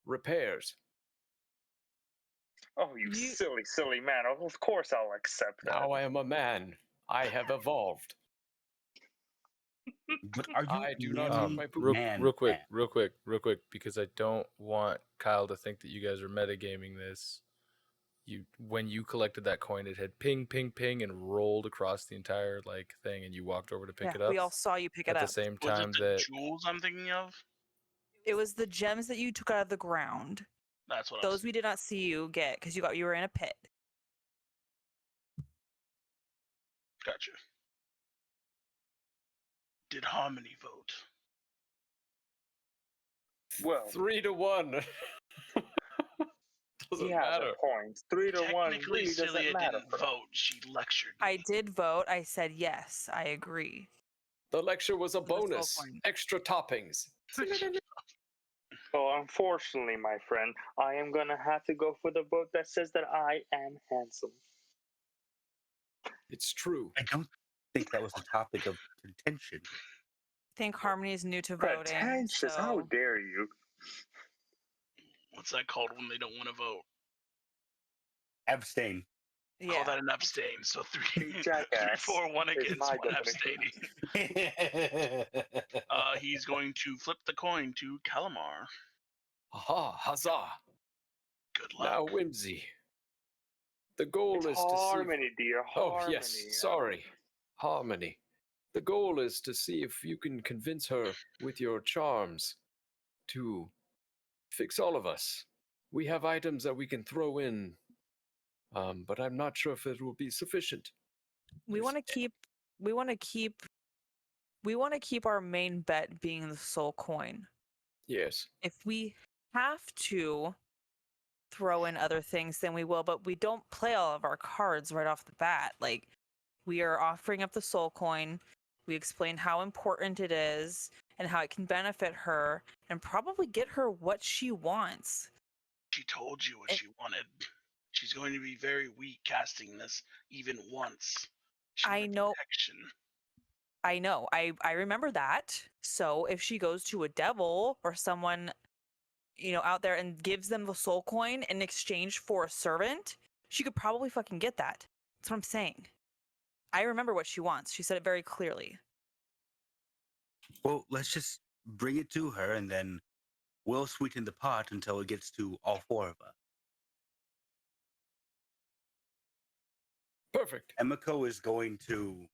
repairs. Oh, you silly, silly man. Of course I'll accept that. Now I am a man. I have evolved. But are you I do not really eat my poop. Real quick, because I don't want Kyle to think that you guys are metagaming this. When you collected that coin, it had ping, ping, ping, and rolled across the entire thing, and you walked over to pick it up. We all saw you pick it at up. the same Was time it the that jewels I'm thinking of? It was the gems that you took out of the ground. That's what I was Those we did not see you get because you were in a pit. Gotcha. Did Harmony vote? Well, 3-1. Doesn't he has matter. a point. 3-1 Technically, really Cilia doesn't matter. didn't vote. She lectured me. I did vote. I said yes. I agree. The lecture was a The soul bonus. coin. Extra toppings. Well, unfortunately, my friend, I am gonna have to go for the vote that says that I am handsome. It's true. I don't think that was a topic of contention. I think Harmony is new to voting. Pretentious, how So dare you? What's that called when they don't want to vote? Abstain. Call yeah. that an abstain. So three, Jackass. 4, 1 It's against, my 1 definition. abstaining. He's going to flip the coin to Calamar. Aha, huzzah. Good luck. Now, Wimsy. The goal It's is to see. harmony, dear. Harmony. Oh, yes, sorry. Harmony. The goal is to see if you can convince her with your charms to fix all of us. We have items that we can throw in, but I'm not sure if it will be sufficient. We want to keep our main bet being the soul coin. Yes. If we have to throw in other things, then we will, but we don't play all of our cards right off the bat. Like, we are offering up the soul coin. We explain how important it is and how it can benefit her and probably get her what she wants. She told you what she wanted. She's going to be very weak casting this even once. She I wanted know. protection. I know. I remember that. So if she goes to a devil or someone, out there and gives them the soul coin in exchange for a servant, she could probably fucking get that. That's what I'm saying. I remember what she wants. She said it very clearly. Well, let's just bring it to her, and then we'll sweeten the pot until it gets to all 4 of us. Perfect. Emiko is going to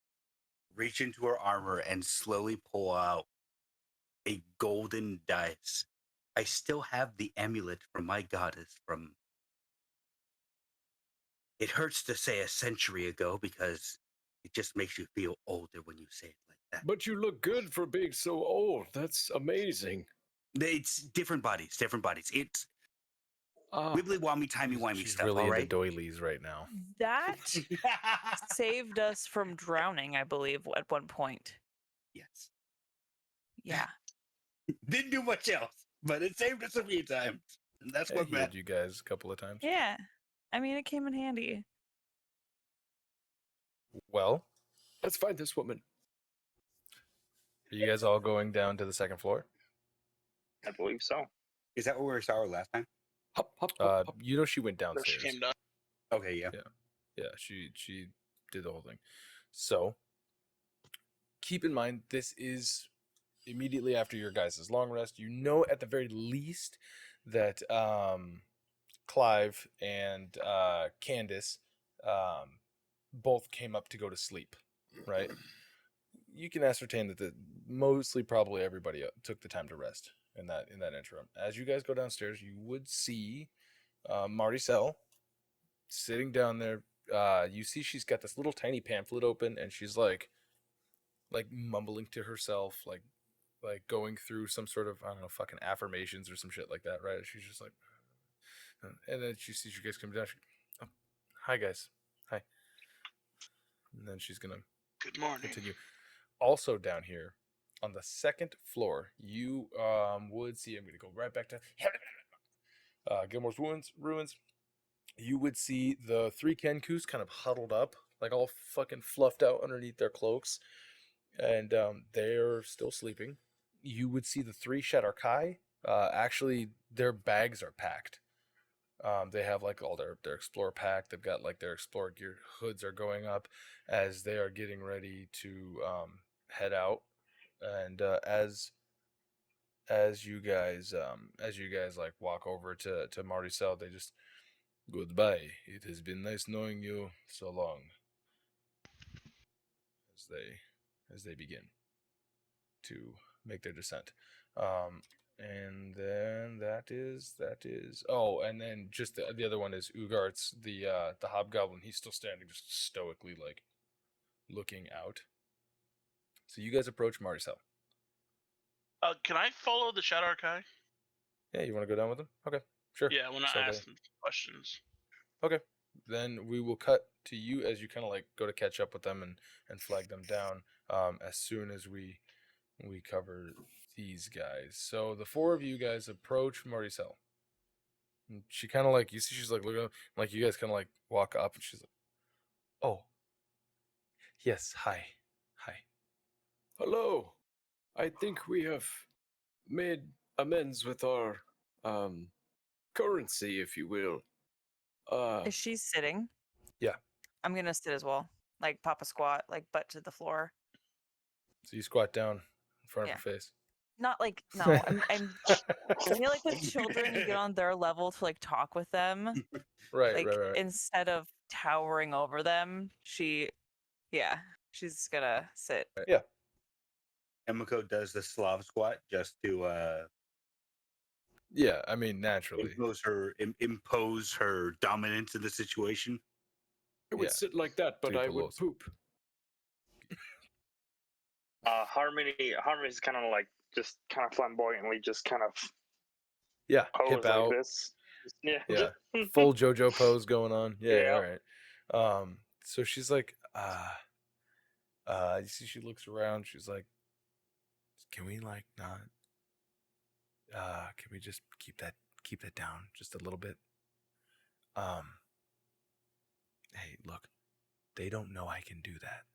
reach into her armor and slowly pull out a golden dice. I still have the amulet from my goddess from... It hurts to say a century ago because it just makes you feel older when you say it like that. But you look good for being so old. That's amazing. It's different bodies. It's wibbly-wommy, timey-wimey she's stuff, really all into right? doilies right now. That saved us from drowning, I believe, at one point. Yes. Yeah. Didn't do much else, but it saved us a few times. And that's I what healed matters. you guys a couple of times. Yeah. I mean, it came in handy. Well, Let's find this woman. are you guys all going down to the second floor? I believe so. Is that where we saw her last time? Hop, hop, hop, Uh, hop. you know she went So downstairs. she came down. Okay, yeah. Yeah, she did the whole thing. So keep in mind, this is immediately after your guys' long rest. You know at the very least that Clive and Candace both came up to go to sleep, right? You can ascertain that mostly probably everybody took the time to rest in that interim. As you guys go downstairs, you would see Marticel sitting down there. You see she's got this little tiny pamphlet open, and she's like mumbling to herself, like going through some sort of, I don't know, fucking affirmations or some shit like that, right? She's just like, and then she sees you guys come down. Oh, hi guys, hi. And then she's gonna Good morning. continue. Also down here on the second floor, you would see. I'm gonna go right back to Gilmore's ruins. You would see the 3 Kenkus kind of huddled up, like all fucking fluffed out underneath their cloaks, and they're still sleeping. You would see the 3 Shadarkai. Actually, their bags are packed. They have like all their explorer pack. They've got like their explorer gear. Hoods are going up as they are getting ready to head out. And as you guys like walk over to Marticel, they just, goodbye. It has been nice knowing you so long. As they begin to make their descent. And then that is. Oh, and then just the other one is Ugart's, the hobgoblin. He's still standing, just stoically, like looking out. So you guys approach Marticel. Can I follow the Shadow Archive? Yeah, you want to go down with him? Okay, sure. Yeah, I want to So ask them questions. Okay, then we will cut to you as you kind of like go to catch up with them and flag them down. As soon as we cover these guys. So the 4 of you guys approach Marticel. She kind of like, you see she's like looking up, like you guys kind of like walk up, and she's like, oh, yes, hi. Hello. I think we have made amends with our currency, if you will. Is she sitting? Yeah. I'm gonna sit as well, like pop a squat, like butt to the floor. So you squat down in front of her face. Not like no. I'm. I feel like with children, you get on their level to like talk with them. Right. Instead of towering over them, she's gonna sit. Yeah. Emiko does the Slav squat just to Yeah, I mean, naturally. impose her dominance in the situation. I would sit like that, but I would poop. Harmony's kind of like just kind of flamboyantly, just kind of hip out like this. Yeah. Full JoJo pose going on. Yeah. All right. So she's like, you see she looks around, she's like, can we like not can we just keep that down just a little bit? Hey, look, they don't know I can do that.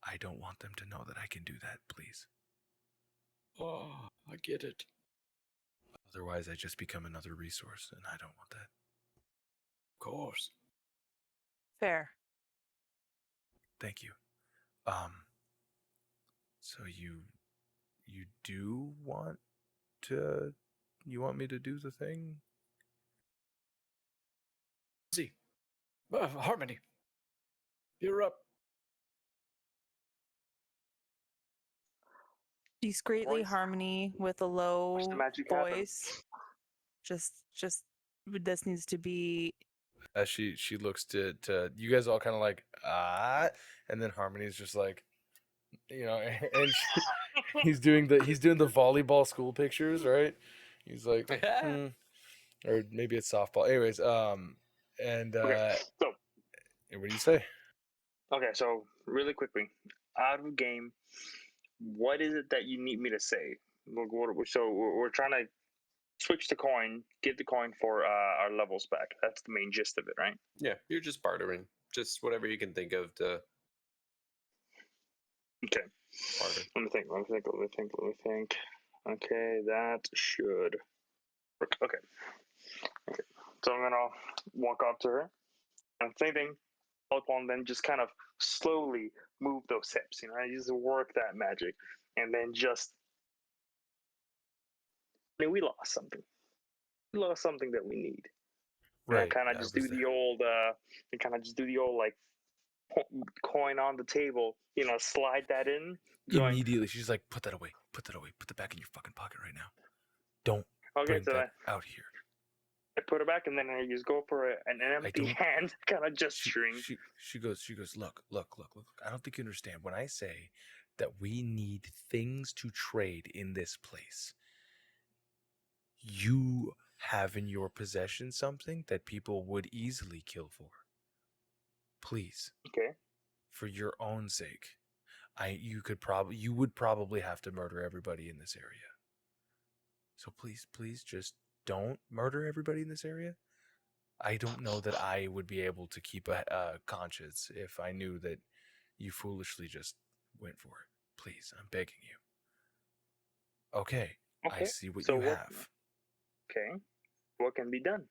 I don't want them to know that I can do that, please. Oh, I get it. Otherwise, I just become another resource, and I don't want that. Of course. Fair. Thank you. So you do want to? You want me to do the thing? See, Harmony, you're up. Discreetly, Voice. Harmony with a low Watch the magic happen. voice. Just this needs to be. As she looks to you guys all kind of like and then Harmony's just like, and he's doing the volleyball school pictures, right? He's like, or maybe it's softball. Anyways, and Okay, so what do you say? Okay, so really quickly, out of game, what is it that you need me to say? So we're trying to switch the coin, get the coin for our levels back. That's the main gist of it, right? Yeah, you're just bartering. Just whatever you can think of to. Okay. Barter. Let me think. Okay, that should work. Okay. So I'm gonna walk up to her and thinking upon then just kind of slowly move those hips, just work that magic, and then just we lost something. We lost something that we need. Right. Kind of just do the old like coin on the table, slide that in. Going, Immediately, she's like, put that away. Put that away. Put that back in your fucking pocket right now. Don't okay, bring so that out here. I put it back, and then I just go for an empty don't- hand, kind of gesturing. She goes, look. I don't think you understand. When I say that we need things to trade in this place, you have in your possession something that people would easily kill for. Please. Okay. For your own sake. You would probably have to murder everybody in this area. So please just don't murder everybody in this area. I don't know that I would be able to keep a conscience if I knew that you foolishly just went for it. Please, I'm begging you. Okay, I see what you have. Okay, what can be done?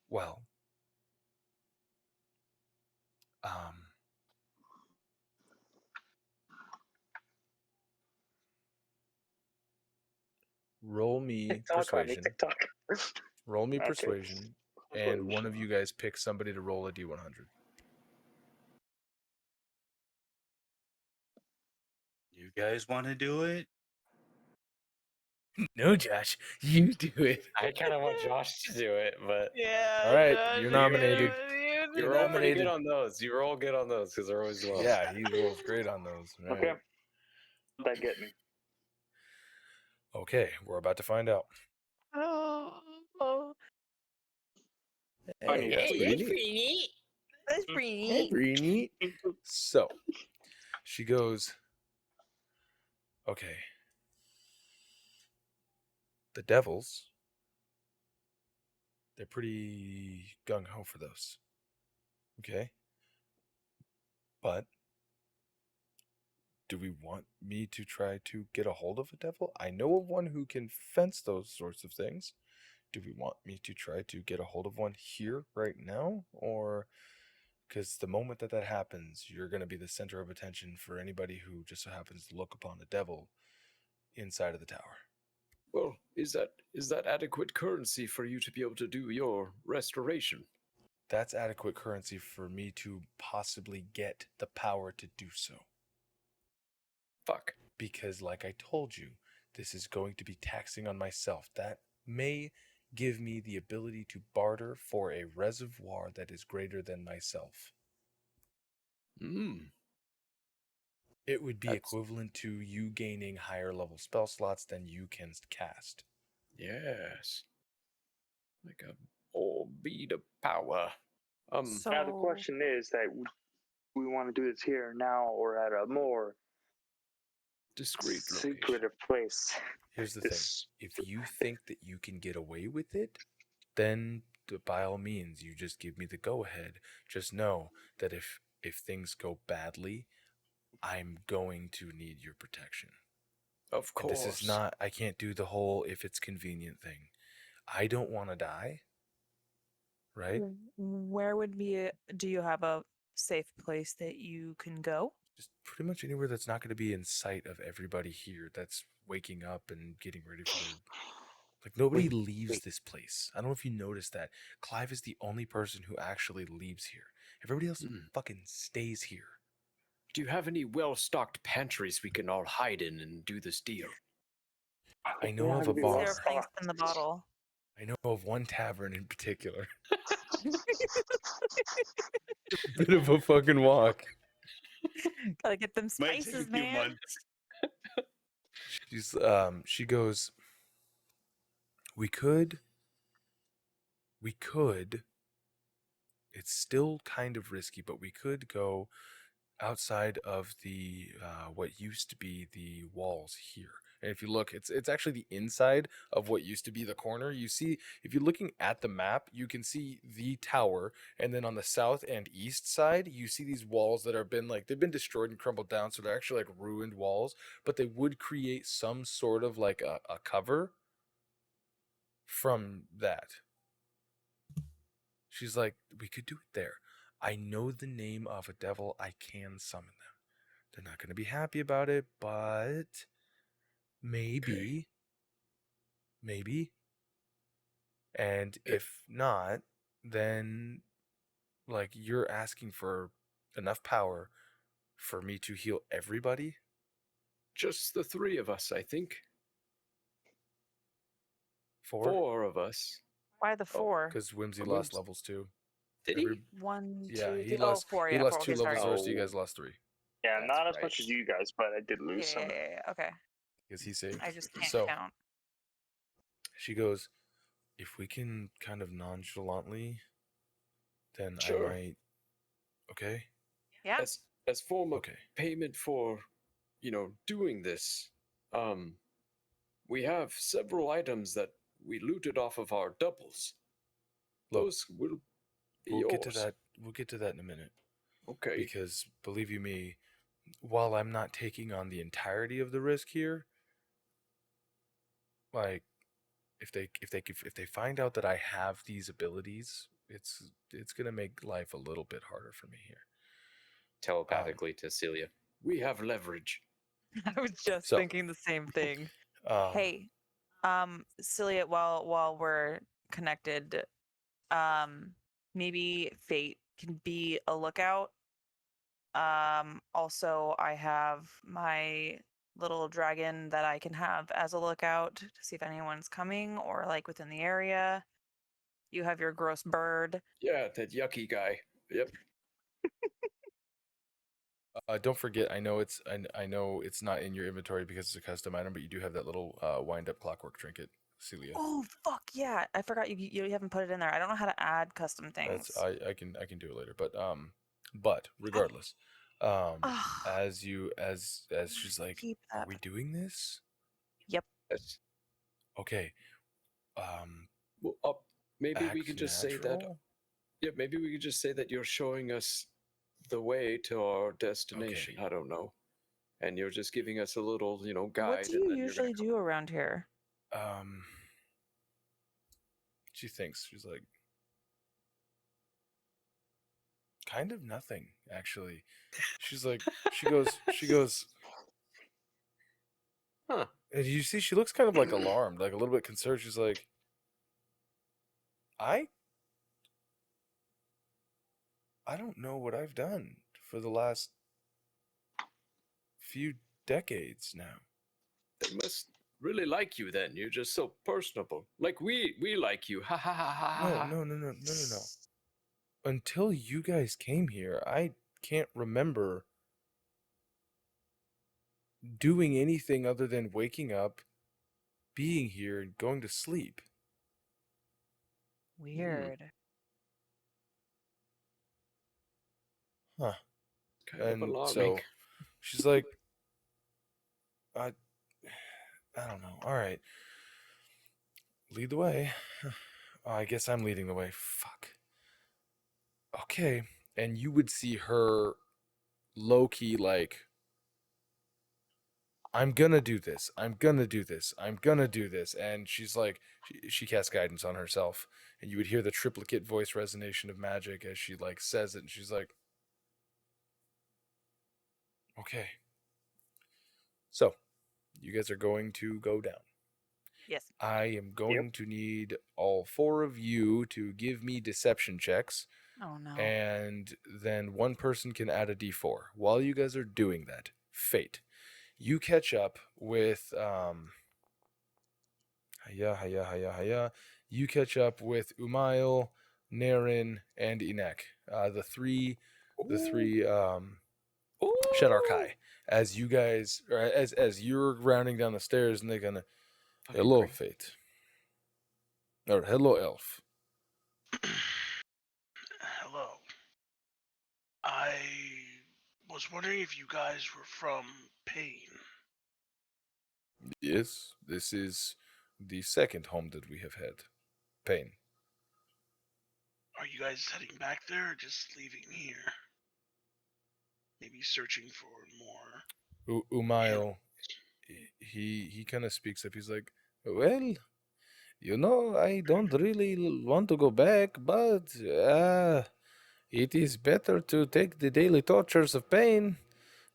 Well, roll me TikTok, persuasion. TikTok. Roll me Okay. persuasion, and one of you guys pick somebody to roll a d100. You guys want to do it? No, Josh, you do it. I kind of want Josh to do it, but Yeah. All right, you're nominated. you roll pretty good on those. You roll good on those because they're always low. Yeah, he rolls great on those. Right. Okay. That get me. Okay, we're about to find out. Oh. Funny, that's pretty neat. That's pretty Hey, neat. pretty neat. So, she goes, okay. The devils, they're pretty gung-ho for those. Okay? But, do we want me to try to get a hold of a devil? I know of one who can fence those sorts of things. Do we want me to try to get a hold of one here right now? Or, because the moment that happens, you're going to be the center of attention for anybody who just so happens to look upon a devil inside of the tower. Well, is that adequate currency for you to be able to do your restoration? That's adequate currency for me to possibly get the power to do so. Fuck. Because, like I told you, this is going to be taxing on myself. That may give me the ability to barter for a reservoir that is greater than myself. It would be equivalent to you gaining higher level spell slots than you can cast. Yes. Like a bead of power. So Now the question is that we want to do this here now or at a more discreet secretive place. Here's the thing. If you think that you can get away with it, then by all means, you just give me the go-ahead. Just know that if things go badly, I'm going to need your protection. Of course. And this is not, I can't do the whole if it's convenient thing. I don't want to die. Right? where do you have a safe place that you can go? Just pretty much anywhere that's not going to be in sight of everybody here that's waking up and getting ready for their... Like, nobody leaves this place. I don't know if you noticed that. Clive is the only person who actually leaves here. Everybody else fucking stays here. Do you have any well-stocked pantries we can all hide in and do this deal? I know of a bar. Zero pinks in the bottle. I know of one tavern in particular. Bit of a fucking walk. Gotta get them spices, man. She goes, we could, it's still kind of risky, but we could go outside of the, what used to be the walls here. And if you look, it's actually the inside of what used to be the corner. You see, if you're looking at the map, you can see the tower, and then on the south and east side, you see these walls that have been they've been destroyed and crumbled down, so they're actually like ruined walls, but they would create some sort of like a cover from that. She's like, we could do it there. I know the name of a devil. I can summon them. They're not going to be happy about it, but maybe. And if not, then like you're asking for enough power for me to heal everybody? Just the three of us, I think. Four? 4 of us. Why the 4? Because Wimsy Oh, lost Wims- levels too. Did he? 1, Yeah, 2, he 3. lost. Oh, 4. He Yeah, lost 4. 2 Okay, levels sorry. first. You Oh. guys lost 3 Yeah, That's not as right. much as you guys, but I did Yeah, lose some. okay. because he saved. I just can't So count. she goes, if we can kind of nonchalantly, then Sure. I might. Okay. Yeah. As form of Okay. payment for, doing this, we have several items that we looted off of our doubles. Look, Those will be we'll yours. get to that. We'll get to that in a minute. Okay. Because believe you me, while I'm not taking on the entirety of the risk here, like if they find out that I have these abilities, it's gonna make life a little bit harder for me here. Telepathically to Cilia. We have leverage. I was just So- thinking the same thing. Um, Hey, Cilia, while we're connected, maybe Fayte can be a lookout. Also, I have my little dragon that I can have as a lookout to see if anyone's coming or like within the area. You have your gross bird. Yeah, that yucky guy. Yep. don't forget, I know it's not in your inventory because it's a custom item, but you do have that little wind up clockwork trinket, Cilia. Oh fuck yeah! I forgot you haven't put it in there. I don't know how to add custom things. I can do it later, but regardless, as she's like, Keep are that. we doing this? Yep. Yes. Okay. Well, maybe we act could just say that. natural? Yeah, maybe we could just say that you're showing us the way to our destination. Okay. I don't know. And you're just giving us a little, guide. What do and you then usually do around here? She thinks. She's like, kind of nothing, actually. She's like, she goes, Huh. and you see, she looks kind of like alarmed, like a little bit concerned. She's like, I don't know what I've done for the last few decades now. They must really like you then. You're just so personable. Like we like you. Ha ha ha ha ha. No. Until you guys came here, I can't remember doing anything other than waking up, being here, and going to sleep. Weird. Huh. Kind of And alarming. so she's like, I don't know. All right. Lead the way. I guess I'm leading the way. Fuck. Okay. And you would see her low-key like, I'm gonna do this. I'm gonna do this. I'm gonna do this. And she's like, she casts guidance on herself. And you would hear the triplicate voice resonation of magic as she like says it. And she's like, okay. So, you guys are going to go down. Yes. I am going to need all 4 of you to give me deception checks. Oh no. And then one person can add a d4. While you guys are doing that, Fayte, you catch up with you catch up with Umail, Naren, and Inek. The three Shadarkai. As you guys, or as you're rounding down the stairs, and they're gonna, hello, Fayte, or hello, Elf. Hello. I was wondering if you guys were from Pain. Yes, this is the second home that we have had. Pain. Are you guys heading back there or just leaving here? Maybe searching for more. Umail, he kind of speaks up. He's like, well, I don't really want to go back, but it is better to take the daily tortures of pain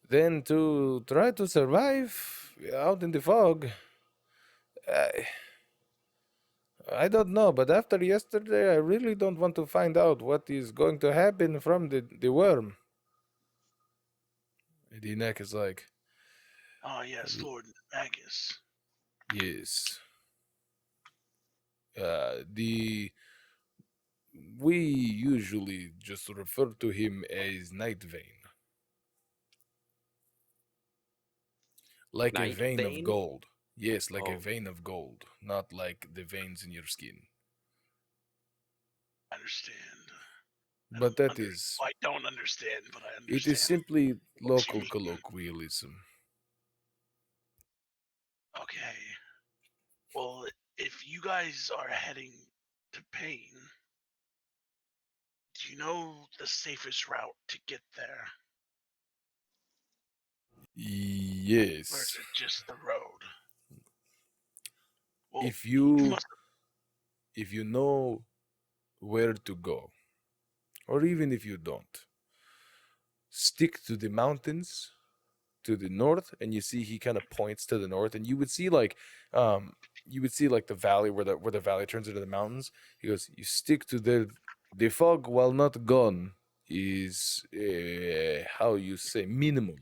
than to try to survive out in the fog. I don't know, but after yesterday, I really don't want to find out what is going to happen from the worm. The neck is like, Oh yes, Lord Magus. yes. We usually just refer to him as Night Vein. Like a Night vein of vein? gold. Yes, like a Oh. vein of gold, not like the veins in your skin. I understand. But that is, I don't understand, but I it is understand. simply you local mean. colloquialism. Okay. Well, if you guys are heading to Pain, do you know the safest route to get there? Or is Yes. it just the road? Well, If you must if you know where to go, or even if you don't, stick to the mountains to the north, and you see he kind of points to the north, and you would see like the valley where the valley turns into the mountains. He goes, you stick to the fog while not gone is how you say minimal.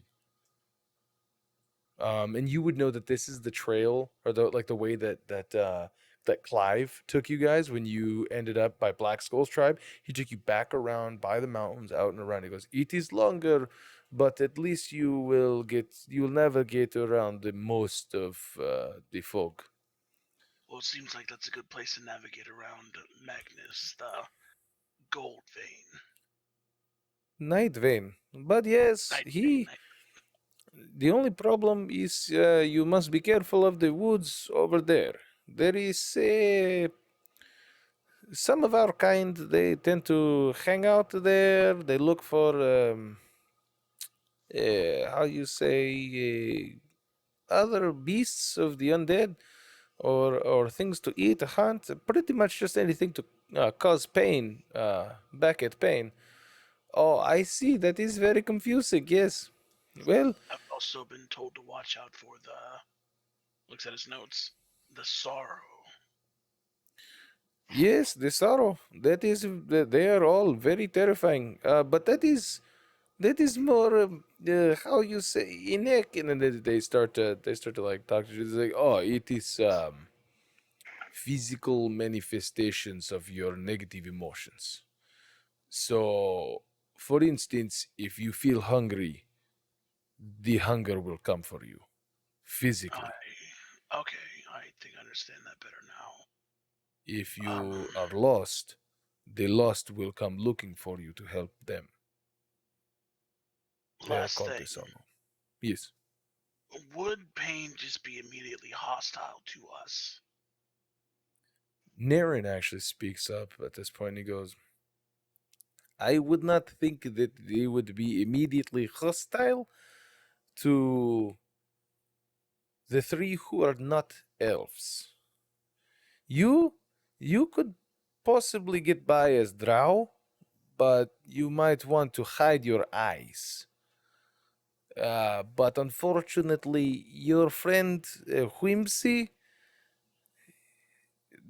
And you would know that this is the trail, or the way that Clive took you guys when you ended up by Black Skull's tribe. He took you back around by the mountains, out and around. He goes, it is longer, but at least you'll navigate around the most of the fog. Well, it seems like that's a good place to navigate around Magnus, the gold vein. Night Vein, but yes, Night he. vein. The only problem is you must be careful of the woods over there. There is some of our kind, they tend to hang out there. They look for how you say other beasts of the undead, or things to eat, hunt, pretty much just anything to cause pain, back at pain. Oh, I see. That is very confusing. Yes. Well, I've also been told to watch out for looks at his notes, the sorrow. yes, the sorrow. They are all very terrifying. But that is more how you say inek, and then they start to like talk to you. It's like, oh, it is physical manifestations of your negative emotions. So, for instance, if you feel hungry, the hunger will come for you physically. Okay, I think I understand that better now. If you are lost, the lost will come looking for you to help them. They are Last called thing, the sorrow. Yes. would pain just be immediately hostile to us? Naren actually speaks up at this point. He goes, I would not think that they would be immediately hostile to the three who are not elves. You you could possibly get by as drow, but you might want to hide your eyes. But unfortunately, your friend Wimsy,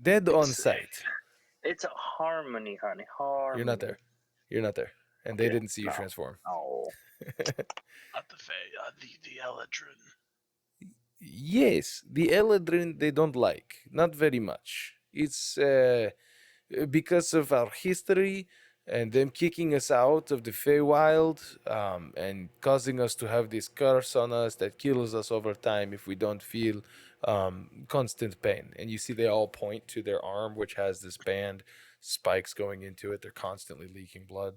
dead on sight. It's a harmony, honey. Harmony. You're not there. You're not there. And they Okay, didn't see you no. transform. Oh. Not the Fae, the Eladrin. Yes, the Eladrin they don't like. Not very much. It's because of our history and them kicking us out of the Feywild, and causing us to have this curse on us that kills us over time if we don't feel constant pain. And you see they all point to their arm, which has this band, spikes going into it. They're constantly leaking blood.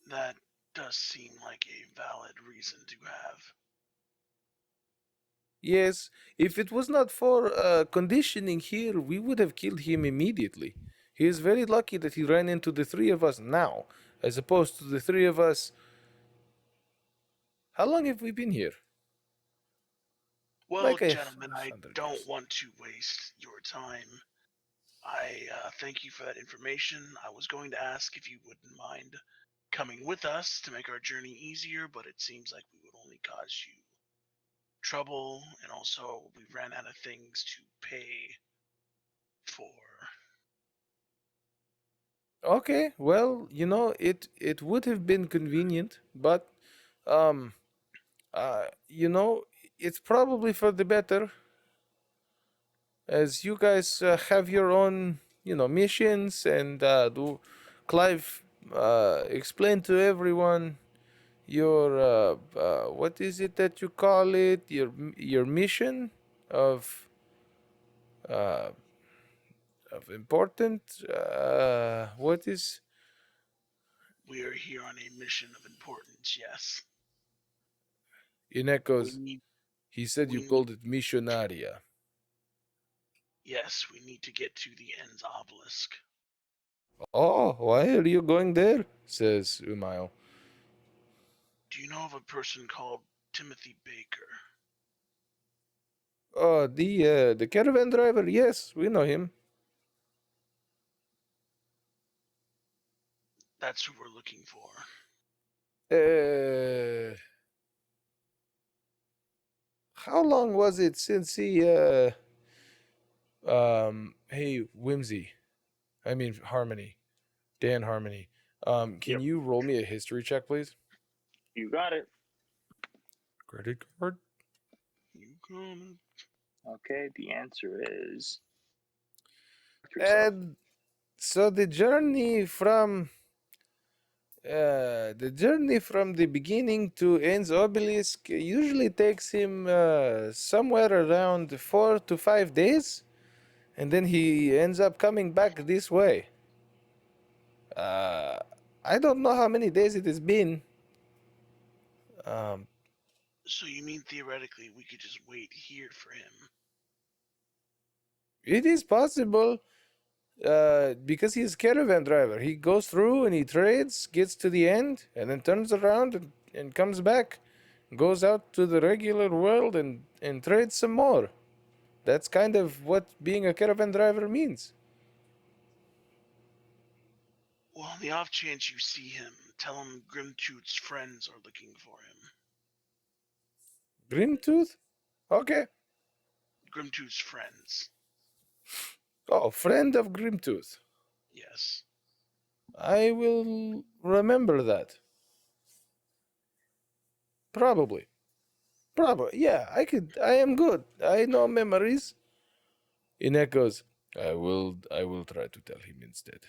That does seem like a valid reason to have. Yes, if it was not for conditioning here, we would have killed him immediately. He is very lucky that he ran into the three of us now, as opposed to the three of us. How long have we been here? Well, Like gentlemen, I 100 don't years. want to waste your time. I thank you for that information. I was going to ask if you wouldn't mind coming with us to make our journey easier, but it seems like we would only cause you trouble, and also we ran out of things to pay 4. Okay, well, it would have been convenient, but um you know, it's probably for the better, as you guys have your own, missions, and do Clive explain to everyone your what is it that you call it? Your mission of uh important what is We are here on a mission of importance, yes. in We echoes. need, He said you we called it missionaria. yes, we need to get to the end's obelisk. Oh, why are you going there? Says Umail. Do you know of a person called Timothy Baker? Oh, the caravan driver. Yes, we know him. That's who we're looking for. How long was it since he hey, Wimsy. I mean Harmony. Dan Harmony. Can Yep. you roll me a history check, please? You got it. Credit card. You gonna... Okay, the answer is yourself. And so the journey from the beginning to Ends Obelisk usually takes him somewhere around 4 to 5 days, and then he ends up coming back this way. I don't know how many days it has been. So you mean theoretically we could just wait here for him? It is possible, because he's a caravan driver. He goes through and he trades, gets to the end, and then turns around and comes back, goes out to the regular world and trades some more. That's kind of what being a caravan driver means. Well, on the off chance you see him, tell him Grimtooth's friends are looking for him. Grimtooth? Okay. Grimtooth's friends. Oh, friend of Grimtooth. Yes. I will remember that. Probably. Yeah, I am good. I know memories. In echoes, I will try to tell him instead.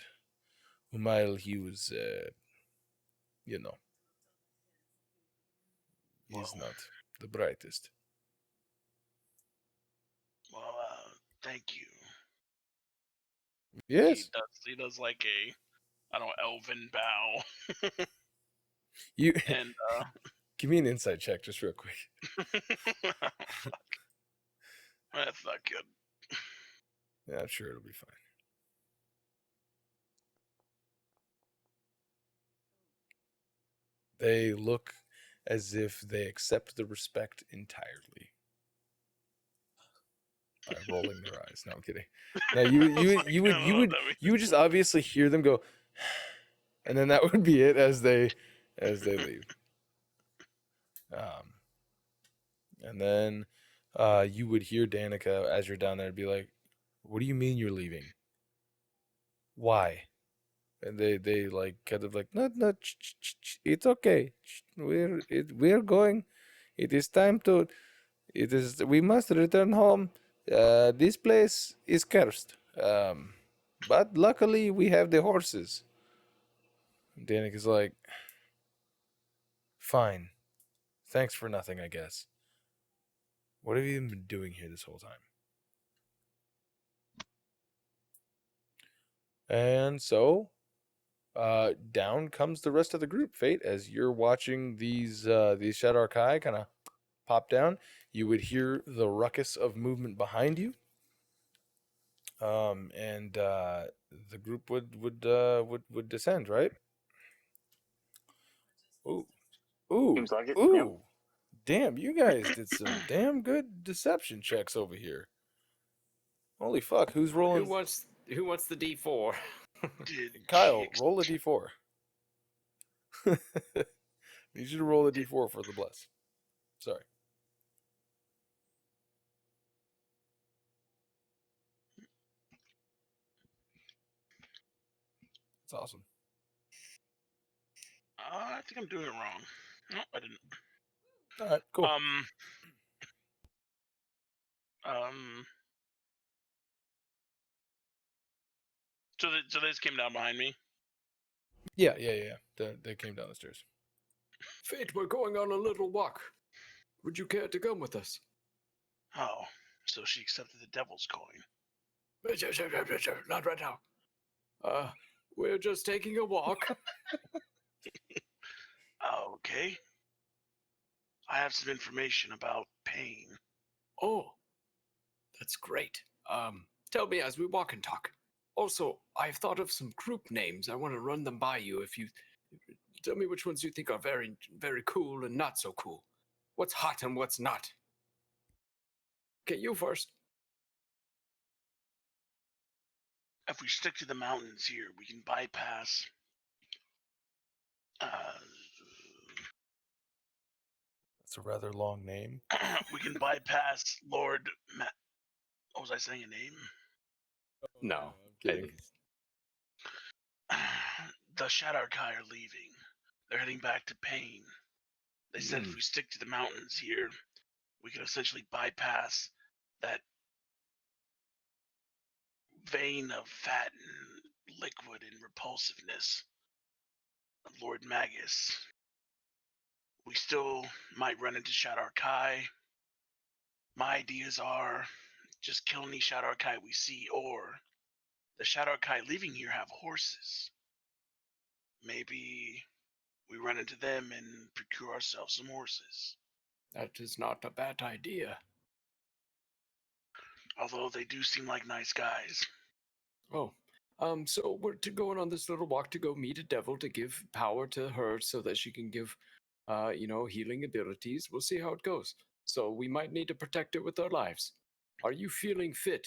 While he was, you know, he's Well. not the brightest. Well, thank you. Yes. He does like a, I don't know, elven bow. You And give me an insight check just real quick. fuck. That's not good. Yeah, I'm sure it'll be fine. They look as if they accept the respect entirely by rolling their eyes. No, I'm kidding. Now you would just obviously hear them go, and then that would be it as they leave. And then you would hear Danica as you're down there be like, "What do you mean you're leaving? Why?" And they like kind of like, "No, it's okay. We're going. It is time to. We must return home. This place is cursed. But luckily we have the horses." Danik is like, "Fine. Thanks for nothing, I guess. What have you been doing here this whole time?" And so, down comes the rest of the group. Fayte, as you're watching these Shadow Kai kind of pop down, you would hear the ruckus of movement behind you. And the group would descend, right? Ooh, Seems like it. ooh, Yep. damn! You guys did some damn good deception checks over here. Holy fuck! Who's rolling? Who wants the D4? Did Kyle, he roll a D4. Need you to roll a D4 for the bless. Sorry. That's awesome. I think I'm doing it wrong. No, I didn't. All right, cool. So they just came down behind me. Yeah. They came down the stairs. Fayte, we're going on a little walk. Would you care to come with us? Oh, so she accepted the devil's coin. Not right now. We're just taking a walk. Okay. I have some information about pain. Oh, that's great. Tell me as we walk and talk. Also, I've thought of some group names. I want to run them by you. If you tell me which ones you think are very, very cool and not so cool. What's hot and what's not. Okay, you first. If we stick to the mountains here, we can bypass. That's a rather long name. We can bypass Lord. What was I saying? A name? No, I'm kidding. The Shadar-kai are leaving. They're heading back to Pain. They said if we stick to the mountains here, we can essentially bypass that vein of fat and liquid and repulsiveness of Lord Magus. We still might run into Shadar-kai. My ideas are just kill any Shadar-kai we see, or the Shadar-kai leaving here have horses. Maybe we run into them and procure ourselves some horses. That is not a bad idea. Although they do seem like nice guys. Oh, so we're going on this little walk to go meet a devil to give power to her so that she can give, healing abilities. We'll see how it goes. So we might need to protect her with our lives. Are you feeling fit?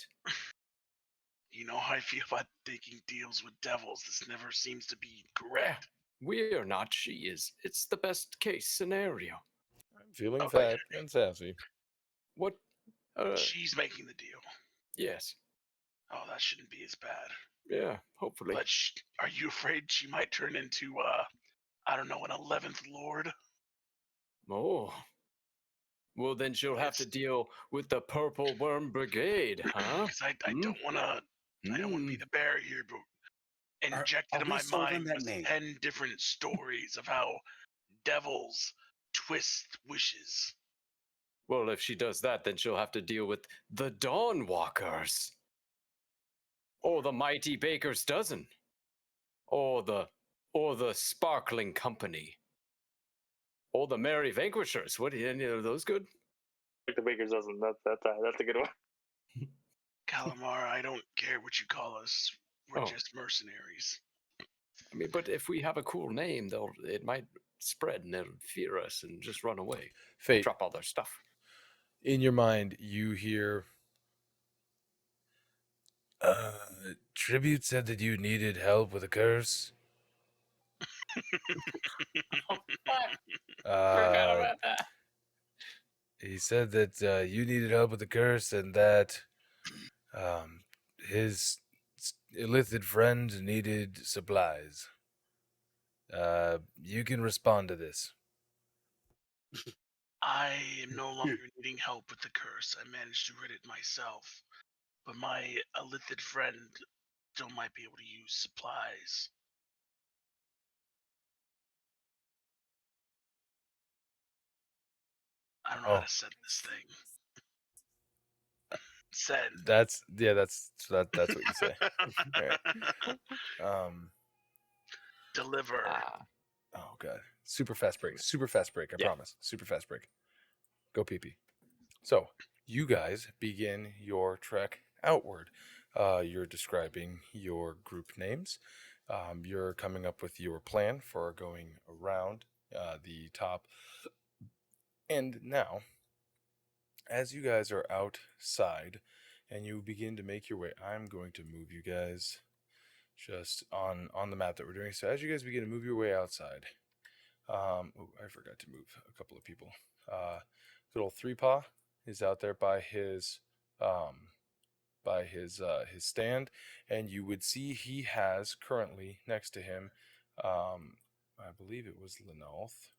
You know how I feel about taking deals with devils. This never seems to be correct. We are not. She is. It's the best case scenario. I'm feeling Okay. fat and sassy. What? She's making the deal. Yes. Oh, that shouldn't be as bad. Yeah, hopefully. But are you afraid she might turn into, an 11th Lord? Oh. Well, then she'll have to deal with the Purple Worm Brigade, huh? Because I don't want to. I don't want to be the bear here, but injected are in we my sold on mind that was name? 10 different stories of how devils twist wishes. Well, if she does that, then she'll have to deal with the Dawnwalkers. Or the Mighty Baker's Dozen. Or the Sparkling Company. Or the Merry Vanquishers. What, any of those good? Like the Baker's doesn't. That's a good one. Calamar, I don't care what you call us. We're Oh. just mercenaries. I mean, but if we have a cool name, it might spread and they'll fear us and just run away. Fayte, Drop all their stuff. in your mind, you hear. Tribute said that you needed help with a curse. Forgot about that. He said that you needed help with the curse and that his illithid friend needed supplies. You can respond to this. I am no longer needing help with the curse. I managed to rid it myself. But my illithid friend still might be able to use supplies. I don't know how to set this thing. Said. That's what you say. Right. Deliver. Oh god. Super fast break. I promise. Super fast break. Go pee-pee. So, you guys begin your trek outward. You're describing your group names. You're coming up with your plan for going around the top. And now, as you guys are outside and you begin to make your way, I'm going to move you guys just on the map that we're doing. So as you guys begin to move your way outside, I forgot to move a couple of people. Good old Three Paw is out there by his by his stand, and you would see he has currently next to him, I believe it was Linolth.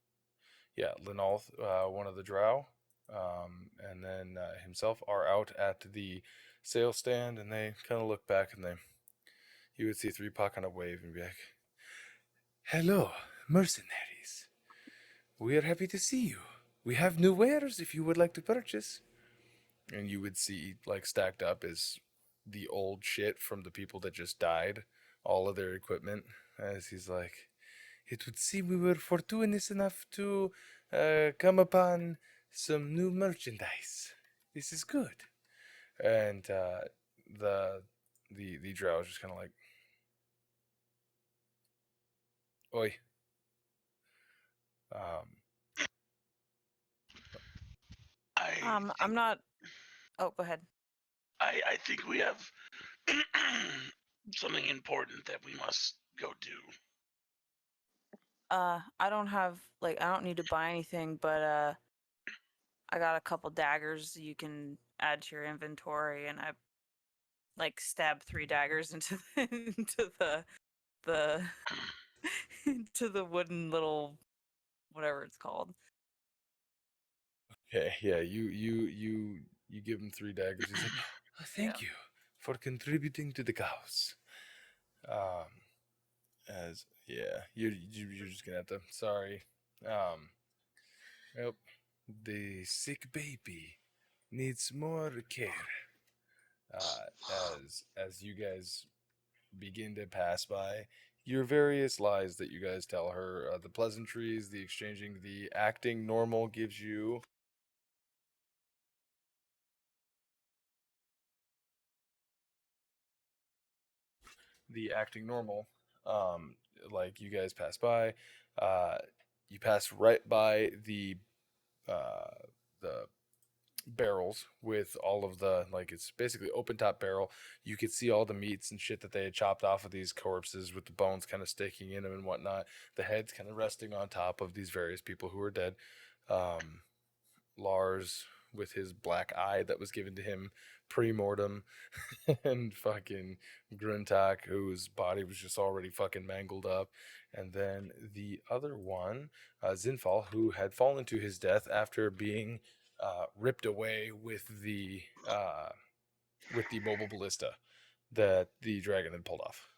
Yeah, Linolth, one of the drow, and then himself are out at the sail stand, and they kind of look back, and you would see 3POC kind of wave and be like, "Hello, mercenaries. We are happy to see you. We have new wares if you would like to purchase." And you would see, like, stacked up is the old shit from the people that just died, all of their equipment, as he's like, "It would seem we were fortuitous enough to come upon some new merchandise. This is good." And the drow is just kind of like, "Oi." I'm not. Oh, go ahead. I think we have something important that we must go do. I don't have I don't need to buy anything, but I got a couple daggers you can add to your inventory, and I stab 3 daggers into the into the wooden little whatever it's called. Okay, yeah, you give him 3 daggers. He's like, "Oh, thank you for contributing to the cause." As yeah, you're just gonna have to. Sorry. Yep. The sick baby needs more care. As you guys begin to pass by your various lies that you guys tell her, the pleasantries, the exchanging, the acting normal gives you like you guys pass by, you pass right by uh the barrels with all of the, like, it's basically open top barrel. You could see all the meats and shit that they had chopped off of these corpses with the bones kind of sticking in them and whatnot, the heads kind of resting on top of these various people who are dead. Lars with his black eye that was given to him pre-mortem, and fucking Gruntak, whose body was just already fucking mangled up, and then the other one, Zinfal, who had fallen to his death after being ripped away with the mobile ballista that the dragon had pulled off.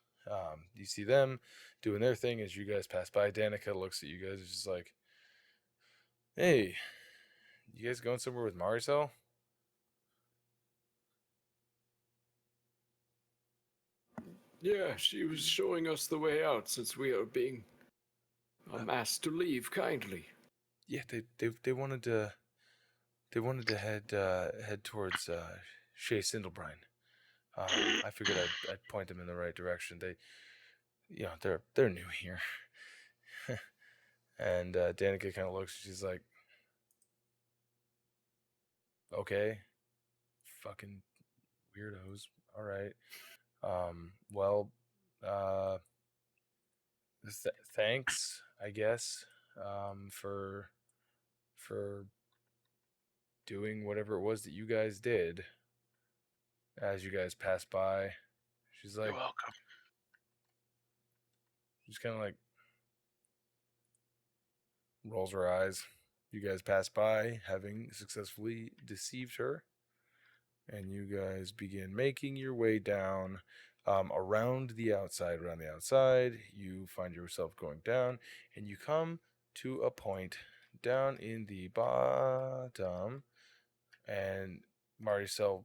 You see them doing their thing as you guys pass by. Danica looks at you guys, is just like, "Hey, you guys going somewhere with Maricel?" Yeah, she was showing us the way out since we are being asked to leave kindly. Yeah, they wanted to head towards Shea Sindelbrine. I figured I'd point them in the right direction. They're new here. And Danica kind of looks. She's like, "Okay, fucking weirdos. All right. Well, uh, thanks, I guess, for doing whatever it was that you guys did." As you guys pass by, she's like, You're welcome. she's kind of like rolls her eyes. You guys pass by, having successfully deceived her, and you guys begin making your way down around the outside. Around the outside, you find yourself going down, and you come to a point down in the bottom, and Maricel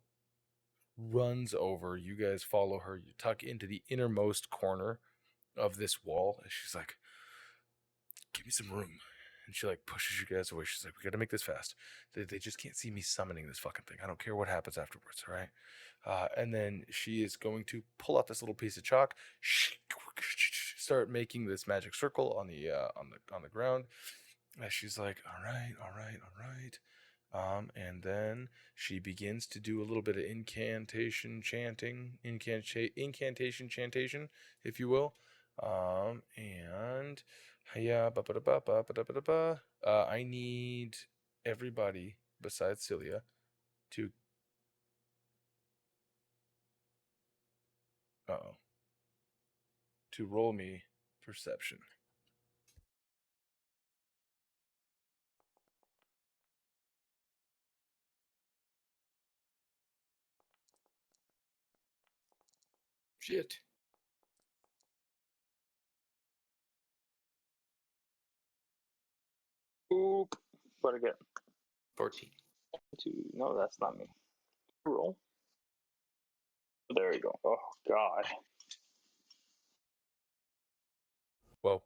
runs over. You guys follow her. You tuck into the innermost corner of this wall, and she's like, "Give me some room." And she like pushes you guys away. She's like, "We gotta make this fast. They just can't see me summoning this fucking thing. I don't care what happens afterwards, all right?" And then she is going to pull out this little piece of chalk, start making this magic circle on the ground. And she's like, "All right, all right, all right." And then she begins to do a little bit of incantation chanting, if you will. And yeah, I need everybody besides Cilia to Uh-oh. To roll me perception. Shit. Oop. What'd I get? 14. No, that's not me. Roll. There you go. Oh, God. Whoa.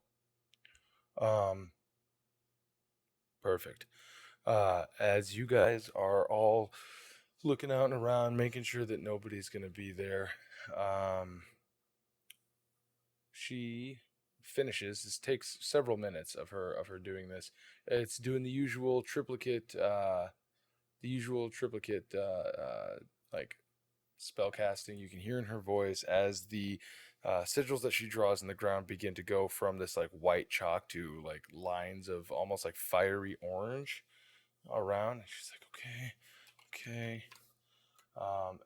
Perfect. As you guys are all looking out and around, making sure that nobody's going to be there, she finishes. This takes several minutes of her doing this. It's doing the usual triplicate, like spell casting. You can hear in her voice as the sigils that she draws in the ground begin to go from this like white chalk to like lines of almost like fiery orange around. And she's like, okay.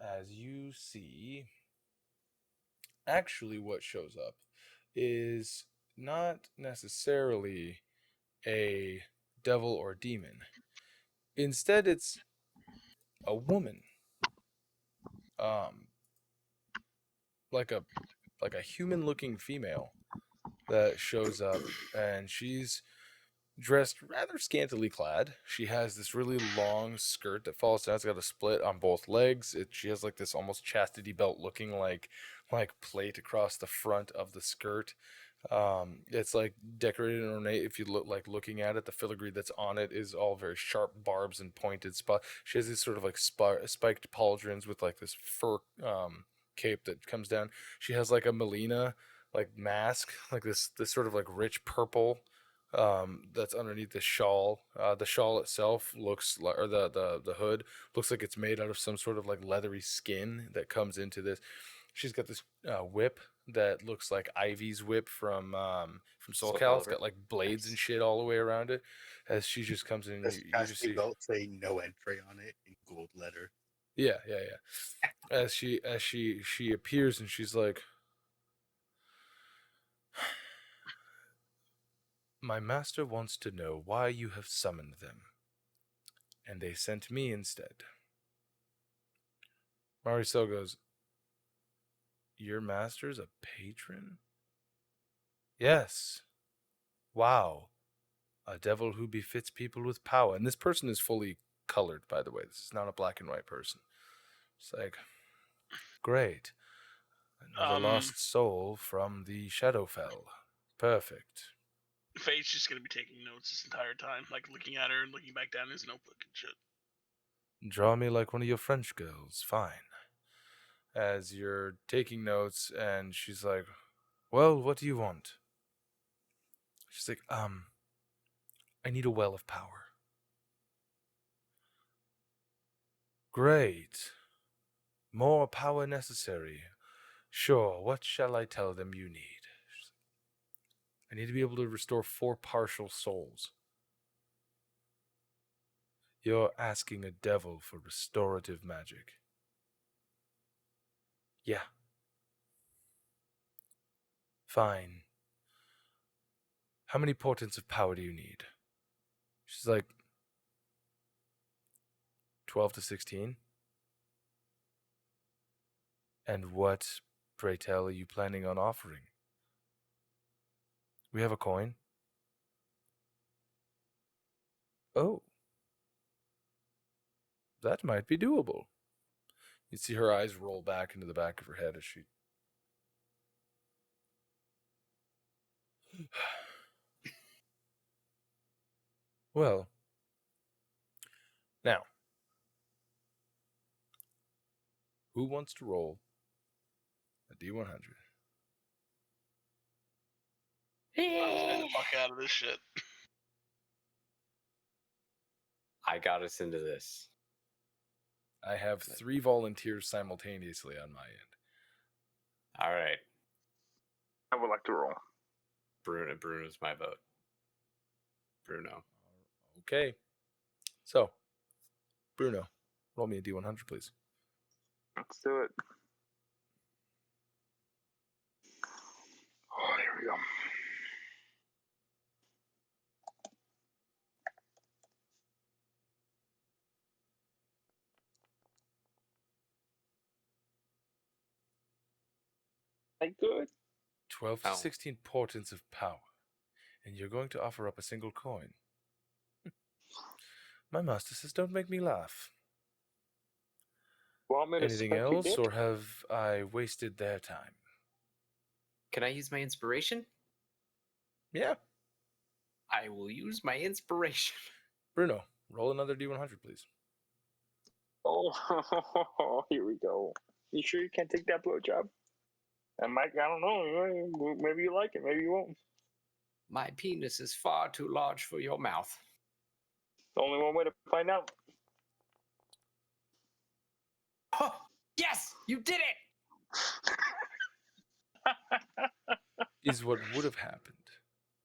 As you see, actually, what shows up is not necessarily a devil or demon. Instead, it's a woman. Um, like a human-looking female that shows up, and she's dressed rather scantily clad. She has this really long skirt that falls down. It's got a split on both legs. She has like this almost chastity belt looking like plate across the front of the skirt. It's like decorated and ornate. If you looking at it, the filigree that's on it is all very sharp barbs and pointed spot. She has these sort of like spiked pauldrons with like this fur cape that comes down. She has like a Melina like mask, like this sort of like rich purple that's underneath the shawl. The shawl itself looks like, or the hood looks like it's made out of some sort of like leathery skin that comes into this. She's got this whip that looks like Ivy's whip from Soul Cal. It's got like blades and shit all the way around it. As she just comes in, This you just casting see. belt saying no entry on it in gold letter. Yeah. As she appears and she's like, my master wants to know why you have summoned them, and they sent me instead. Maricel goes, your master's a patron? Yes. Wow. A devil who befits people with power. And this person is fully colored, by the way. This is not a black and white person. It's like, great. Another lost soul from the Shadowfell. Perfect. Fayte's just gonna be taking notes this entire time, like looking at her and looking back down his notebook and shit. Draw me like one of your French girls. Fine. As you're taking notes, and she's like, well, what do you want? She's like, I need a well of power. Great. More power necessary. Sure, what shall I tell them you need? I need to be able to restore 4 partial souls. You're asking a devil for restorative magic. Yeah. Fine. How many portents of power do you need? She's like, 12 to 16. And what, pray tell, are you planning on offering? We have a coin. Oh. That might be doable. You see her eyes roll back into the back of her head as she... Well, now, who wants to roll a D100? Get the fuck out of this shit. I got us into this. I have 3 volunteers simultaneously on my end. All right. I would like to roll. Bruno's my vote. Bruno. Okay. So, Bruno, roll me a D100, please. Let's do it. go. Like good. 12 to Ow. 16 portents of power. And you're going to offer up a single coin. My master says don't make me laugh. Want me to Anything suck your else, dick? or have I wasted their time? Can I use my inspiration? Yeah. I will use my inspiration. Bruno, roll another D100, please. Oh, here we go. You sure you can't take that blowjob? And Mike, I don't know. Maybe you like it. Maybe you won't. My penis is far too large for your mouth. Only one way to find out. Oh, yes, you did it! Is what would have happened.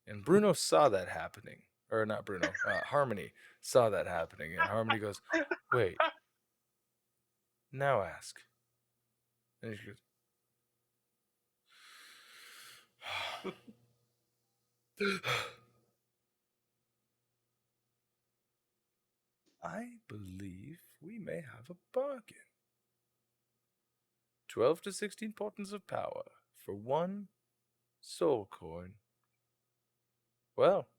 And Bruno saw that happening. Or not Bruno, Harmony saw that happening. And Harmony goes, wait. Now ask. And she goes, I believe we may have a bargain. 12 to 16 portents of power for one soul coin. Well,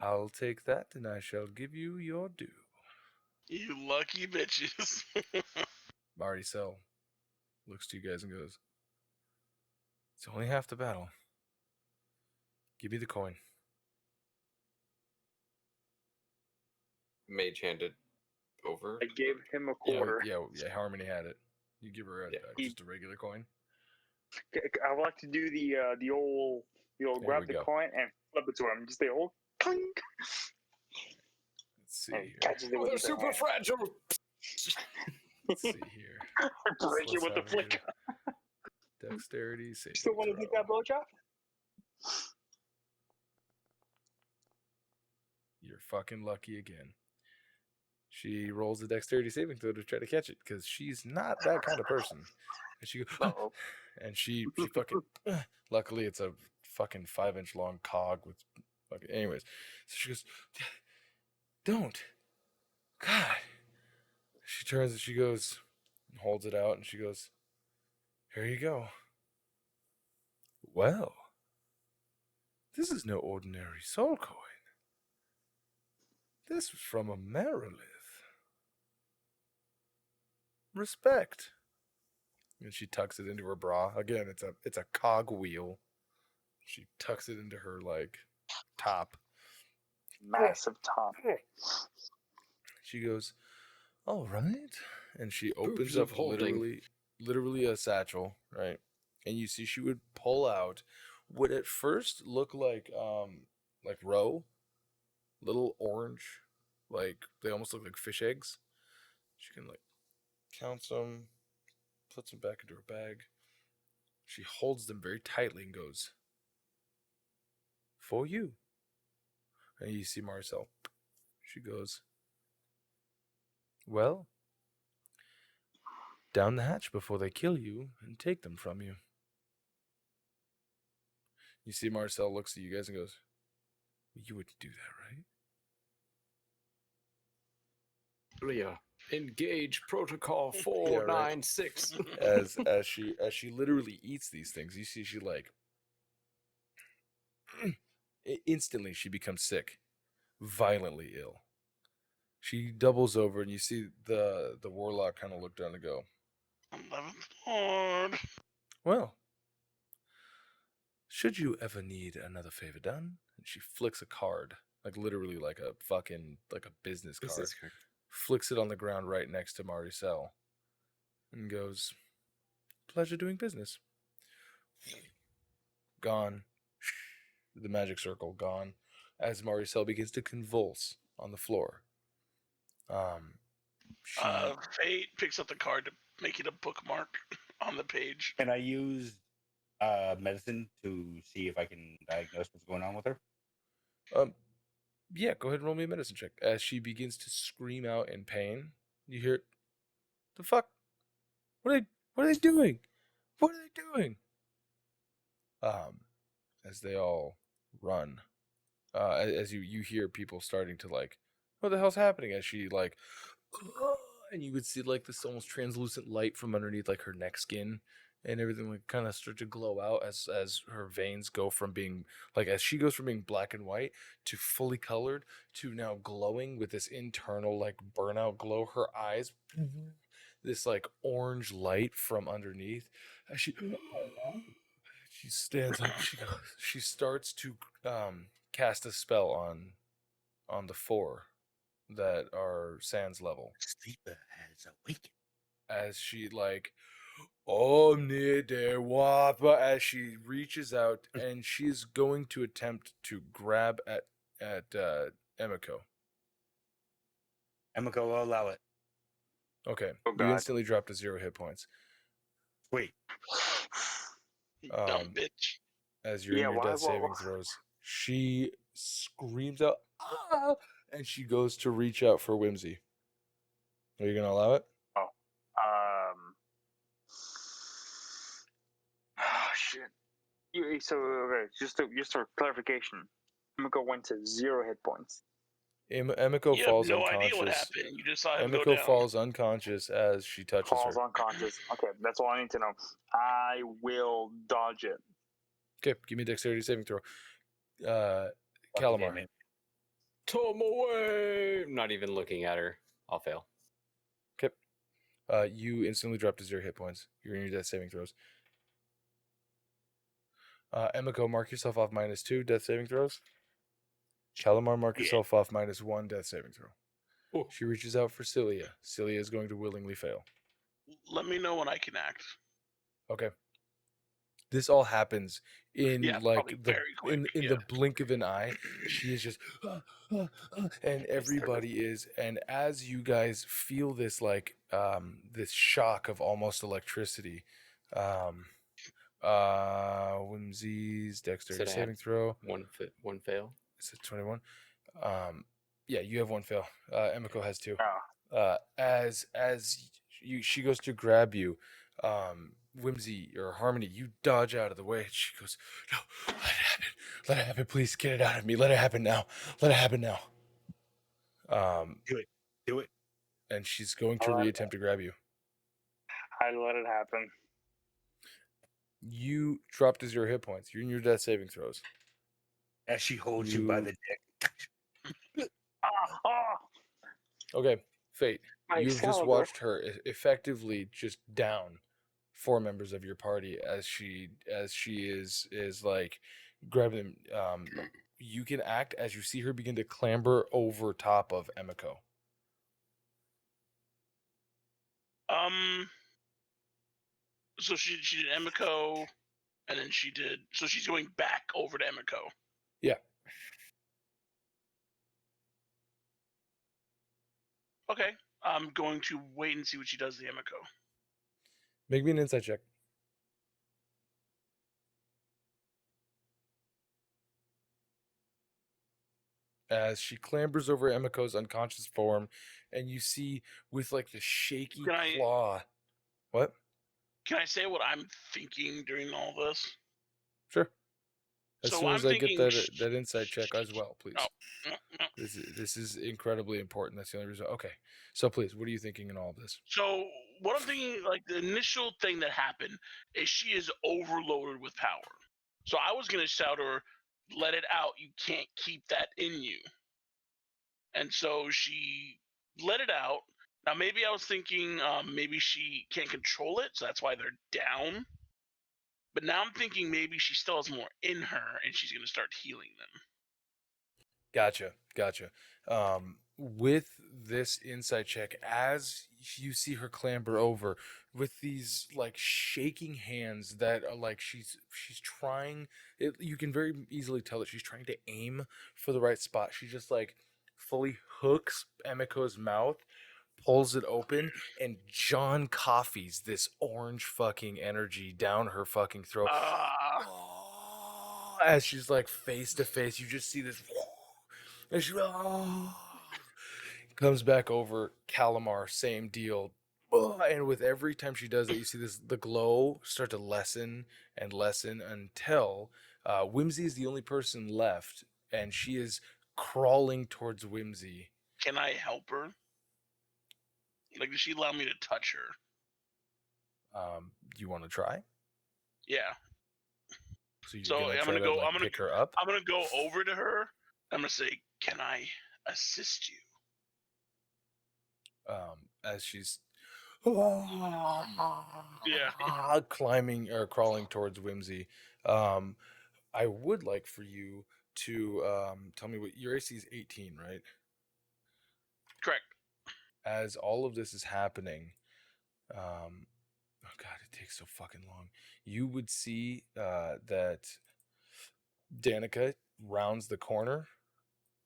I'll take that and I shall give you your due. You lucky bitches. Maricel looks to you guys and goes, it's only half the battle. Give me the coin. Mage handed over. I gave him a quarter. Yeah, Harmony had it. You give her just a regular coin. I would like to do the old grab the coin and flip it to him. Just the old clink. Let's see And here. catches it with They're his super hand. fragile. Let's see here. Break it with the Let's have flick. your Dexterity saving You still want to take throw. that blowjob? You're fucking lucky again. She rolls a dexterity saving throw to try to catch it because she's not that kind of person. And she goes, Uh-oh. and she fucking. Luckily, it's a fucking 5-inch long cog with fucking. Anyways, so she goes, don't. God. She turns and she goes, and holds it out, and she goes, here you go. Well, this is no ordinary soul coin. This was from a Merilith. Respect. And she tucks it into her bra. Again, it's a cog wheel. She tucks it into her top. Massive top. She goes, all right. And she opens Boobs up of holding. literally a satchel, right? And you see she would pull out what at first looked like roe, little orange, they almost look like fish eggs. She can counts them, puts them back into her bag. She holds them very tightly and goes, for you. And you see Marcel. She goes, well, down the hatch before they kill you and take them from you. You see Marcel looks at you guys and goes, you wouldn't do that, right? Cilia, engage protocol 496. As she literally eats these things, you see she instantly she becomes sick, violently ill. She doubles over and you see the warlock kind of look down and go, 11th Lord. well, should you ever need another favor done? And she flicks a card, literally like a business card. Flicks it on the ground right next to Maricel and goes, pleasure doing business. Gone. The magic circle gone as Maricel begins to convulse on the floor. Fayte picks up the card to make it a bookmark on the page. Can I use medicine to see if I can diagnose what's going on with her? Yeah, go ahead and roll me a medicine check. As she begins to scream out in pain, you hear, the fuck? What are they doing? What are they doing? as they all run. As you hear people starting to like, what the hell's happening? As she like, and you would see like this almost translucent light from underneath like her neck skin, and everything would kind of start to glow out as her veins go from being like, as she goes from being black and white to fully colored to now glowing with this internal like burnout glow. Her eyes, this like orange light from underneath. As she stands up, she starts to cast a spell on the four that are Sans level. Sleeper has awakened. As she like, Omni de Wapa, as she reaches out and she's going to attempt to grab at Emiko. Emiko will allow it. Okay, Oh, you God. instantly drop to 0 hit points. Wait. Dumb bitch. As you're in your death saving throws, she screams out, ah! And she goes to reach out for Wimsy. Are you gonna allow it? Oh, shit. So okay, just for clarification, Emiko went to 0 hit points. Emiko You falls have no unconscious. idea what happened. You just saw him go Emiko down. falls unconscious as she touches Falls her. unconscious. Okay, that's all I need to know. I will dodge it. Okay, give me a dexterity saving throw. Fuck Calamar. it, man. Tomoe! I'm not even looking at her. I'll fail. Okay. You instantly drop to 0 hit points. You're in your death saving throws. Emiko, mark yourself off -2 death saving throws. Calamar, mark yourself off -1 death saving throw. Oh. She reaches out for Cilia. Cilia is going to willingly fail. Let me know when I can act. Okay. This all happens in Yeah, like probably the very quick, in the blink of an eye. She is just and everybody is, and as you guys feel this like this shock of almost electricity, Wimsy's dexterity Said I had saving throw. One fail. It's a 21. Yeah, you have 1 fail. Emiko has 2. Oh. As she goes to grab you, Wimsy or Harmony, you dodge out of the way. And she goes, "No, let it happen. Let it happen. Please get it out of me. Let it happen now. Let it happen now." Do it. And she's going to reattempt to grab you. I let it happen. You drop to 0 hit points. You're in your death saving throws. As she holds you by the dick. Okay, Fayte. My You've just Excalibur. watched her effectively just down 4 members of your party as she is like grabbing them. You can act as you see her begin to clamber over top of Emiko. So she did Emiko, and then so she's going back over to Emiko. Yeah. Okay, I'm going to wait and see what she does to Emiko. Make me an insight check. As she clambers over Emiko's unconscious form, and you see with like the shaky claw. What? Can I say what I'm thinking during all this? Sure. As So soon as I'm I get thinking that insight check as well, please. No. This is incredibly important. That's the only reason. Okay. So please, what are you thinking in all of this? So what I'm thinking, like the initial thing that happened is she is overloaded with power. So I was gonna shout her, "Let it out! You can't keep that in you." And so she let it out. Now maybe I was thinking maybe she can't control it, so that's why they're down. But now I'm thinking maybe she still has more in her, and she's gonna start healing them. Gotcha. With this insight check, as you see her clamber over with these like shaking hands that are like she's trying, you can very easily tell that she's trying to aim for the right spot. She just like fully hooks Emiko's mouth, pulls it open, and John Coffee's this orange fucking energy down her fucking throat. As she's like face to face, you just see this. And she comes back over. Calamar, same deal. and with every time she does it, you see the glow start to lessen and lessen until Wimsy is the only person left, and she is crawling towards Wimsy. Can I help her? Like, does she allow me to touch her? You want to try? Yeah. So you're So gonna I'm try gonna to go. like, pick her up. I'm gonna go over to her. I'm gonna say, "Can I assist you?" As she's Yeah. climbing or crawling towards Wimsy. I would like for you to tell me what your AC is 18, right? Correct. As all of this is happening, oh god, it takes so fucking long. You would see that Danica rounds the corner,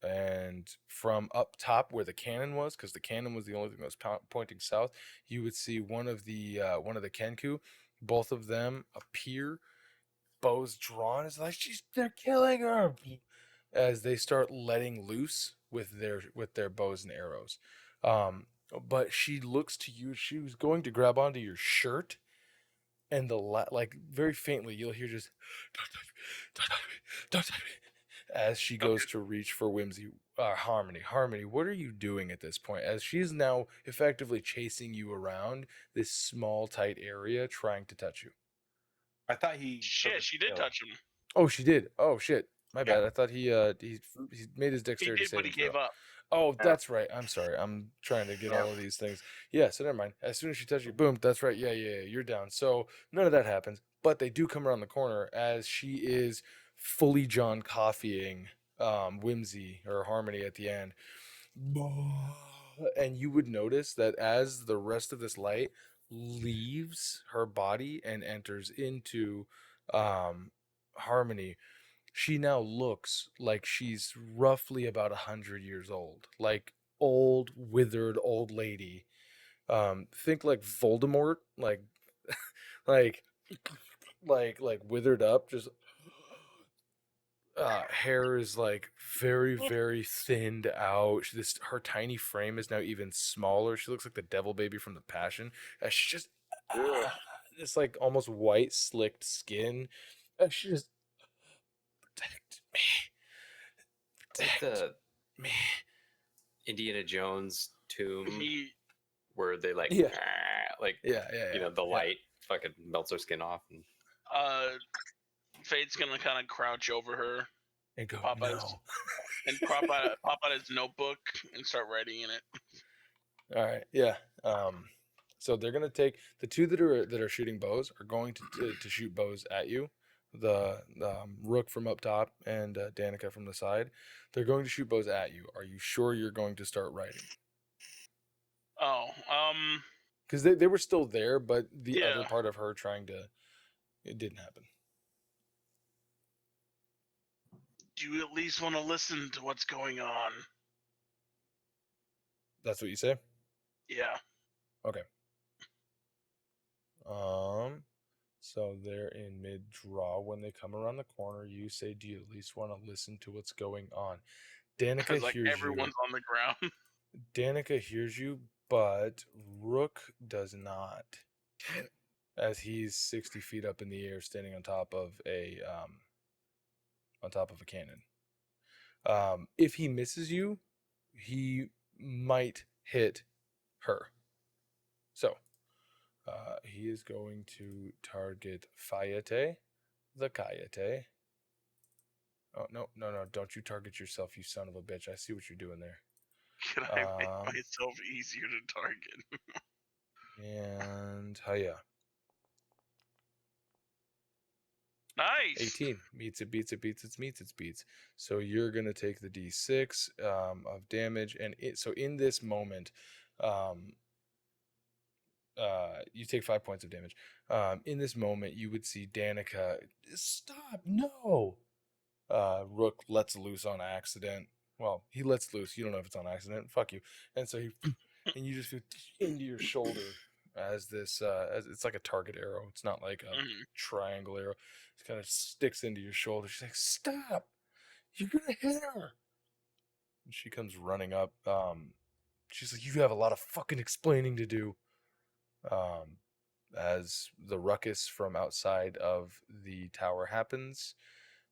and from up top where the cannon was, because the cannon was the only thing that was pointing south, you would see one of the Kenku. Both of them appear, bows drawn. It's like they're killing her as they start letting loose with their bows and arrows. But she looks to you. She was going to grab onto your shirt, and like very faintly you'll hear just don't touch me, don't touch me, as she goes to reach for Wimsy. Harmony, what are you doing at this point, as she's now effectively chasing you around this small tight area trying to touch you? I thought he. Shit, she did touch him. Oh, she did. Oh shit, my bad. Yeah. I thought he made his He dexterity did, but he saving gave throw. up. Oh, that's right. I'm sorry. I'm trying to get all of these things. Yeah, so never mind. As soon as she touches you, boom, that's right. Yeah, you're down. So none of that happens. But they do come around the corner as she is fully John Coffeeing Wimsy or Harmony at the end. And you would notice that as the rest of this light leaves her body and enters into Harmony, she now looks like she's roughly about 100 years old, like old withered old lady. Think like Voldemort, like like like withered up, just hair is like very thinned out. Her tiny frame is now even smaller. She looks like the devil baby from the Passion. She just this like almost white slicked skin. She just protect me. It's like the Me. Indiana Jones tomb He where they like, Yeah. you know, Yeah. the light fucking melts her skin off. And Fayte's gonna kind of crouch over her And go, Pop no. Eyes. and pop out his notebook and start writing in it. All right, yeah. So they're gonna take the two that are shooting bows are going to shoot bows at you. The Rook from up top and Danica from the side. They're going to shoot bows at you. Are you sure you're going to start writing? Oh, Because they were still there, but the Yeah. other part of her trying to, it didn't happen. do you at least want to listen to what's going on? That's what you say? Yeah. Okay. So they're in mid draw. When they come around the corner, you say, "Do you at least want to listen to what's going on?" Danica Because like hears everyone's on the ground. you. Danica hears you, but Rook does not, as he's 60 feet up in the air, standing on top of a cannon. If he misses you, he might hit her. So he is going to target Fayte, the Kayate. Oh, no, don't you target yourself, you son of a bitch. I see what you're doing there. Can I make myself easier to target? And hiya. Nice. 18 meets it, beats it, beats it, meets it, beats. So you're gonna take the d6 of damage, and so in this moment, you take 5 points of damage. In this moment, you would see Danica stop. No. Rook lets loose on accident. Well, he lets loose. You don't know if it's on accident. Fuck you. And so he, and you just feel into your shoulder as this, as it's like a target arrow. It's not like a triangle arrow. It kind of sticks into your shoulder. She's like, "Stop! You're gonna hit her." And she comes running up. She's like, "You have a lot of fucking explaining to do." As the ruckus from outside of the tower happens,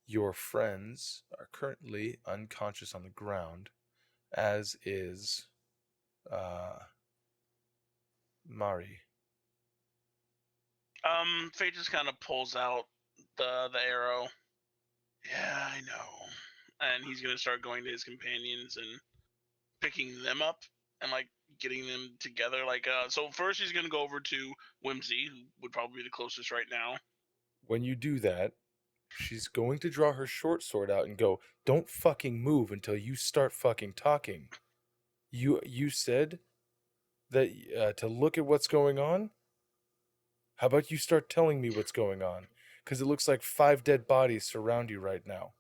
your friends are currently unconscious on the ground, as is Mari. Fate just kind of pulls out the arrow. Yeah, I know. And he's gonna start going to his companions and picking them up and like getting them together. So first he's gonna go over to Wimsy, who would probably be the closest right now. When you do that, she's going to draw her short sword out and go, "Don't fucking move until you start fucking talking. You said that to look at what's going on? How about you start telling me what's going on? Because it looks like 5 dead bodies surround you right now."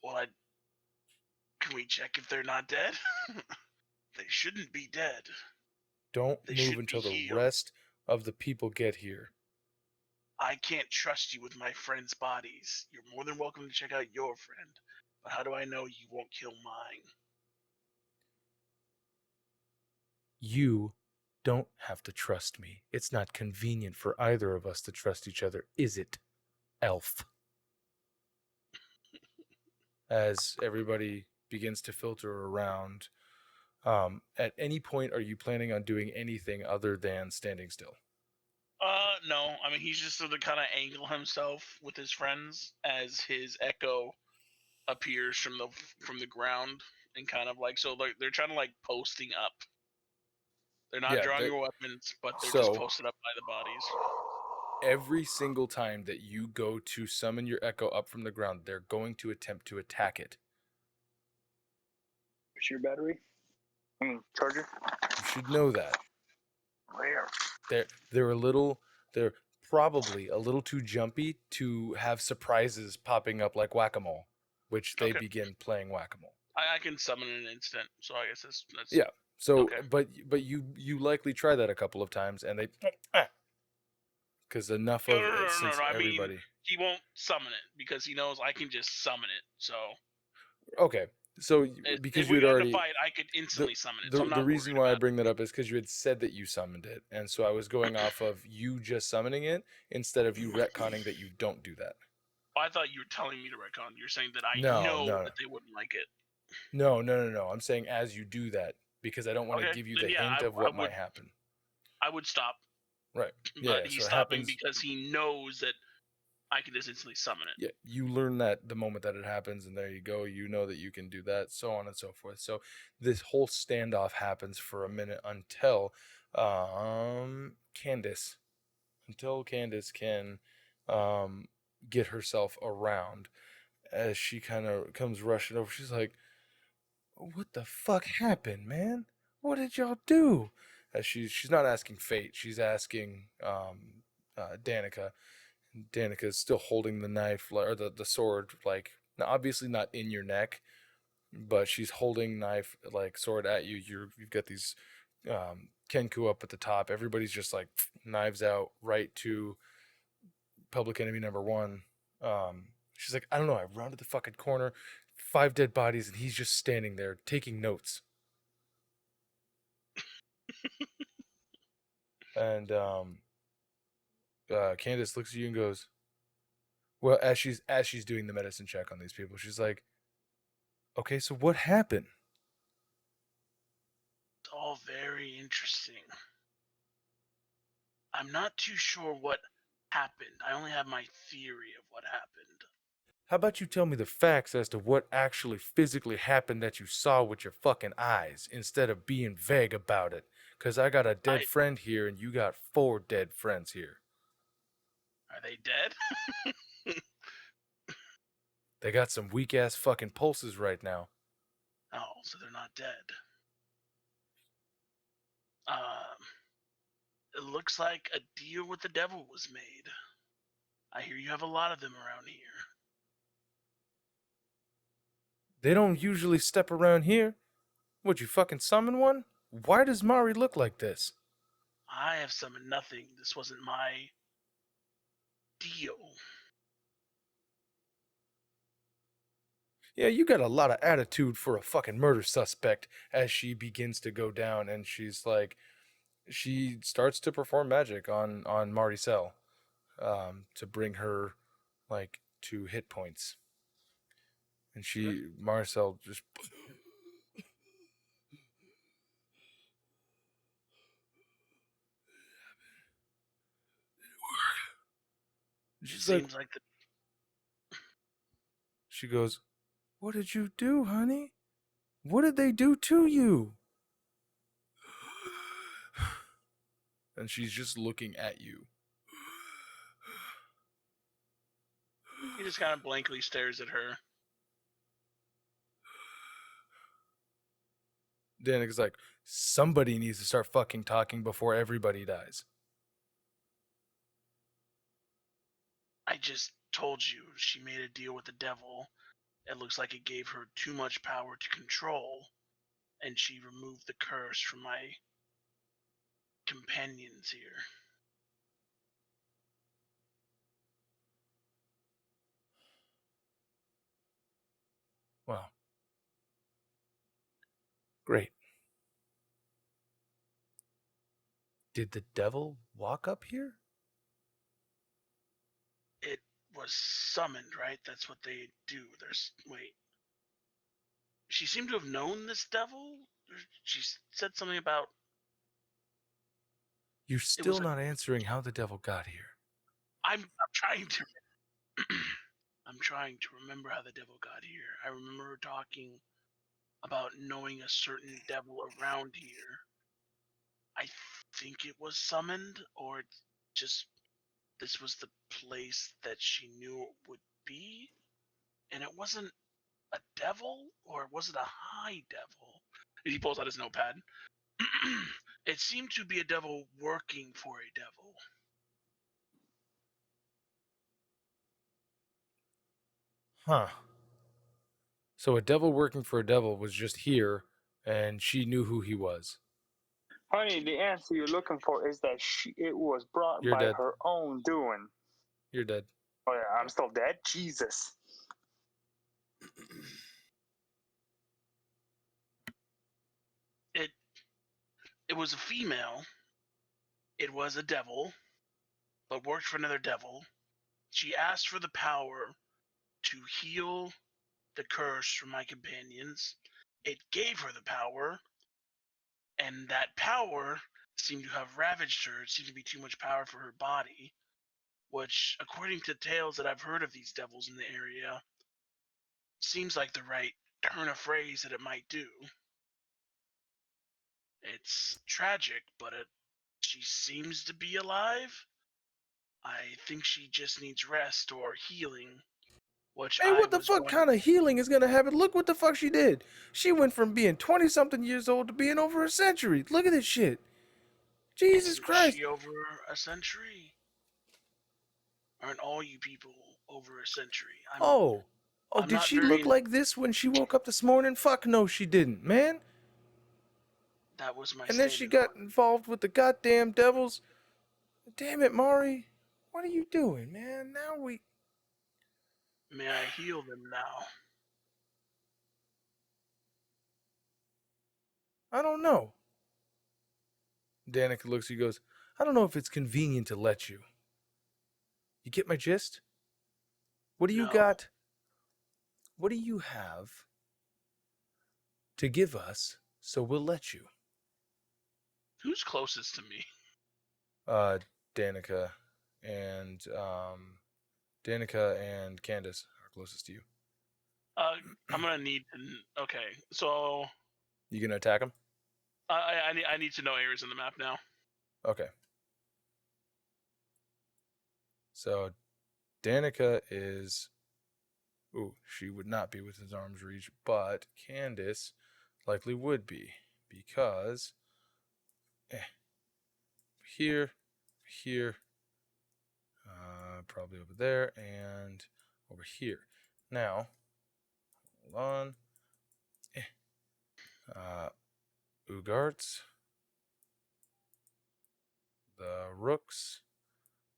Well, can we check if they're not dead? They shouldn't be dead. Don't They move should until be the healed. rest of the people get here. I can't trust you with my friends' bodies. You're more than welcome to check out your friend, but how do I know you won't kill mine? You don't have to trust me. It's not convenient for either of us to trust each other, is it, elf? As everybody begins to filter around, at any point, are you planning on doing anything other than standing still? No. I mean, he's just sort of kind of angle himself with his friends as his echo appears from the ground and kind of like they're trying to like posting up. They're not drawing your weapons, but they're just posted up by the bodies. Every single time that you go to summon your echo up from the ground, they're going to attempt to attack it. Where's your battery? Charger? You should know that. Where? They're probably a little too jumpy to have surprises popping up like whack-a-mole, which they begin playing whack-a-mole. I can summon in an instant, so I guess that's yeah. So, okay. but you likely try that a couple of times, and they because enough of no, since everybody. I mean, he won't summon it because he knows I can just summon it. So okay. So because if you we had got already in a fight, I could instantly summon it. So I'm the not reason why I bring that up is because you had said that you summoned it, and so I was going off of you just summoning it instead of you retconning that you don't do that. I thought you were telling me to retcon. You're saying that I know that they wouldn't like it. No. I'm saying as you do that because I don't want to give you the hint of what might happen. I would stop. Right. But he's stopping because he knows that I can just instantly summon it. Yeah, you learn that the moment that it happens, and there you go. You know that you can do that, so on and so forth. So this whole standoff happens for a minute until Candace can get herself around as she kind of comes rushing over. She's like, "What the fuck happened, man? What did y'all do?" As she's not asking Fayte, she's asking Danica. Danica is still holding the knife or the sword, like obviously not in your neck, but she's holding knife like sword at you. You've got these Kenku up at the top. Everybody's just like knives out right to public enemy number 1. She's like, "I don't know. I rounded the fucking corner, 5 dead bodies, and he's just standing there taking notes." And Candace looks at you and goes, well, as she's doing the medicine check on these people, she's like, "Okay, so what happened?" It's all very interesting. I'm not too sure what happened. I only have my theory of what happened. How about you tell me the facts as to what actually physically happened that you saw with your fucking eyes instead of being vague about it? Because I got a dead friend here and you got 4 dead friends here. Are they dead? They got some weak-ass fucking pulses right now. Oh, so they're not dead. It looks like a deal with the devil was made. I hear you have a lot of them around here. They don't usually step around here. Would you fucking summon one? Why does Mari look like this? I have summoned nothing. This wasn't my deal. Yeah, you got a lot of attitude for a fucking murder suspect. As she begins to go down and she's like, she starts to perform magic on Maricel, to bring her like to hit points. And Maricel just she's like, Seems like the she goes, "What did you do, honey? What did they do to you?" And she's just looking at you. he just kind of blankly stares at her. Danica's like, somebody needs to start fucking talking before everybody dies. I just told you she made a deal with the devil. It looks like it gave her too much power to control, and she removed the curse from my companions here. Wow. Great. Did the devil walk up here? It was summoned, right? That's what they do. Wait. She seemed to have known this devil? She said something about... You're still not answering how the devil got here. I'm trying to... I'm trying to remember how the devil got here. I remember her talking about knowing a certain devil around here. I think it was summoned, or just this was the place that she knew it would be, and it wasn't a devil, or was it a high devil? He pulls out his notepad. It seemed to be a devil working for a devil. Huh. So a devil working for a devil was just here, and she knew who he was. Honey, the answer you're looking for is that it was brought You're by dead. her own doing. You're dead. Oh yeah, I'm still dead? Jesus. It was a female. It was a devil, but worked for another devil. She asked for the power to heal the curse from my companions. It gave her the power, and that power seemed to have ravaged her. It seemed to be too much power for her body, which, according to tales that I've heard of these devils in the area, seems like the right turn of phrase that it might do. It's tragic, but she seems to be alive. I think she just needs rest or healing. Man, what the fuck kind of healing is gonna happen? Look what the fuck she did. She went from being 20-something years old to being over a century. Look at this shit. Jesus Christ. She over a century? Aren't all you people over a century? Did she look like this when she woke up this morning? Fuck no, she didn't, man. That was my And then she got involved with the goddamn devils. Damn it, Mari. What are you doing, man? May I heal them now? I don't know. Danica looks at you and goes, I don't know if it's convenient to let you. You get my gist? What do you got? What do you have to give us so we'll let you? Who's closest to me? Danica and Candace are closest to you. I'm gonna need. Okay, so you gonna attack him? I need to know areas on the map now. Okay. So Danica is. Ooh, she would not be within arm's reach, but Candace likely would be because here, probably over there, and over here. Now, hold on. Ugarts, the Rooks,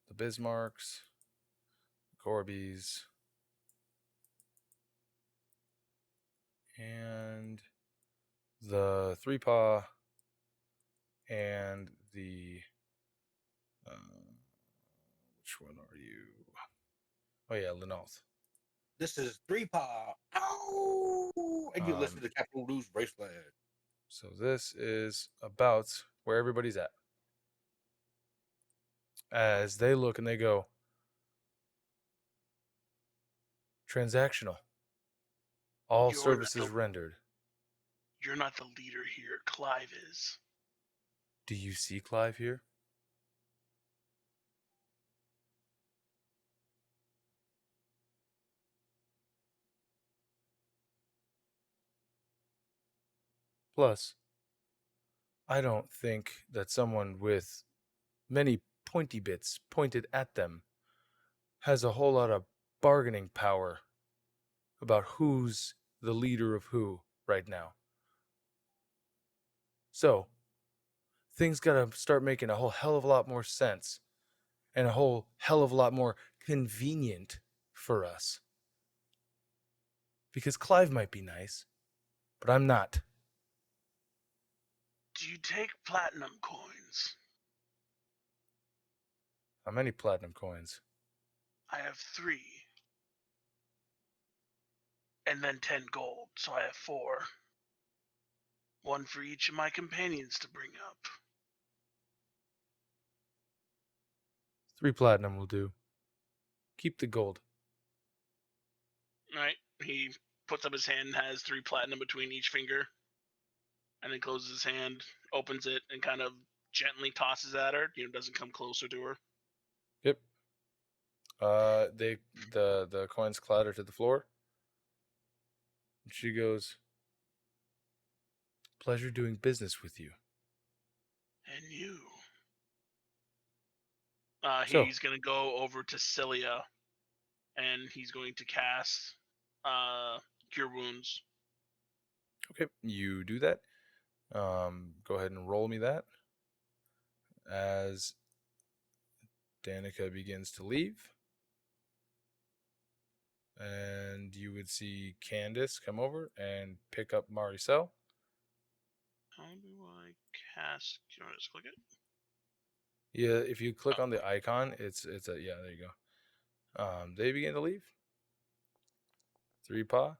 the Bismarcks, the Corbies, and the Three Paw, and the. Which one are you? Oh yeah, Linolth. This is 3-paw. Ow! And you listen to Capital News Bracelet. So this is about where everybody's at. As they look and they go, transactional. All You're services not the- rendered. You're not the leader here. Clive is. Do you see Clive here? Plus, I don't think that someone with many pointy bits pointed at them has a whole lot of bargaining power about who's the leader of who right now. So, things gotta start making a whole hell of a lot more sense and a whole hell of a lot more convenient for us. Because Clive might be nice, but I'm not. Do you take platinum coins? How many platinum coins? I have 3. And then 10 gold, so I have 4. 1 for each of my companions to bring up. 3 platinum will do. Keep the gold. Alright, he puts up his hand and has 3 platinum between each finger. And then closes his hand, opens it, and kind of gently tosses at her. Doesn't come closer to her. Yep. The coins clatter to the floor. And she goes, "Pleasure doing business with you." And you. So- He's going to go over to Cilia, and he's going to cast Cure Wounds. Okay, you do that. Go ahead and roll me that. As Danica begins to leave. And you would see Candace come over and pick up Maricel. How do I cast? Can I just click it? Yeah, if you click on the icon, it's a yeah, there you go. They begin to leave. 3-paw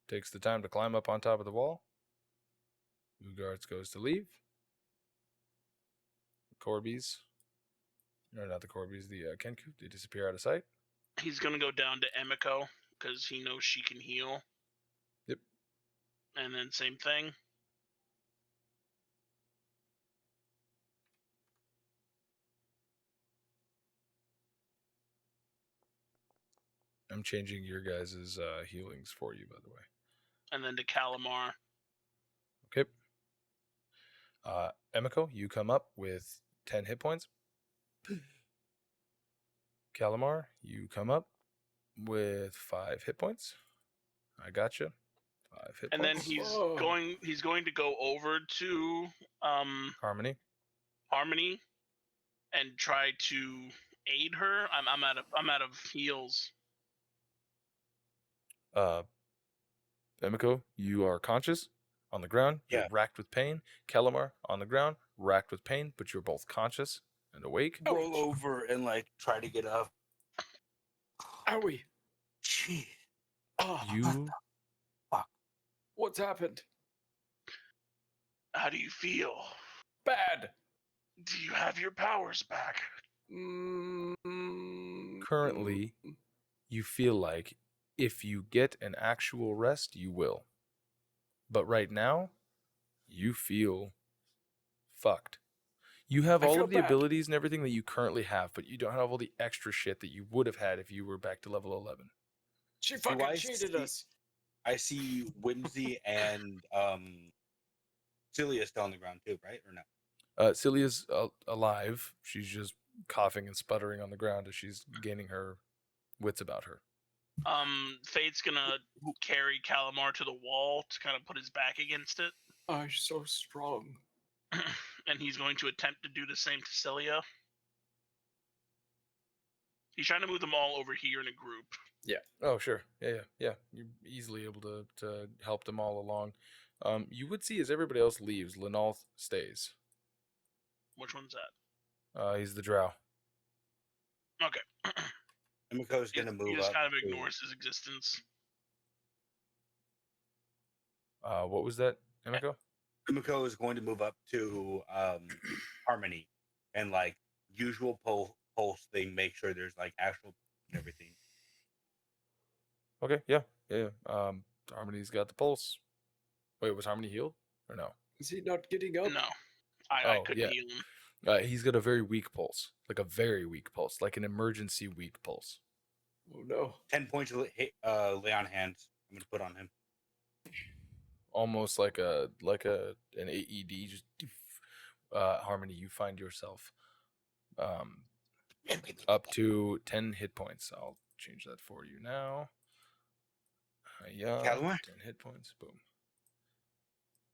takes the time to climb up on top of the wall. Ugards goes to leave. Corbies, no, not the Corbies, the Kenku, they disappear out of sight. He's going to go down to Emiko because he knows she can heal. Yep. And then same thing. I'm changing your guys' healings for you, by the way. And then to Calamar. Okay. Emiko, you come up with 10 hit points. Calamar, you come up with 5 hit points. I gotcha. 5 hit And points. then he's going to go over to Harmony. Harmony and try to aid her. I'm out of heals. Emiko, you are conscious on the ground. You're Yeah. racked with pain. Calamar on the ground, racked with pain, but you're both conscious and awake. Roll over and try to get up. Owie. Gee. Ah, You what's happened? How do you feel? Bad. Do you have your powers back? currently, you feel like if you get an actual rest, you will. But right now, you feel fucked. You have I all feel of the bad. abilities and everything that you currently have, but you don't have all the extra shit that you would have had if you were back to level 11. She Do fucking I cheated see- us. I see Wimsy and Cilia still on the ground too, right? Or no? Cilia's alive. She's just coughing and sputtering on the ground as she's gaining her wits about her. Fayte's gonna carry Calamar to the wall to kind of put his back against it. I'm so strong. And he's going to attempt to do the same to Cilia. He's trying to move them all over here in a group. Oh, sure. Yeah. You're easily able to help them all along. You would see as everybody else leaves, Linolth stays. Which one's that? He's the drow. Okay. Emiko's gonna He move just up. kind of to- ignores his existence. What was that, Emiko? Emiko is going to move up to Harmony and like usual pulse thing. Make sure there's like actual and everything. Okay, yeah. Harmony's got the pulse. Wait, was Harmony healed or no? Is he not getting up? No, I Oh, couldn't yeah. heal him. He's got a very weak pulse, like a very weak pulse, like an emergency weak pulse. Oh no. 10 points of lay on hands. I'm gonna put on him. Almost like an AED. Just Harmony, you find yourself up to 10 hit points. I'll change that for you now. Yeah, Calamar? 10 hit points. Boom.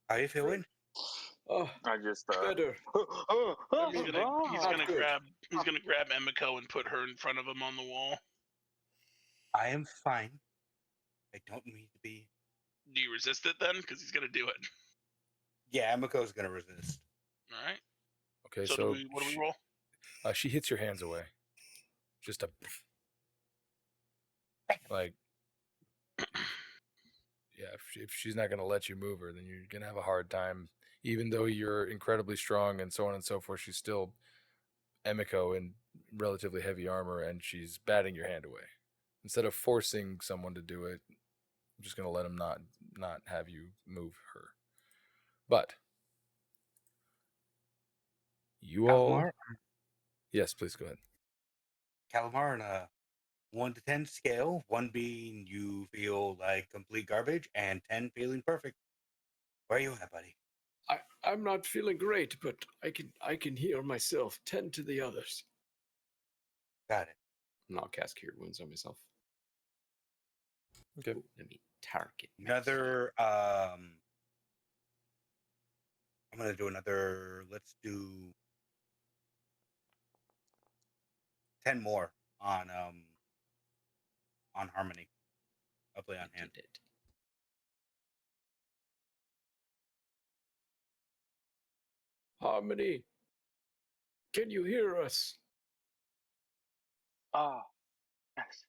How you feeling? Oh, I just better. He's mean, gonna good. grab Emiko and put her in front of him on the wall. I am fine. I don't need to be. Do you resist it then? Because he's gonna do it. Yeah, Emiko's gonna resist. All right. Okay, So, so what do we roll? she hits your hands away. Just a like, yeah. If she's not gonna let you move her, then you're gonna have a hard time. Even though you're incredibly strong and so on and so forth, she's still Emiko in relatively heavy armor, and she's batting your hand away. Instead of forcing someone to do it, I'm just gonna let him not have you move her. But you all, Calamar, yes, please go ahead. Calamar on a 1 to 10 scale, 1 being you feel like complete garbage, and 10 feeling perfect. Where are you at, buddy? I'm not feeling great, but I can heal myself. Tend to the others. Got it. And I'll cast Cure Wounds on myself. Okay. Enemy target. Another I'm gonna do another. Let's do 10 more on Harmony. I'll play on hand. Did it. Harmony, can you hear us? Ah, yes.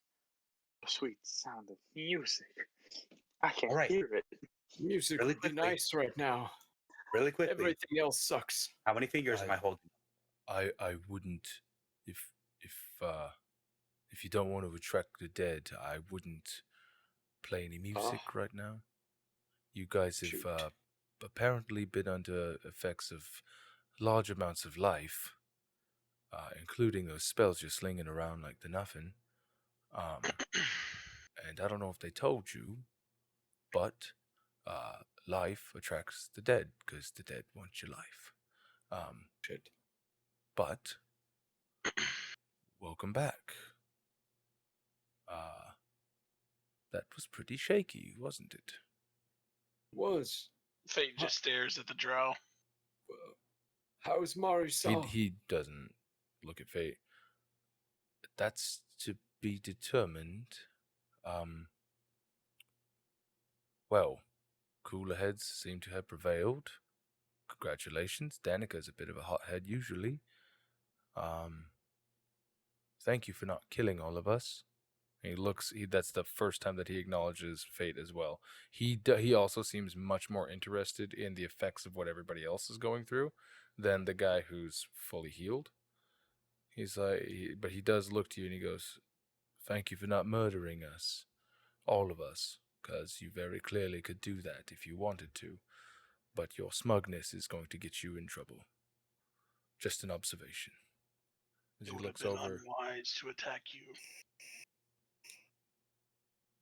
The sweet sound of music. I can All right. hear it. Music Really would be quickly. nice right now. Really quickly. Everything else sucks. How many fingers am I holding? I wouldn't if you don't want to attract the dead, I wouldn't play any music right now. You guys have Shoot. apparently been under effects of large amounts of life, including those spells you're slinging around like the nothing. And I don't know if they told you, but life attracts the dead because the dead want your life. Shit. But welcome back. That was pretty shaky, wasn't it? Was. Fate just stares at the drow. How's Mari-san? He doesn't look at Fate. That's to be determined. Well, cooler heads seem to have prevailed. Congratulations. Danica's a bit of a hothead usually. Thank you for not killing all of us. That's the first time that he acknowledges Fate as well. He also seems much more interested in the effects of what everybody else is going through than the guy who's fully healed. He's like, but he does look to you and he goes, "Thank you for not murdering us, all of us, because you very clearly could do that if you wanted to, but your smugness is going to get you in trouble." Just an observation. As It he would have looks been over, unwise to attack you.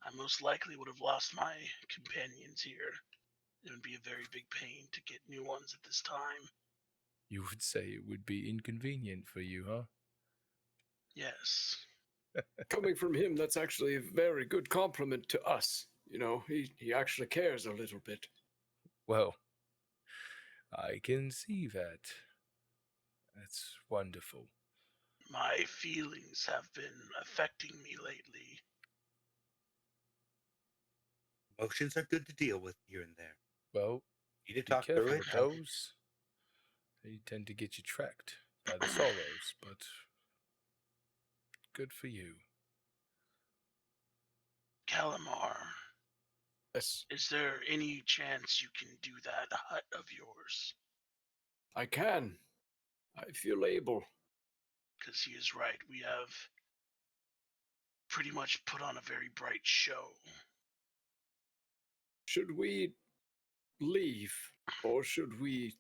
I most likely would have lost my companions here. It would be a very big pain to get new ones at this time. you would say it would be inconvenient for you, huh? Yes. Coming from him, that's actually a very good compliment to us. You know, he actually cares a little bit. Well, I can see that. That's wonderful. My feelings have been affecting me lately. Emotions are good to deal with here and there. Well, Need to be talk careful through it. with those. They tend to get you tracked by the sorrows, but good for you. Calamar, Yes, is there any chance you can do that hut of yours? I can. I feel able. Because he is right. We have pretty much put on a very bright show. Should we leave, or should we?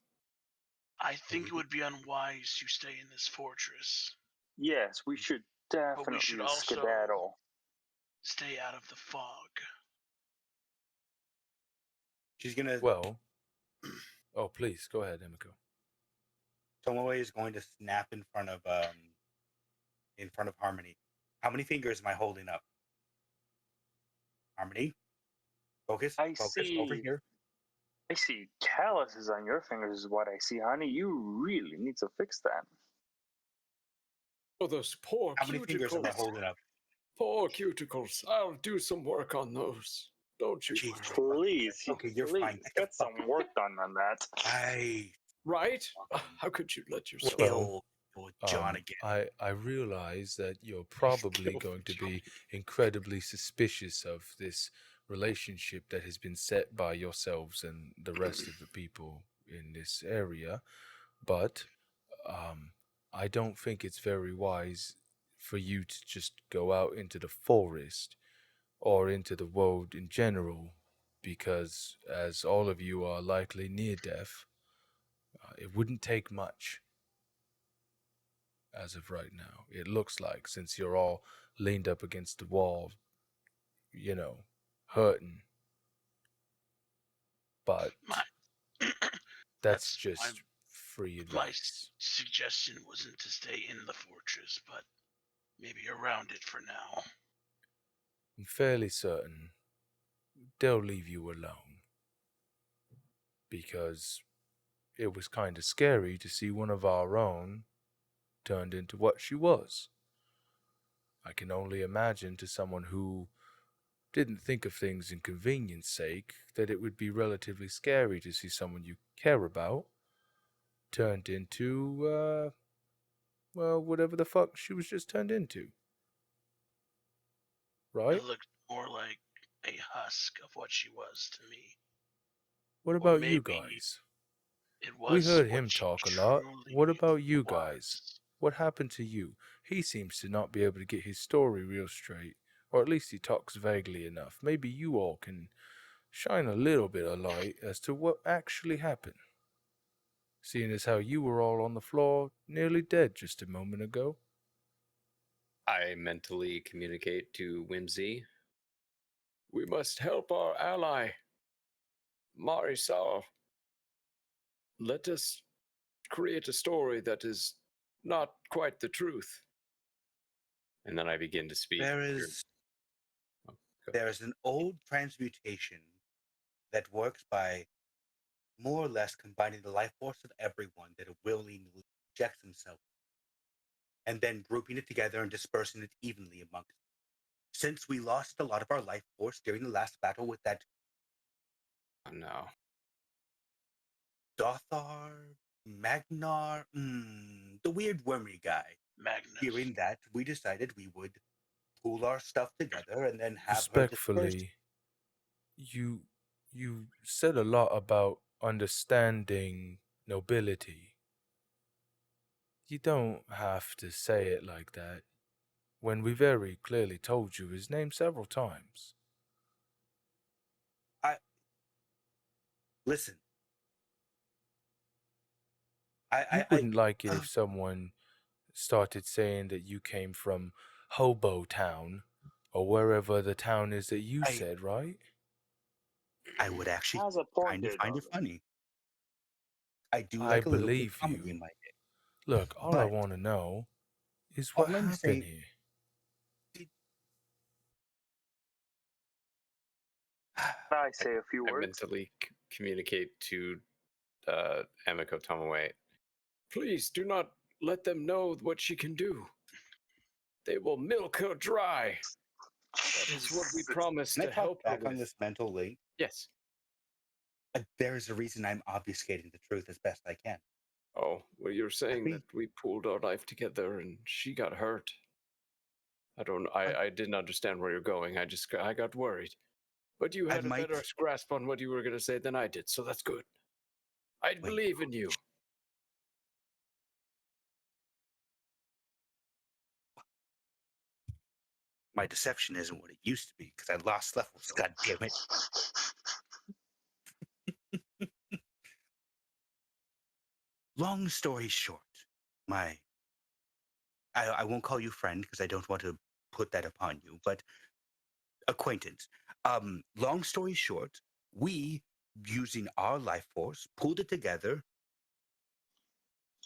I think it would be unwise to stay in this fortress. Yes, we should But we definitely should also skedaddle. stay out of the fog. She's gonna. Well, oh, please, go ahead, Emiko. Tomoe is going to snap in front of Harmony. How many fingers am I holding up? Harmony, focus. I Focus see. over here. I see calluses on your fingers is what I see, honey. You really need to fix that. Oh, those poor How many fingers am I cuticles. holding up? Poor cuticles. I'll do some work on those. Don't you Jesus. worry. Please, Okay, you're please, fine. get some work done on that. Right? How could you let yourself? Kill John again. I realize that you're probably going to be incredibly suspicious of this relationship that has been set by yourselves and the rest of the people in this area, but I don't think it's very wise for you to just go out into the forest or into the world in general, because as all of you are likely near death, it wouldn't take much. As of right now, it looks like, since you're all leaned up against the wall, hurting. But that's just free My advice. suggestion wasn't to stay in the fortress, but maybe around it for now. I'm fairly certain they'll leave you alone, because it was kind of scary to see one of our own turned into what she was. I can only imagine, to someone who didn't think of things in convenience sake, that it would be relatively scary to see someone you care about turned into, well, whatever the fuck she was just turned into. Right? It looked more like a husk of what she was to me. What Or about you maybe guys? It We was heard what him she talk a lot. truly What about you was. guys? What happened to you? He seems to not be able to get his story real straight, or at least he talks vaguely enough. Maybe you all can shine a little bit of light as to what actually happened, seeing as how you were all on the floor, nearly dead just a moment ago. I mentally communicate to Wimsy. We must help our ally, Marisol. Let us create a story that is not quite the truth. And then I begin to speak. There is an old transmutation that works by more or less combining the life force of everyone that willingly injects himself, and then grouping it together and dispersing it evenly amongst. Since we lost a lot of our life force during the last battle with that Oh, no. Dothar, Magnar, the weird wormy guy. Magnus. Hearing that, we decided we would pool our stuff together and then have Respectfully, you said a lot about understanding nobility. You don't have to say it like that, when we very clearly told you his name several times. Listen. You wouldn't like it if someone started saying that you came from Hobo Town, or wherever the town is that you said, right? I would actually How's a kind of find it funny. I do like a little bit of comedy in my day. Look, all I want to know is what happened here. I say a few I words. mentally communicate to Emiko Tomoe. Please do not let them know what she can do. They will milk her dry. That is what we promised Can I to talk help her back on with. this mental link? Yes. There is a reason I'm obfuscating the truth as best I can. Oh, well, you're saying me- that we pulled our life together and she got hurt. I didn't understand where you're going. I got worried. But you I had a might better grasp on what you were going to say than I did, so that's good. I Wait. believe in you. my deception isn't what it used to be because I lost levels. God damn it. Long story short, I won't call you friend because I don't want to put that upon you, but acquaintance. Long story short, we, using our life force, pulled it together,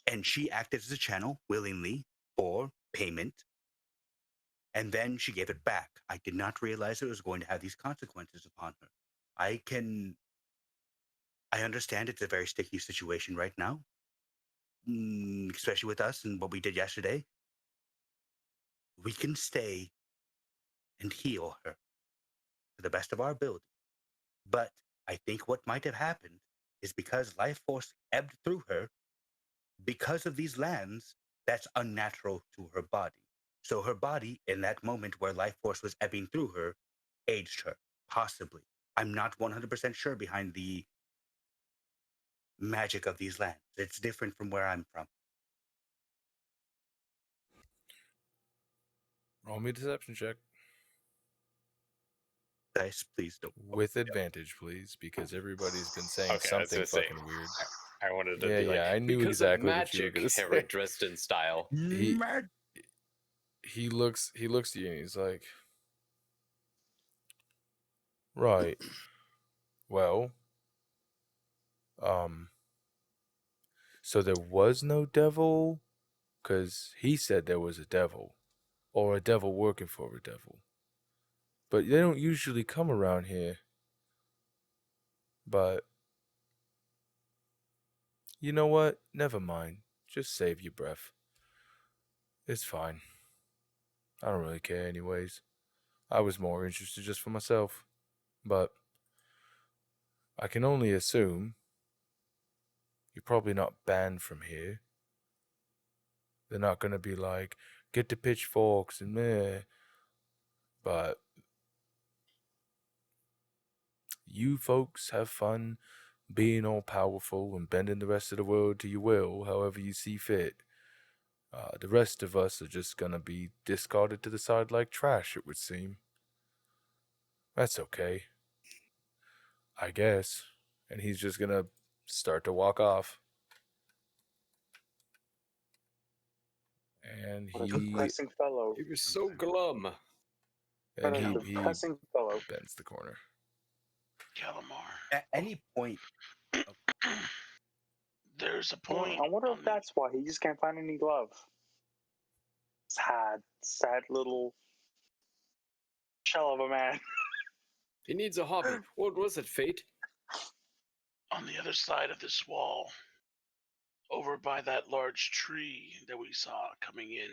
and she acted as a channel willingly for payment, and then she gave it back. I did not realize it was going to have these consequences upon her. I understand it's a very sticky situation right now, especially with us and what we did yesterday. We can stay and heal her to the best of our ability. But I think what might have happened is because life force ebbed through her, because of these lands, that's unnatural to her body. So her body, in that moment where life force was ebbing through her, aged her, possibly. I'm not 100% sure behind the magic of these lands. It's different from where I'm from. Roll me a deception check. Dice, please don't. With advantage, please, because everybody's been saying Okay, I was something gonna say, fucking weird. I wanted to Yeah, be like, yeah, I knew because of exactly what you were magic, gonna say. Henrik Dresden style. He looks to you and he's like, right. Well, so there was no devil? Because he said there was a devil. Or a devil working for a devil. But they don't usually come around here. But, you know what? Never mind. Just save your breath. It's fine. I don't really care anyways. I was more interested just for myself. But I can only assume you're probably not banned from here. They're not going to be like, get the pitchforks and meh. But you folks have fun being all powerful and bending the rest of the world to your will, however you see fit. The rest of us are just going to be discarded to the side like trash, it would seem. That's okay. I guess. And he's just going to start to walk off. And What a he depressing fellow. He was so glum. and What a he depressing fellow. bends the corner. Calamar. At any point, There's a Well, point. I wonder if on- that's why he just can't find any glove. Sad little shell of a man. He needs a hobby. What was it, Fate? on the other side of this wall, over by that large tree that we saw coming in.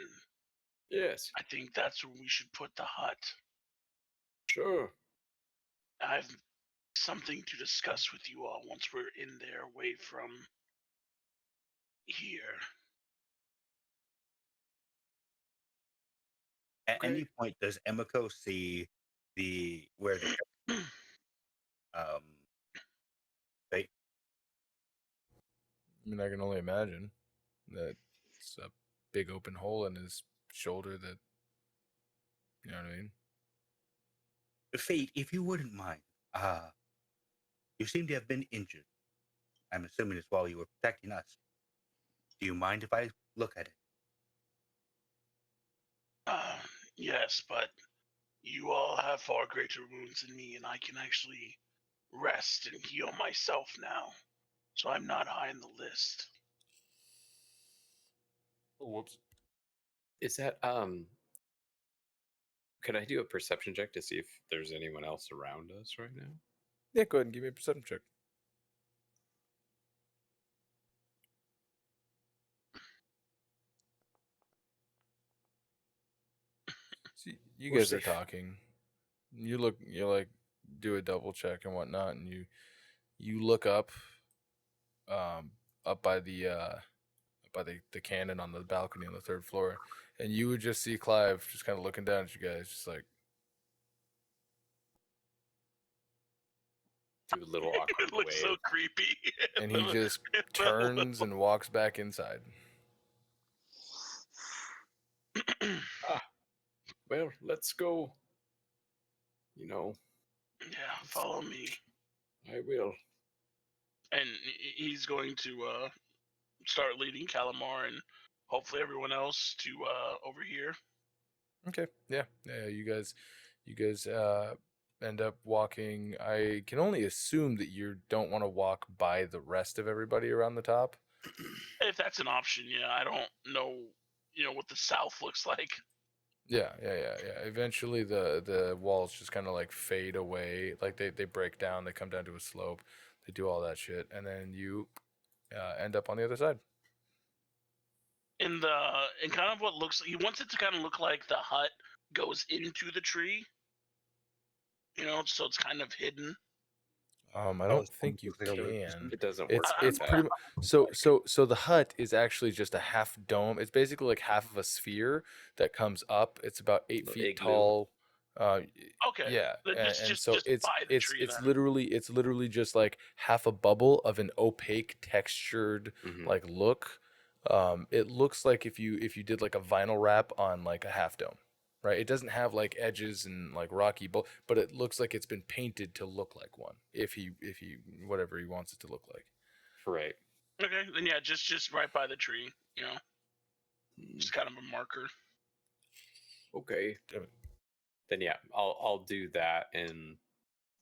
Yes, I think that's where we should put the hut. sure. I've something to discuss with you all once we're in there, away from here. at Okay. any point, does Emiko see where the Fate? I mean, I can only imagine that it's a big open hole in his shoulder that, you know what I mean? Fate, if you wouldn't mind, you seem to have been injured. I'm assuming it's while you were protecting us. Do you mind if I look at it? Yes, but you all have far greater wounds than me, and I can actually rest and heal myself now. So I'm not high on the list. Oh, whoops. Is that Could I do a perception check to see if there's anyone else around us right now? Yeah, go ahead and give me a perception check. See, you We're guys are safe. talking. You like, do a double check and whatnot, and you look up, up by the by the cannon on the balcony on the 3rd floor, and you would just see Clive just kind of looking down at you guys, just like. Do a little awkward It looks wave. so creepy. And he just turns and walks back inside. Well, let's go. You know, Yeah, follow me. I will. And he's going to start leading Calamar and hopefully everyone else to over here. Okay. Yeah. Yeah. You guys end up walking. I can only assume that you don't want to walk by the rest of everybody around the top. If that's an option, yeah. I don't know, what the south looks like. Yeah. Eventually the walls just kind of like fade away. Like they break down, they come down to a slope, they do all that shit, and then you end up on the other side. In kind of what looks, he wants it to kind of look like the hut goes into the tree. So it's kind of hidden. I don't think you can. It doesn't work. It's like pretty that. much so the hut is actually just a half dome. It's basically like half of a sphere that comes up. It's about 8 feet Igloo. tall. Okay. Yeah, Then and so just by the tree, it's then. literally just like half a bubble of an opaque textured Mhm. like look. It looks like if you did like a vinyl wrap on like a half dome. Right, it doesn't have like edges and like rocky, but it looks like it's been painted to look like one. If he whatever he wants it to look like. Right. Okay, then yeah, just right by the tree. Just kind of a marker. Okay. Then yeah, I'll do that in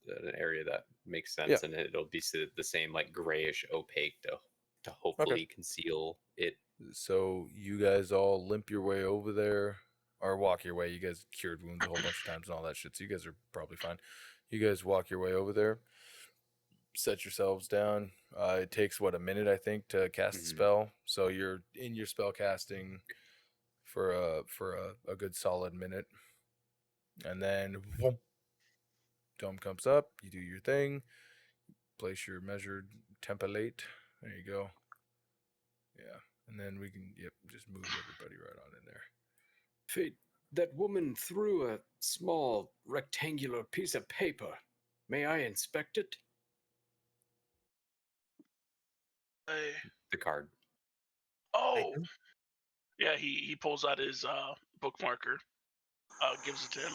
an area that makes sense, and it'll be the same like grayish opaque to hopefully conceal it. So you guys all limp your way over there, or walk your way. You guys cured wounds a whole bunch of times and all that shit, so you guys are probably fine. You guys walk your way over there, set yourselves down. It takes a minute, I think, to cast the spell. So you're in your spell casting for a good solid minute, and then whoop, dome comes up. You do your thing. Place your measured template. There you go. Yeah, and then we can just move everybody right on in there. Fayte, that woman threw a small rectangular piece of paper. May I inspect it? The card. Oh, yeah. He pulls out his book marker, gives it to him.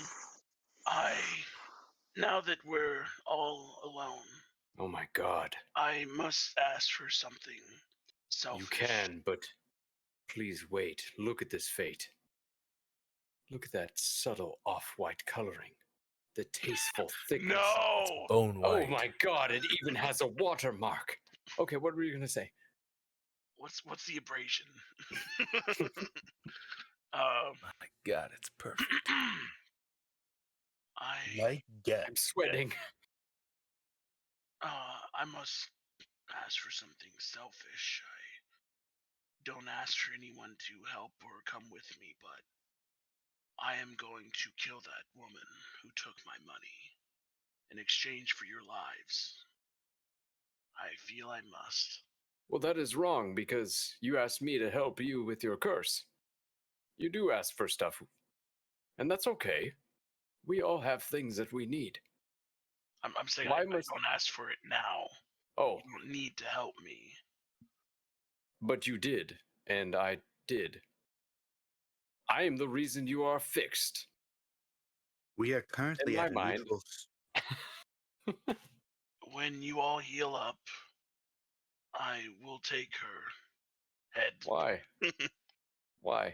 Now that we're all alone, Oh my god. I must ask for something selfish. You can, but please wait. Look at this, Fayte. Look at that subtle off-white coloring. The tasteful thickness. No. Bone white. Oh my god, it even has a watermark. Okay, what were you gonna say? What's the abrasion? My God, it's perfect. I'm sweating. I must ask for something selfish. I don't ask for anyone to help or come with me, but I am going to kill that woman who took my money in exchange for your lives. I feel I must. Well, that is wrong because you asked me to help you with your curse. You do ask for stuff, and that's okay. We all have things that we need. I'm saying Why I must- don't ask for it now. Oh, You don't need to help me. but you did, and I did. I am the reason you are fixed. We are currently In my at a mind. neutral When you all heal up, I will take her head. Why? Why?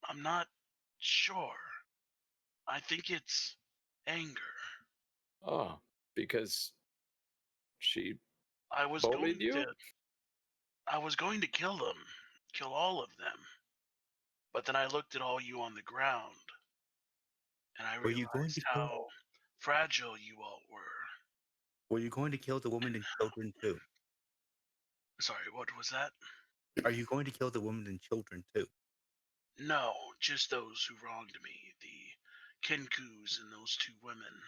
I'm not sure. I think it's anger. Oh, because she I was bullied you? I was going to kill all of them. But then I looked at all you on the ground, and I Were you going realized to kill- how fragile you all were. Were you going to kill the women and children too? Sorry, what was that? Are you going to kill the women and children too? No, just those who wronged me, the Kinkus and those two women.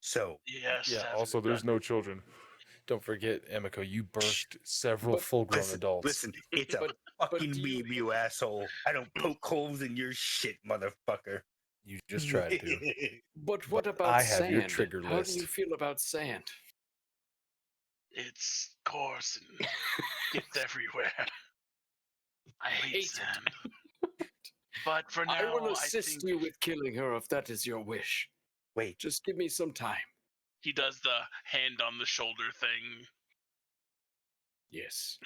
So, Yes. Yeah. haven't Also, there's done- no children. Don't forget, Emiko, you birthed several But full-grown adults. Listen, it's a fucking do you- meme, you asshole. I don't poke holes in your shit, motherfucker. You just tried to. But what about I have sand? your trigger How list. do you feel about sand? It's coarse and gets everywhere. I hate hate it. sand. But for now, I will assist think you with killing her if that is your wish. Wait, Just give me some time. he does the hand on the shoulder thing. Yes.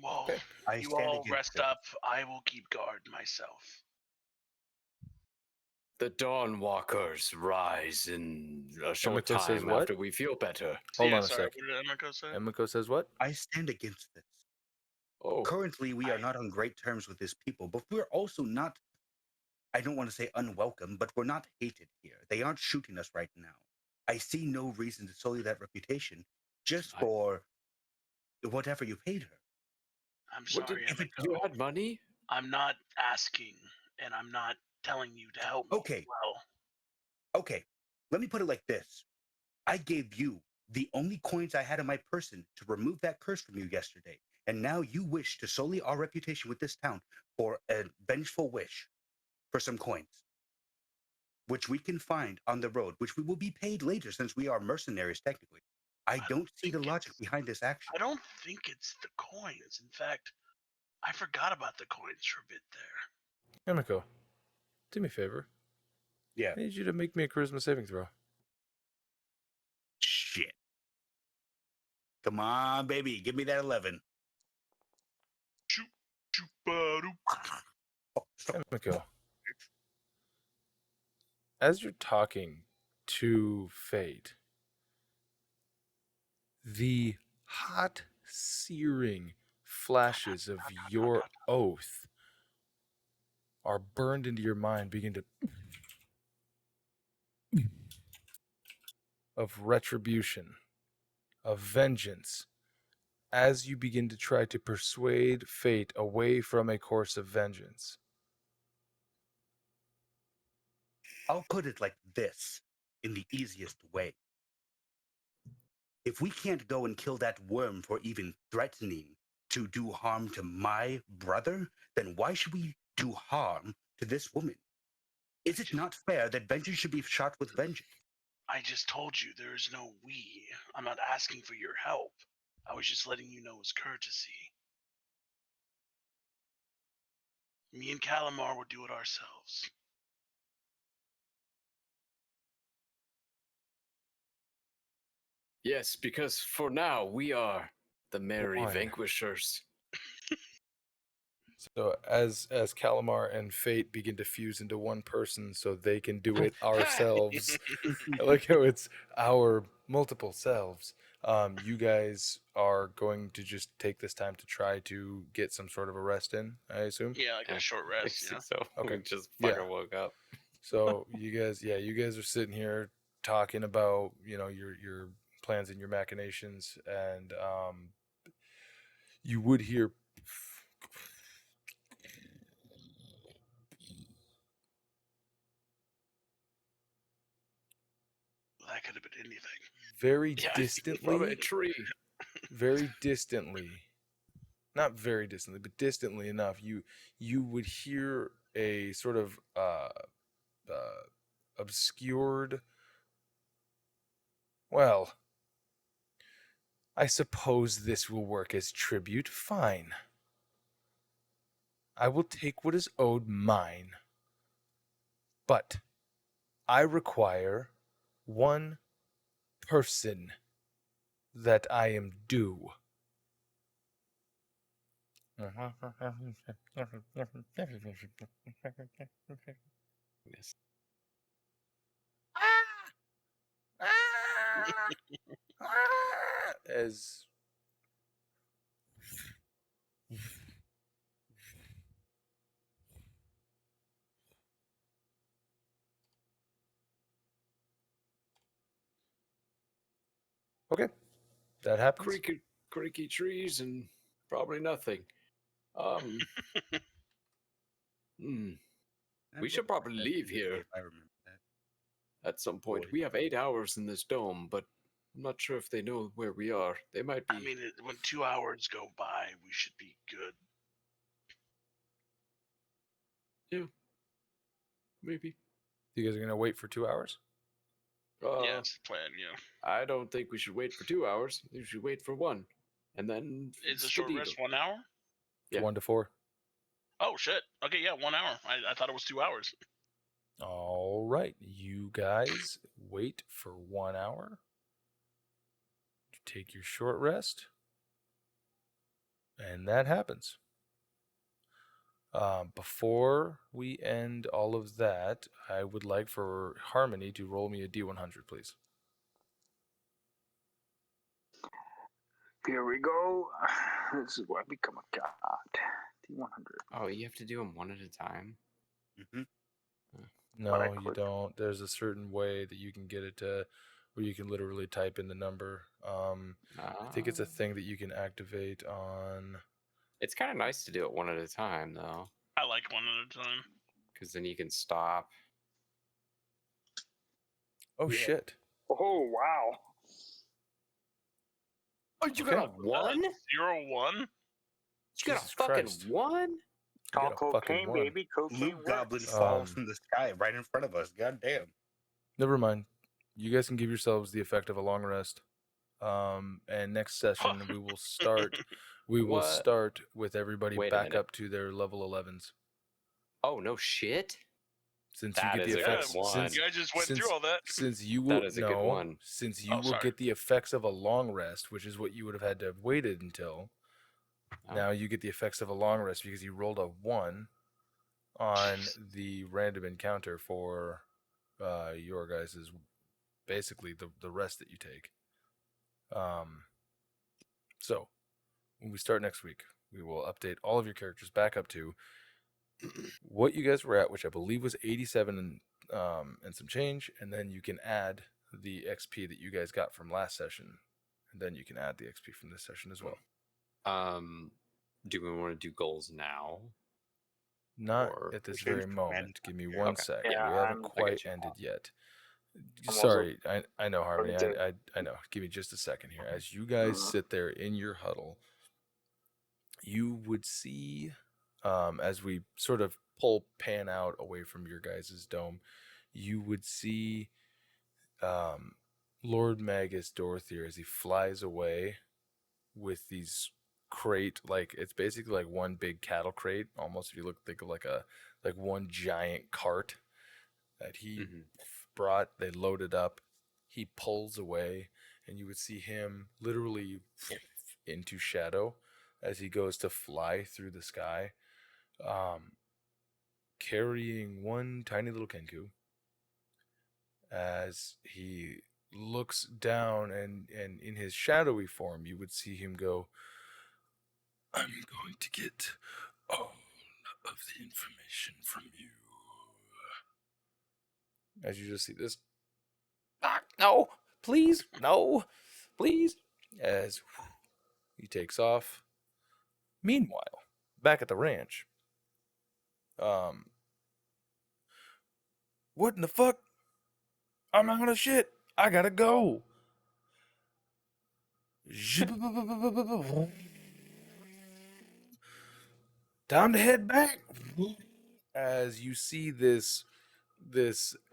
Whoa. Okay. I You stand all against rest it. up. I will keep guard myself. The Dawn Walkers rise in a short Emiko says time what? after we feel better. Hold Yeah, on a sorry, sec. what did Emiko say? Emiko says what? I stand against this. Oh, Currently, we are not on great terms with this people, but we're also not, I don't want to say unwelcome, but we're not hated here. They aren't shooting us right now. I see no reason to sully that reputation just for whatever you paid her. I'm what sorry, did, Emiko. you had money? I'm not asking, and I'm not telling you to help me. Okay. Well, Okay, let me put it like this. I gave you the only coins I had in my person to remove that curse from you yesterday, and now you wish to sully our reputation with this town for a vengeful wish for some coins, which we can find on the road, which we will be paid later since we are mercenaries technically. I don't see the think logic it's- behind this action. I don't think it's the coins. In fact, I forgot about the coins for a bit there. Emiko, do me a favor. Yeah. I need you to make me a charisma saving throw. Shit. Come on, baby. Give me that 11. Chupa-doop. Oh, stop. Emiko, as you're talking to Fayte, the hot, searing flashes of your oath are burned into your mind, begin to of retribution, of vengeance, as you begin to try to persuade Fayte away from a course of vengeance. I'll put it like this in the easiest way. If we can't go and kill that worm for even threatening to do harm to my brother, then why should we do harm to this woman? Is it not fair that vengeance should be shot with vengeance? I just told you there is no we. I'm not asking for your help. I was just letting you know as courtesy. Me and Calamar will do it ourselves. Yes, because for now we are the merry Why? vanquishers. So as Calamar and Fayte begin to fuse into one person so they can do it ourselves. I like how it's our multiple selves. You guys are going to just take this time to try to get some sort of a rest in, I assume? Yeah, like a short rest. Yeah. So Okay. we just Yeah. fucking woke up. So you guys are sitting here talking about, your plans and your machinations, and you would hear That could have been anything. very Yeah, distantly, from a tree. very distantly, not very distantly, but distantly enough, you would hear a sort of obscured, well, I suppose this will work as tribute. Fine. I will take what is owed mine. But I require one person that I am due. Yes. As okay, that happens. Creaky trees and probably nothing. We should probably leave here. I remember that. at some point. Boy. We have 8 hours in this dome, but I'm not sure if they know where we are. They might be. I mean, when 2 hours go by, we should be good. Yeah. Maybe. You guys are gonna wait for 2 hours? Yeah, that's the plan. Yeah. I don't think we should wait for 2 hours. We should wait for 1. And then Is a it's short the rest deal. 1 hour? Yeah. 1 to 4. Oh shit. Okay, yeah, 1 hour. I thought it was 2 hours. All right, you guys wait for 1 hour. You take your short rest, and that happens. Before we end all of that, I would like for Harmony to roll me a D100, please. Here we go. This is where I become a god. D100. Oh, you have to do them one at a time? Mm-hmm. No, But I you click. don't. There's a certain way that you can get it to where you can literally type in the number. I think it's a thing that you can activate on. It's kind of nice to do it one at a time, though, I like 1 at a time. because then you can stop. Oh, Yeah. shit. Oh, wow. Oh, you Okay. got a 1? 0, 1? You got a Jesus fucking Christ. 1? You got a fucking Cocaine, one. baby. Cocaine Blue works. goblin falls Um, from the sky right in front of us. God damn. Never mind. You guys can give yourselves the effect of a long rest. And next session we will start. We will What? start with everybody Wait a back minute. up to their level 11s. Oh, no shit. Since That you get is the a effects, good one. You guys just went since- through all that. since you will That is a good one. since you Oh, will sorry. get the effects of a long rest, which is what you would have had to have waited until. Oh. Now you get the effects of a long rest because you rolled a 1 on the random encounter for your guys' basically the rest that you take. So when we start next week, we will update all of your characters back up to what you guys were at, which I believe was 87 and some change, and then you can add the XP that you guys got from last session, and then you can add the XP from this session as well. Do we want to do goals now? Not Or at this change very the command moment. Give me here. one Okay. sec. Yeah, we haven't I quite get you. ended yet. I'm Sorry, I know, Harmony. Ready to- I know. Give me just a second here. As you guys sit there in your huddle, you would see, as we sort of pan out away from your guys' dome, you would see Lord Magus Dorothy as he flies away with these crate, like it's basically like one big cattle crate, almost. If you think of like one giant cart that he brought, they loaded up. He pulls away, and you would see him literally into shadow as he goes to fly through the sky, carrying one tiny little Kenku. As he looks down, and in his shadowy form, you would see him go, "I'm going to get all of the information from you." As you just see this, no, please, no, please, as he takes off. Meanwhile, back at the ranch, what in the fuck? I'm out of shit. I gotta go. Time to head back. As you see this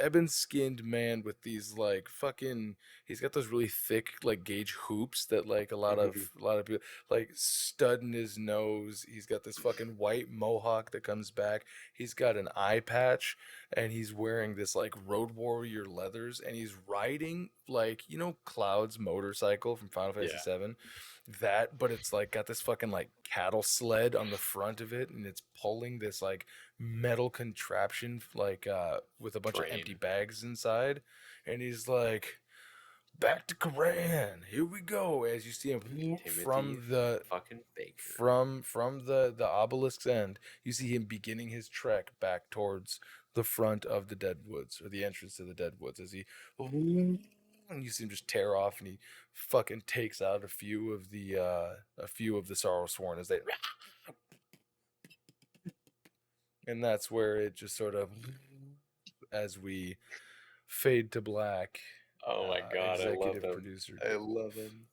ebon-skinned man with these like fucking, he's got those really thick like gauge hoops that like a lot of people, like stud in his nose. He's got this fucking white mohawk that comes back. He's got an eye patch, and he's wearing this like Road Warrior leathers, and he's riding like, you know, Cloud's motorcycle from Final Fantasy VII. That, but it's like got this fucking like cattle sled on the front of it, and it's pulling this like metal contraption like with a bunch of empty bags inside, and he's like, "Back to Koran, here we go." As you see him from the fucking Baker. from the obelisk's end, you see him beginning his trek back towards the front of the Dead Woods, or the entrance to the Dead Woods, as he, and you see him just tear off, and he fucking takes out a few of the Sorrow Sworn as they, and that's where it just sort of, as we Fade to Black. Oh my god, I love executive him. producer. I love him.